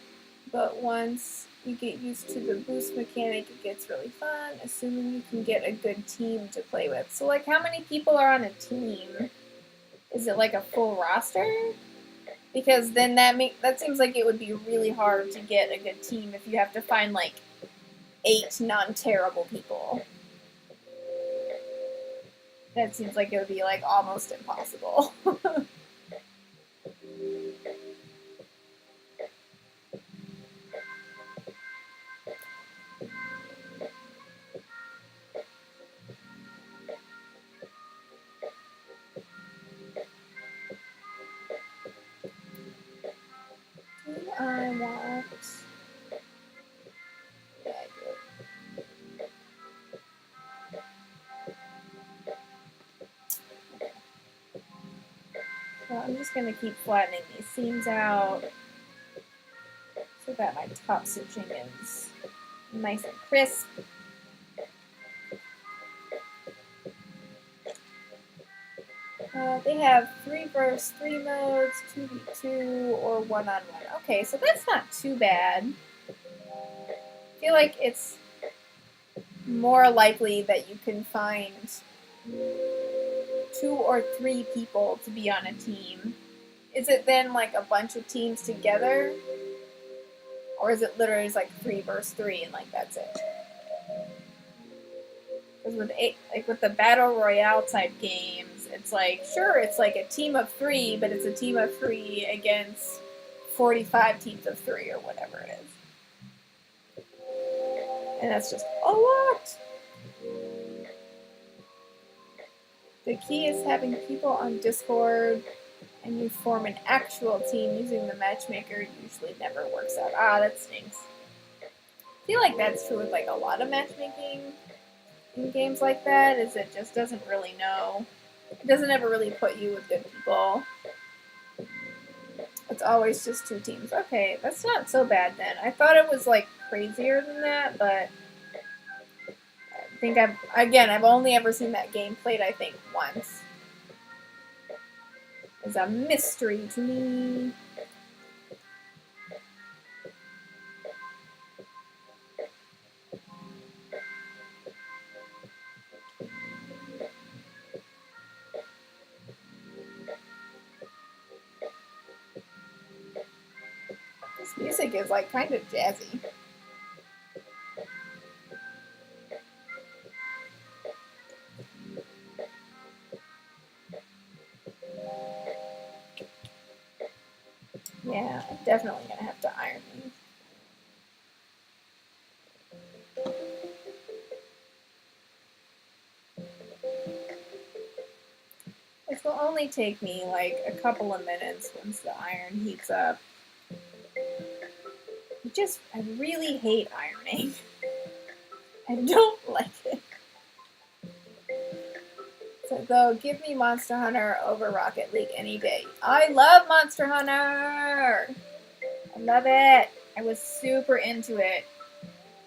Speaker 1: but once you get used to the boost mechanic, it gets really fun, assuming you can get a good team to play with. So, like, how many people are on a team? Is it like a full roster? Because then that seems like it would be really hard to get a good team if you have to find like 8 non-terrible people. That seems like it would be like almost impossible. I want. Yeah, I do. So I'm just going to keep flattening these seams out so that my top stitching is nice and crisp. They have 3 versus 3 modes, 2v2, or 1-on-1. Okay, so that's not too bad. I feel like it's more likely that you can find 2 or 3 people to be on a team. Is it then like a bunch of teams together? Or is it literally just like 3 versus 3 and like that's it? Because with the battle royale type games, it's like, sure, it's like a team of 3, but it's a team of 3 against 45 teams of 3 or whatever it is. And that's just a lot. The key is having people on Discord and you form an actual team using the matchmaker usually never works out. Ah, that stinks. I feel like that's true with like a lot of matchmaking in games like that, is it just doesn't really know. It doesn't ever really put you with good people. It's always just 2 teams. Okay, that's not so bad then. I thought it was like crazier than that, but I think I've only ever seen that game played, I think, once. It's a mystery to me. This music is like kind of jazzy. definitely gonna have to iron these. This will only take me like a couple of minutes once the iron heats up. I really hate ironing. I don't like it. So though, give me Monster Hunter over Rocket League any day. I love Monster Hunter! I love it. I was super into it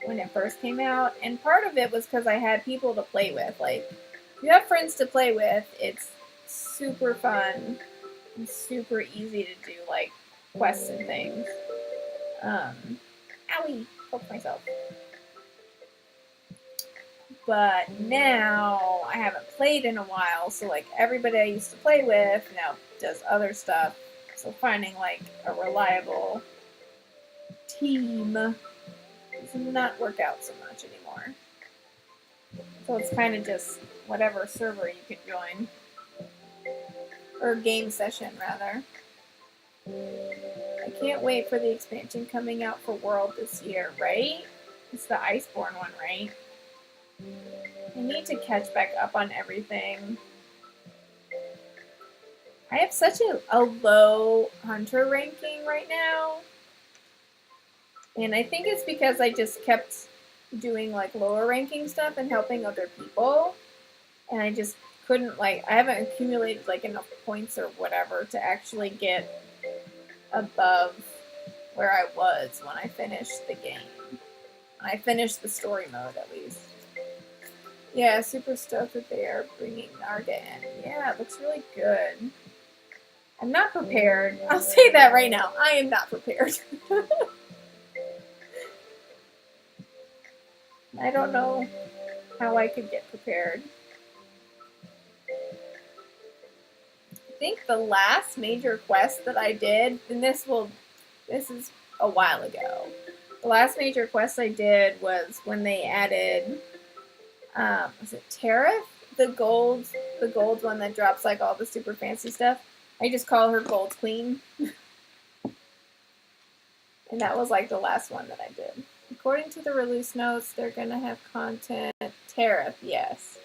Speaker 1: when it first came out, and part of it was because I had people to play with. Like, if you have friends to play with, it's super fun and super easy to do, like, quests and things. Owie! Poked myself. But now I haven't played in a while, so like everybody I used to play with now does other stuff. So finding like a reliable team does not work out so much anymore. So it's kind of just whatever server you can join. Or game session, rather. I can't wait for the expansion coming out for World this year, right? It's the Iceborne one, right? I need to catch back up on everything. I have such a low hunter ranking right now. And I think it's because I just kept doing like lower ranking stuff and helping other people. And I just couldn't I haven't accumulated like enough points or whatever to actually get above where I was when I finished the game. When I finished the story mode at least. Yeah, super stoked that they are bringing Narga in. Yeah, it looks really good. I'm not prepared. I'll say that right now. I am not prepared. I don't know how I could get prepared. I think the last major quest that I did, and this is a while ago. The last major quest I did was when they added was it Tariff? The gold one that drops like all the super fancy stuff. I just call her Gold Queen. And that was like the last one that I did. According to the release notes, they're gonna have content Tariff, yes.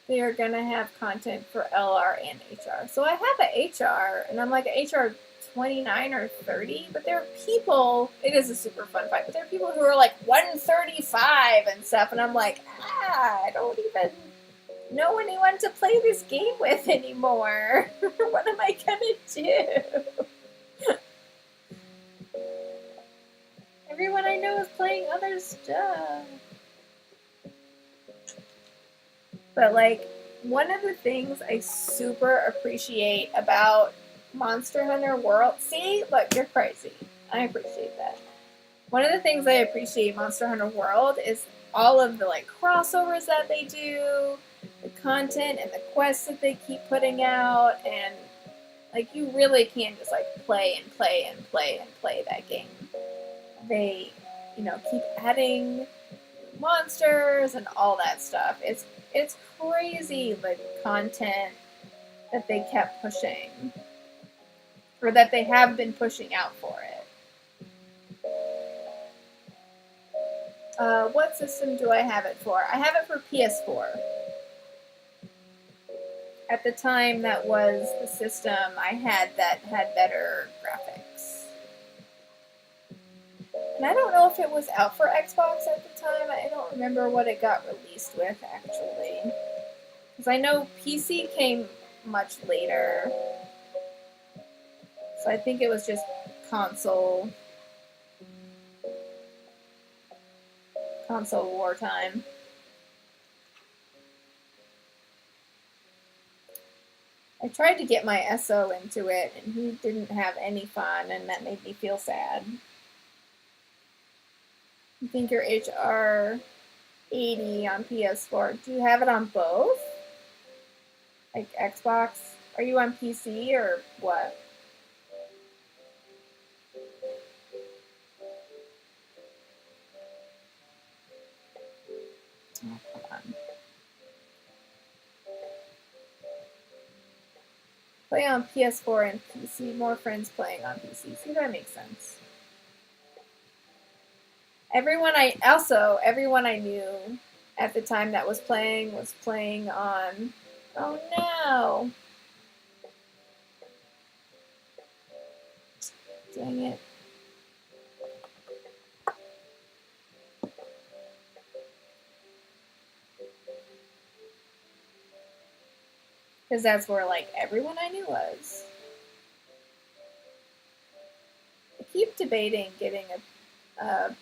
Speaker 1: They are gonna have content for LR and HR. So I have an HR, and I'm like an HR 29 or 30, but there are people, it is a super fun fight, but there are people who are like 135 and stuff, and I'm like, I don't even know anyone to play this game with anymore. What am I gonna do? Everyone I know is playing other stuff. But like, one of the things I super appreciate about Monster Hunter World, see, look, you're crazy. I appreciate that. One of the things I appreciate Monster Hunter World is all of the like crossovers that they do, the content and the quests that they keep putting out, and like you really can just like play and play and play and play that game. They, keep adding monsters and all that stuff. It's crazy the content that they kept pushing, or that they have been pushing out for it. What system do I have it for? I have it for PS4. At the time, that was the system I had that had better graphics. And I don't know if it was out for Xbox at the time. I don't remember what it got released with, actually. Because I know PC came much later. So I think it was just console wartime. I tried to get my SO into it, and he didn't have any fun, and that made me feel sad. You think you're HR 80 on PS4? Do you have it on both? Like Xbox? Are you on PC or what? Play on PS4 and PC. More friends playing on PC. See, that makes sense. Everyone I knew at the time that was playing on. Oh no! Dang it. Because that's where, like, everyone I knew was. I keep debating getting a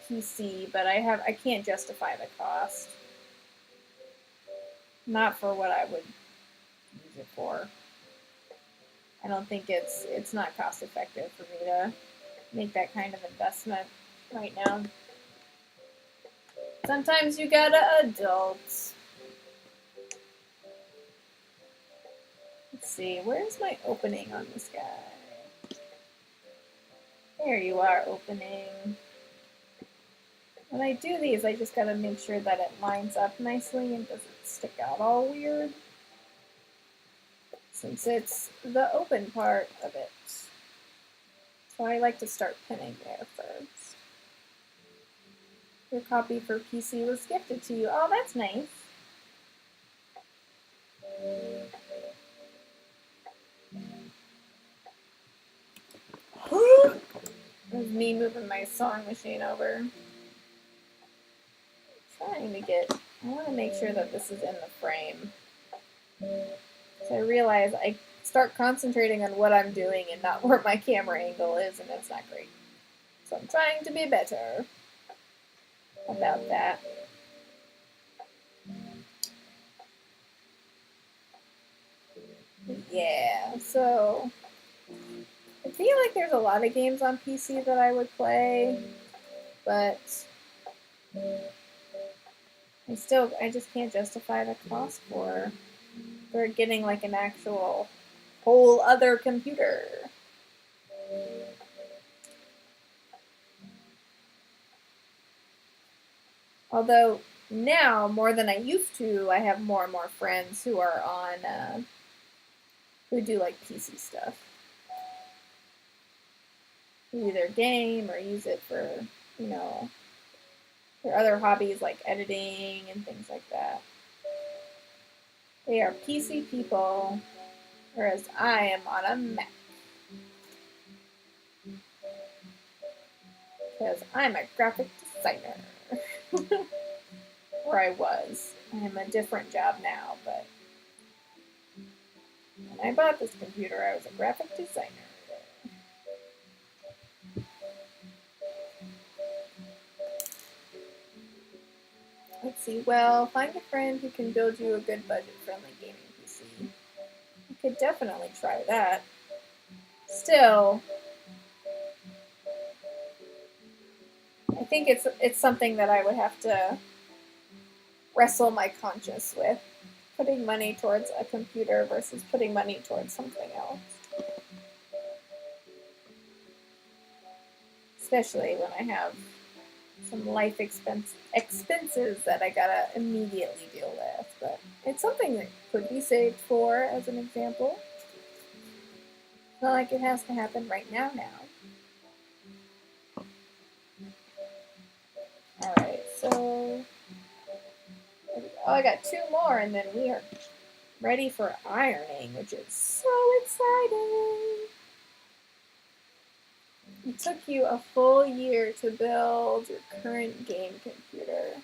Speaker 1: PC, but I can't justify the cost. Not for what I would use it for. I don't think it's not cost effective for me to make that kind of investment right now. Sometimes you gotta adult. Let's see, where's my opening on this guy? There you are, opening. When I do these, I just gotta make sure that it lines up nicely and doesn't stick out all weird, since it's the open part of it. So I like to start pinning there first. Your copy for PC was gifted to you. Oh, that's nice. It was me moving my sewing machine over. I want to make sure that this is in the frame. So I realize I start concentrating on what I'm doing and not where my camera angle is, and it's not great. So I'm trying to be better about that. Yeah, so I feel like there's a lot of games on PC that I would play, but I just can't justify the cost for getting like an actual whole other computer. Although now, more than I used to, I have more and more friends who are on, who do like PC stuff. Who either game or use it for, you know, their other hobbies like editing and things like that. They are PC people, whereas I am on a Mac. Because I'm a graphic designer. Or I was. I am a different job now, but when I bought this computer, I was a graphic designer. Let's see, well, find a friend who can build you a good budget-friendly gaming PC. I could definitely try that. Still, I think it's something that I would have to wrestle my conscience with. Putting money towards a computer versus putting money towards something else. Especially when I have some life expenses that I gotta immediately deal with. But it's something that could be saved for, as an example. It's not like it has to happen right now. Alright, so I got 2 more and then we are ready for ironing, which is so exciting. It took you a full year to build your current game computer.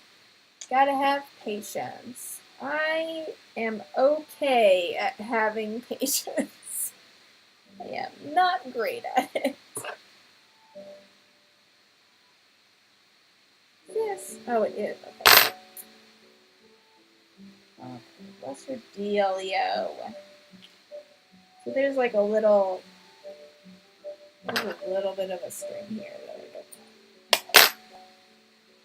Speaker 1: Gotta have patience. I am okay at having patience. I am not great at it. Yes. Oh, it is. Okay. What's your dealio? So there's like a little bit of a string here. There we go.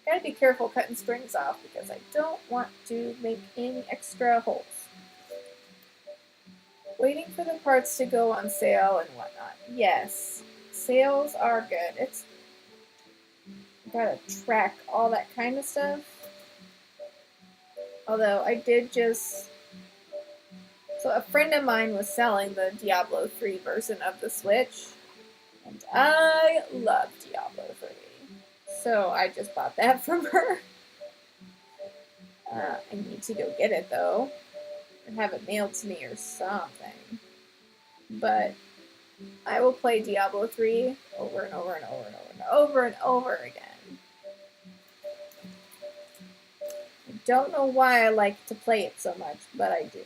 Speaker 1: Gotta be careful cutting strings off because I don't want to make any extra holes. Waiting for the parts to go on sale and whatnot. Yes, sales are good. Gotta track all that kind of stuff. Although I did just So a friend of mine was selling the Diablo 3 version of the Switch, and I love Diablo 3. So I just bought that from her. I need to go get it though, or have it mailed to me or something. But I will play Diablo 3 over and over and over and over and over and over again. I don't know why I like to play it so much, but I do.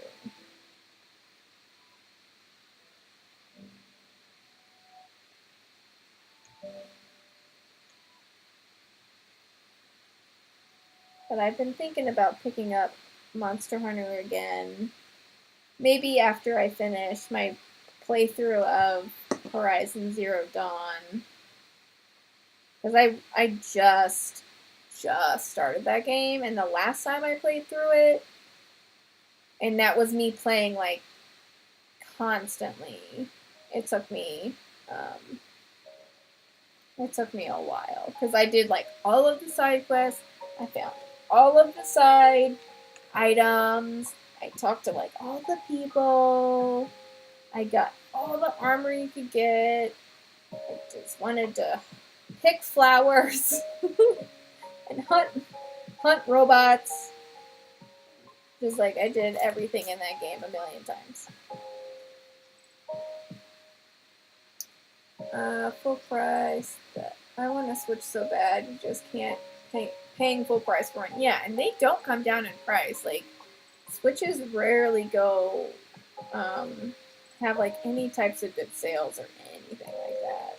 Speaker 1: But I've been thinking about picking up Monster Hunter again. Maybe after I finish my playthrough of Horizon Zero Dawn. Because I just started that game, and the last time I played through it, and that was me playing like constantly. It took me a while because I did like all of the side quests. I found all of the side items. I talked to like all the people. I got all the armor you could get. I just wanted to pick flowers and hunt robots. Just like I did everything in that game a million times. Full price. I want to switch so bad. You just can't paying full price for it. Yeah, and they don't come down in price. Like Switches rarely go have like any types of good sales or anything like that.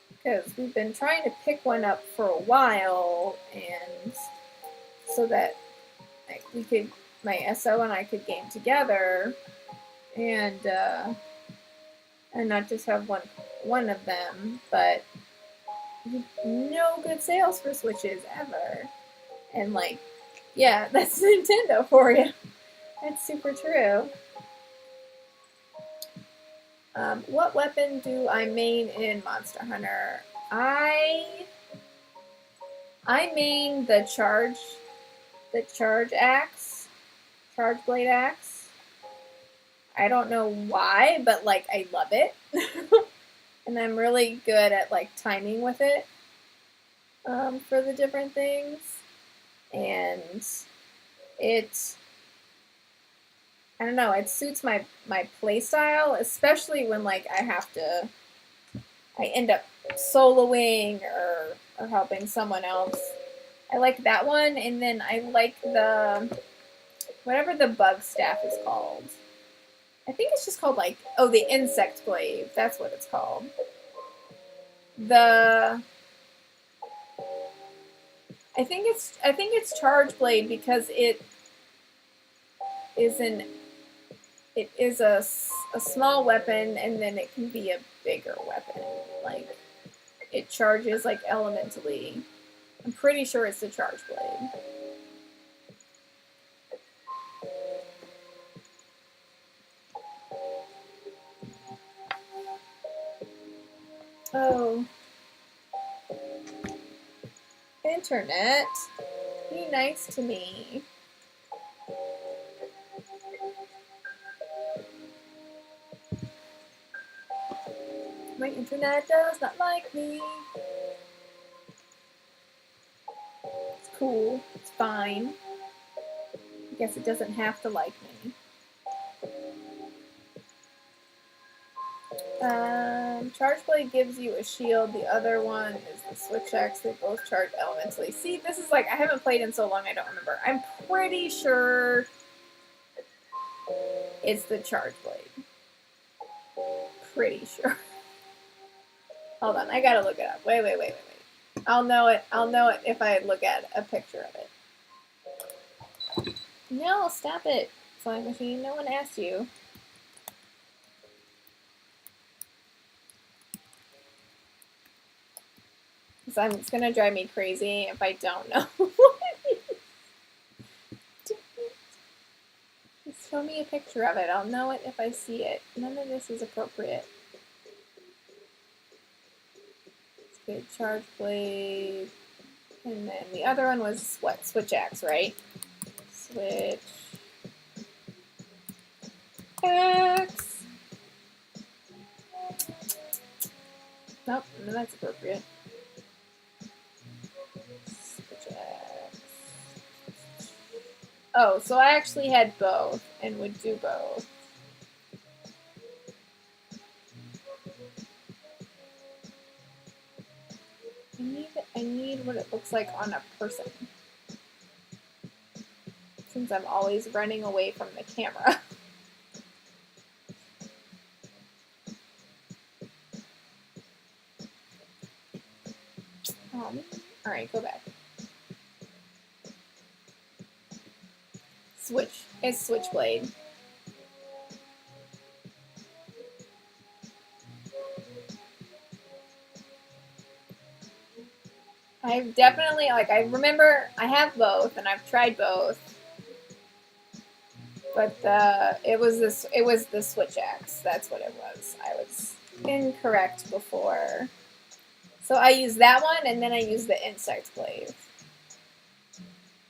Speaker 1: Because we've been trying to pick one up for a while, and so that like, my SO and I could game together, and not just have one of them, but no good sales for Switches ever. And like, yeah, that's Nintendo for you. That's super true. What weapon do I main in Monster Hunter? I main the charge axe, charge blade axe. I don't know why, but like I love it. And I'm really good at like timing with it for the different things. And I don't know, it suits my play style, especially when like I end up soloing or helping someone else. I like that one, and then I like whatever the bug staff is called. I think it's just called like, the insect glaive. That's what it's called. I think it's charge blade because it is a small weapon, and then it can be a bigger weapon. Like it charges like elementally. I'm pretty sure it's the charge blade. Oh. Internet, be nice to me. My internet does not like me. It's cool. It's fine. I guess it doesn't have to like me. Charge blade gives you a shield. The other one is the switch axe. They both charge elementally. See, this is like, I haven't played in so long I don't remember. I'm pretty sure it's the charge blade. Pretty sure. Hold on, I gotta look it up. Wait. I'll know it if I look at a picture of it. No, stop it, flying machine. No one asked you. Because it's gonna drive me crazy if I don't know what it is. Just show me a picture of it. I'll know it if I see it. None of this is appropriate. It's good. Charge blade. And then the other one was what? Switch axe, right? Switch axe. Nope, no, that's appropriate. Switch axe. Oh, so I actually had both and would do both. I need what it looks like on a person. Since I'm always running away from the camera. Alright, go back. Switch. It's switchblade. I've definitely, like, I remember I have both, and I've tried both. But it was the switch axe. That's what it was. I was incorrect before. So I used that one, and then I used the insect glaive.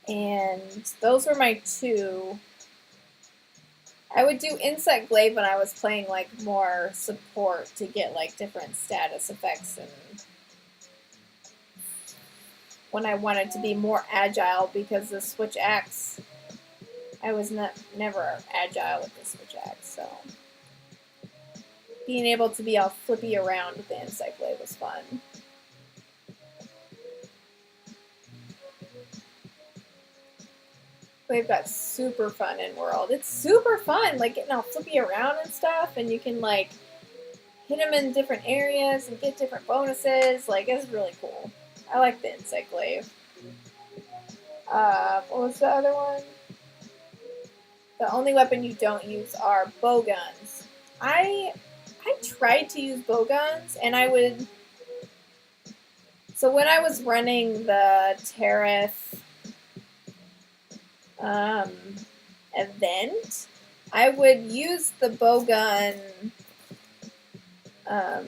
Speaker 1: And those were my two. I would do insect glaive when I was playing like more support to get like different status effects, and when I wanted to be more agile, because the switch axe, I was never agile with the switch axe, so being able to be all flippy around with the insect glaive was fun. Glaive got super fun in World. It's super fun, like getting all flippy around and stuff, and you can like hit them in different areas and get different bonuses. Like, it's really cool. I like the insect glaive. What was the other one? The only weapon you don't use are bow guns. I tried to use bow guns, and I would. So when I was running the Tariff event, I would use the bow gun. I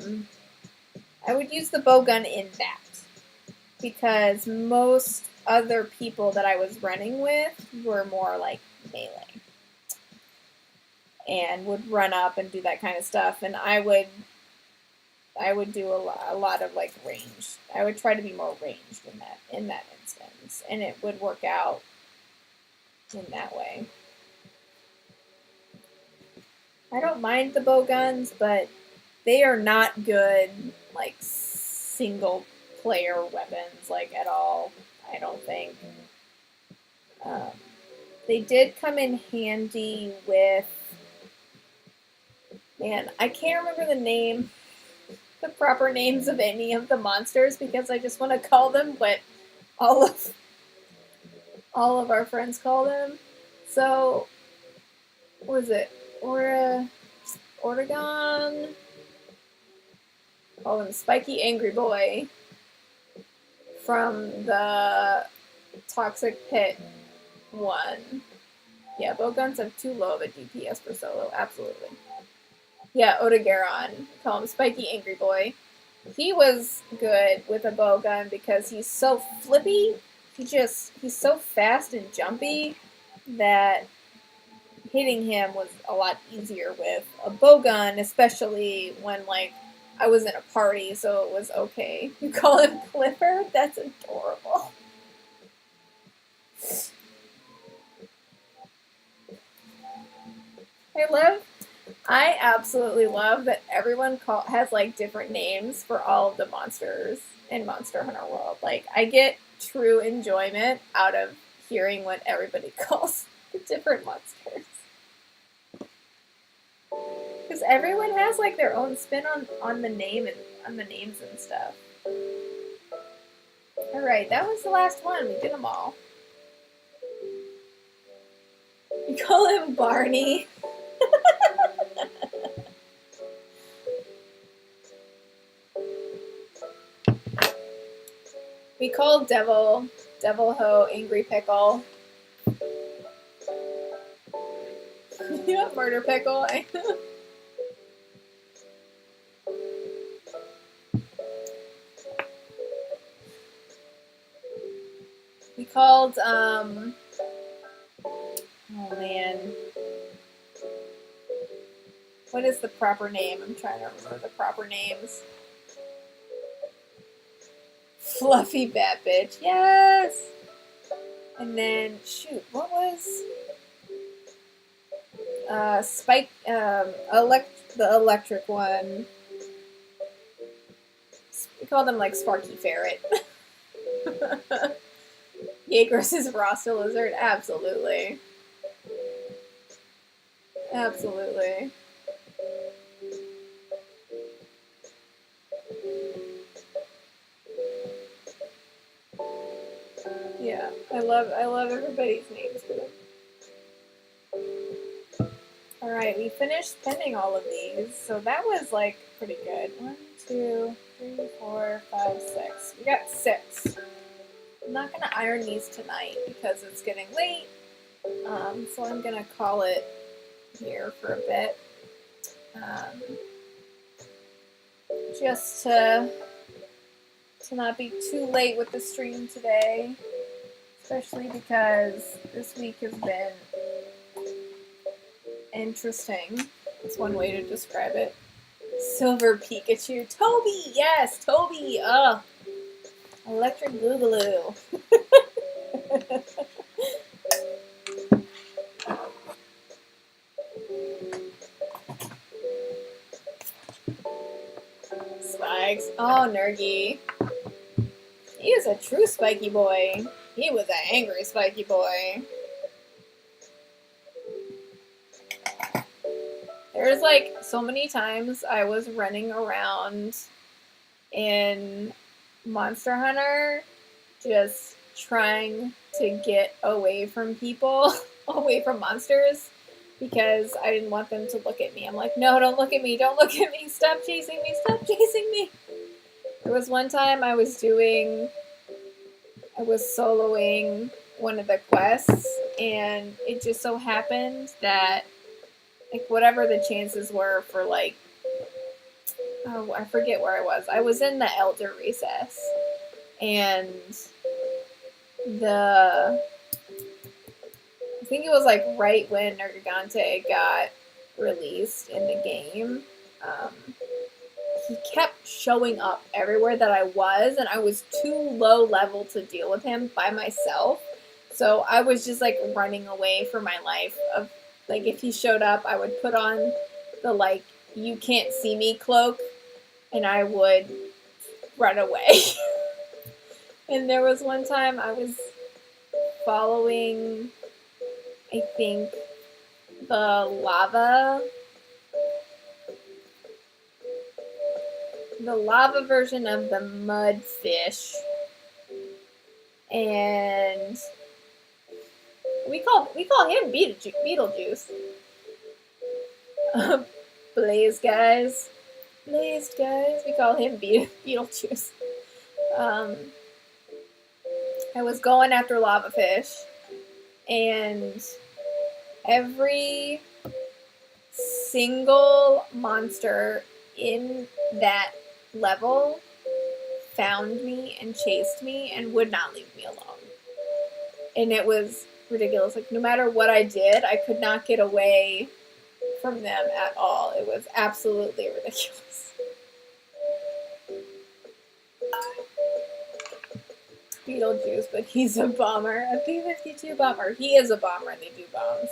Speaker 1: would use the bow gun in that, because most other people that I was running with were more like melee and would run up and do that kind of stuff, and I would do a lot of like range. I would try to be more ranged in that instance, and it would work out in that way. I don't mind the bow guns, but they are not good like single player weapons like at all, I don't think. They did come in handy with, man, I can't remember the proper names of any of the monsters, because I just want to call them what all of our friends call them. So, what was it? Ortagon? Call him Spiky Angry Boy from the Toxic Pit 1. Yeah, bowguns have too low of a DPS per solo, absolutely. Yeah, Odogaron. Call him Spiky Angry Boy. He was good with a bowgun because he's so flippy. He's so fast and jumpy that hitting him was a lot easier with a bowgun, especially when like I was in a party, so it was okay. You call him Clifford? That's adorable. I absolutely love that everyone has like different names for all of the monsters in Monster Hunter World. Like, I get true enjoyment out of hearing what everybody calls the different monsters. Because everyone has like their own spin on the name and on the names and stuff. Alright, that was the last one. We did them all. You call him Barney. We called Devil Ho Angry Pickle. Yeah, Murder Pickle. We called, oh man. What is the proper name? I'm trying to remember the proper names. Fluffy Bat Bitch. Yes! And then, shoot, what was... Spike, the electric one. We call them like Sparky Ferret. Yagros' Rasta Lizard. Absolutely. Absolutely. Yeah, I love everybody's names for them. Alright, we finished pinning all of these, so that was like pretty good. 1, 2, 3, 4, 5, 6. We got 6. I'm not gonna iron these tonight because it's getting late. So I'm gonna call it here for a bit. Just to not be too late with the stream today, especially because this week has been interesting. That's one way to describe it. Silver Pikachu. Toby! Yes! Toby! Ugh! Electric Boogaloo. Spikes. Oh, Nergy. He is a true spiky boy. He was an angry spiky boy. There's like so many times I was running around in Monster Hunter just trying to get away from people, away from monsters, because I didn't want them to look at me. I'm like, no, don't look at me, don't look at me, stop chasing me, stop chasing me. There was one time I was soloing one of the quests, and it just so happened that, like, whatever the chances were for, like, oh, I forget where I was. I was in the Elder Recess, and I think it was, like, right when Nergigante got released in the game. He kept showing up everywhere that I was, and I was too low level to deal with him by myself. So I was just, like, running away for my life. Of, like, if he showed up, I would put on the, like, you can't see me cloak, and I would run away. And there was one time I was following, I think, the lava version of the mud fish, and we call him Beetlejuice. Blaze guys, we call him Beetlejuice. I was going after lava fish, and every single monster in that level found me and chased me and would not leave me alone. And it was ridiculous. Like, no matter what I did, I could not get away from them at all. It was absolutely ridiculous. Beetlejuice, but he's a bomber. A B-52 bomber. He is a bomber and they do bombs.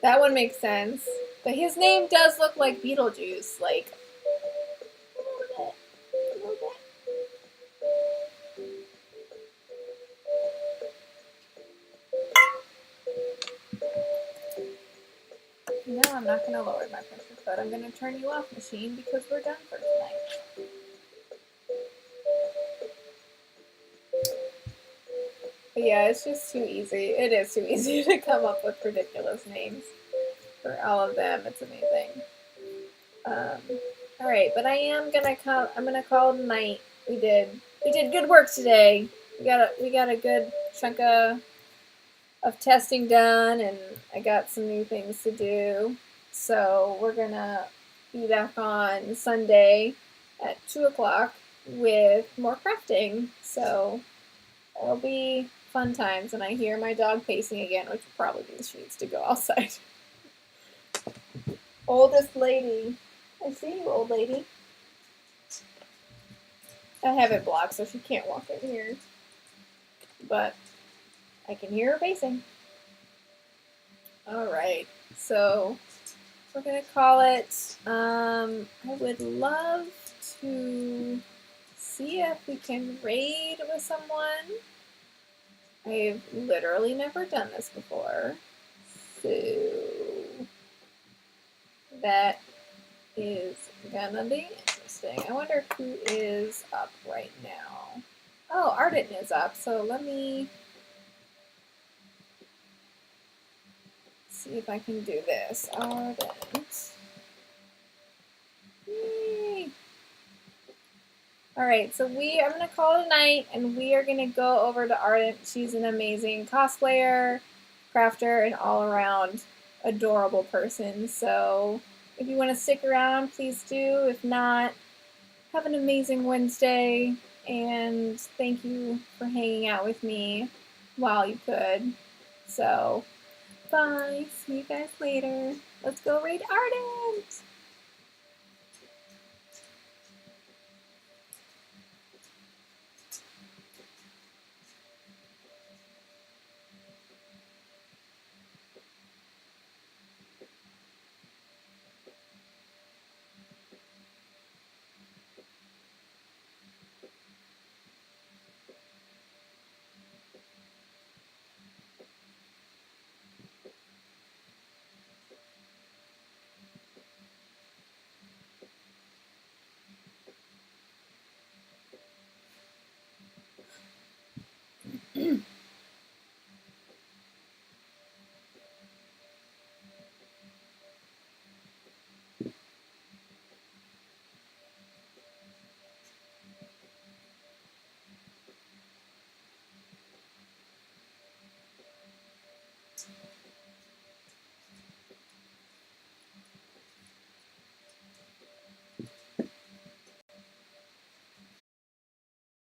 Speaker 1: That one makes sense. But his name does look like Beetlejuice. Like, no, I'm not going to lower my pressure, but I'm going to turn you off, machine, because we're done for tonight. But yeah, it's just too easy. It is too easy to come up with ridiculous names for all of them. It's amazing. All right, but I'm gonna call it a night. We did good work today. We got a good chunk of testing done, and I got some new things to do. So we're gonna be back on Sunday at 2:00 with more crafting. So it'll be fun times, and I hear my dog pacing again, which probably means she needs to go outside. Oldest lady. I see you, old lady. I have it blocked so she can't walk in here. But I can hear her pacing. Alright, so we're gonna call it, I would love to see if we can raid with someone. I've literally never done this before. So that is gonna be interesting. I wonder who is up right now. Oh, Arden is up, so let me see if I can do this. Arden. Yay. Alright, so I'm going to call it a night, and we are going to go over to Ardent. She's an amazing cosplayer, crafter, and all-around adorable person. So if you want to stick around, please do. If not, have an amazing Wednesday, and thank you for hanging out with me while you could. So, bye. See you guys later. Let's go raid Ardent!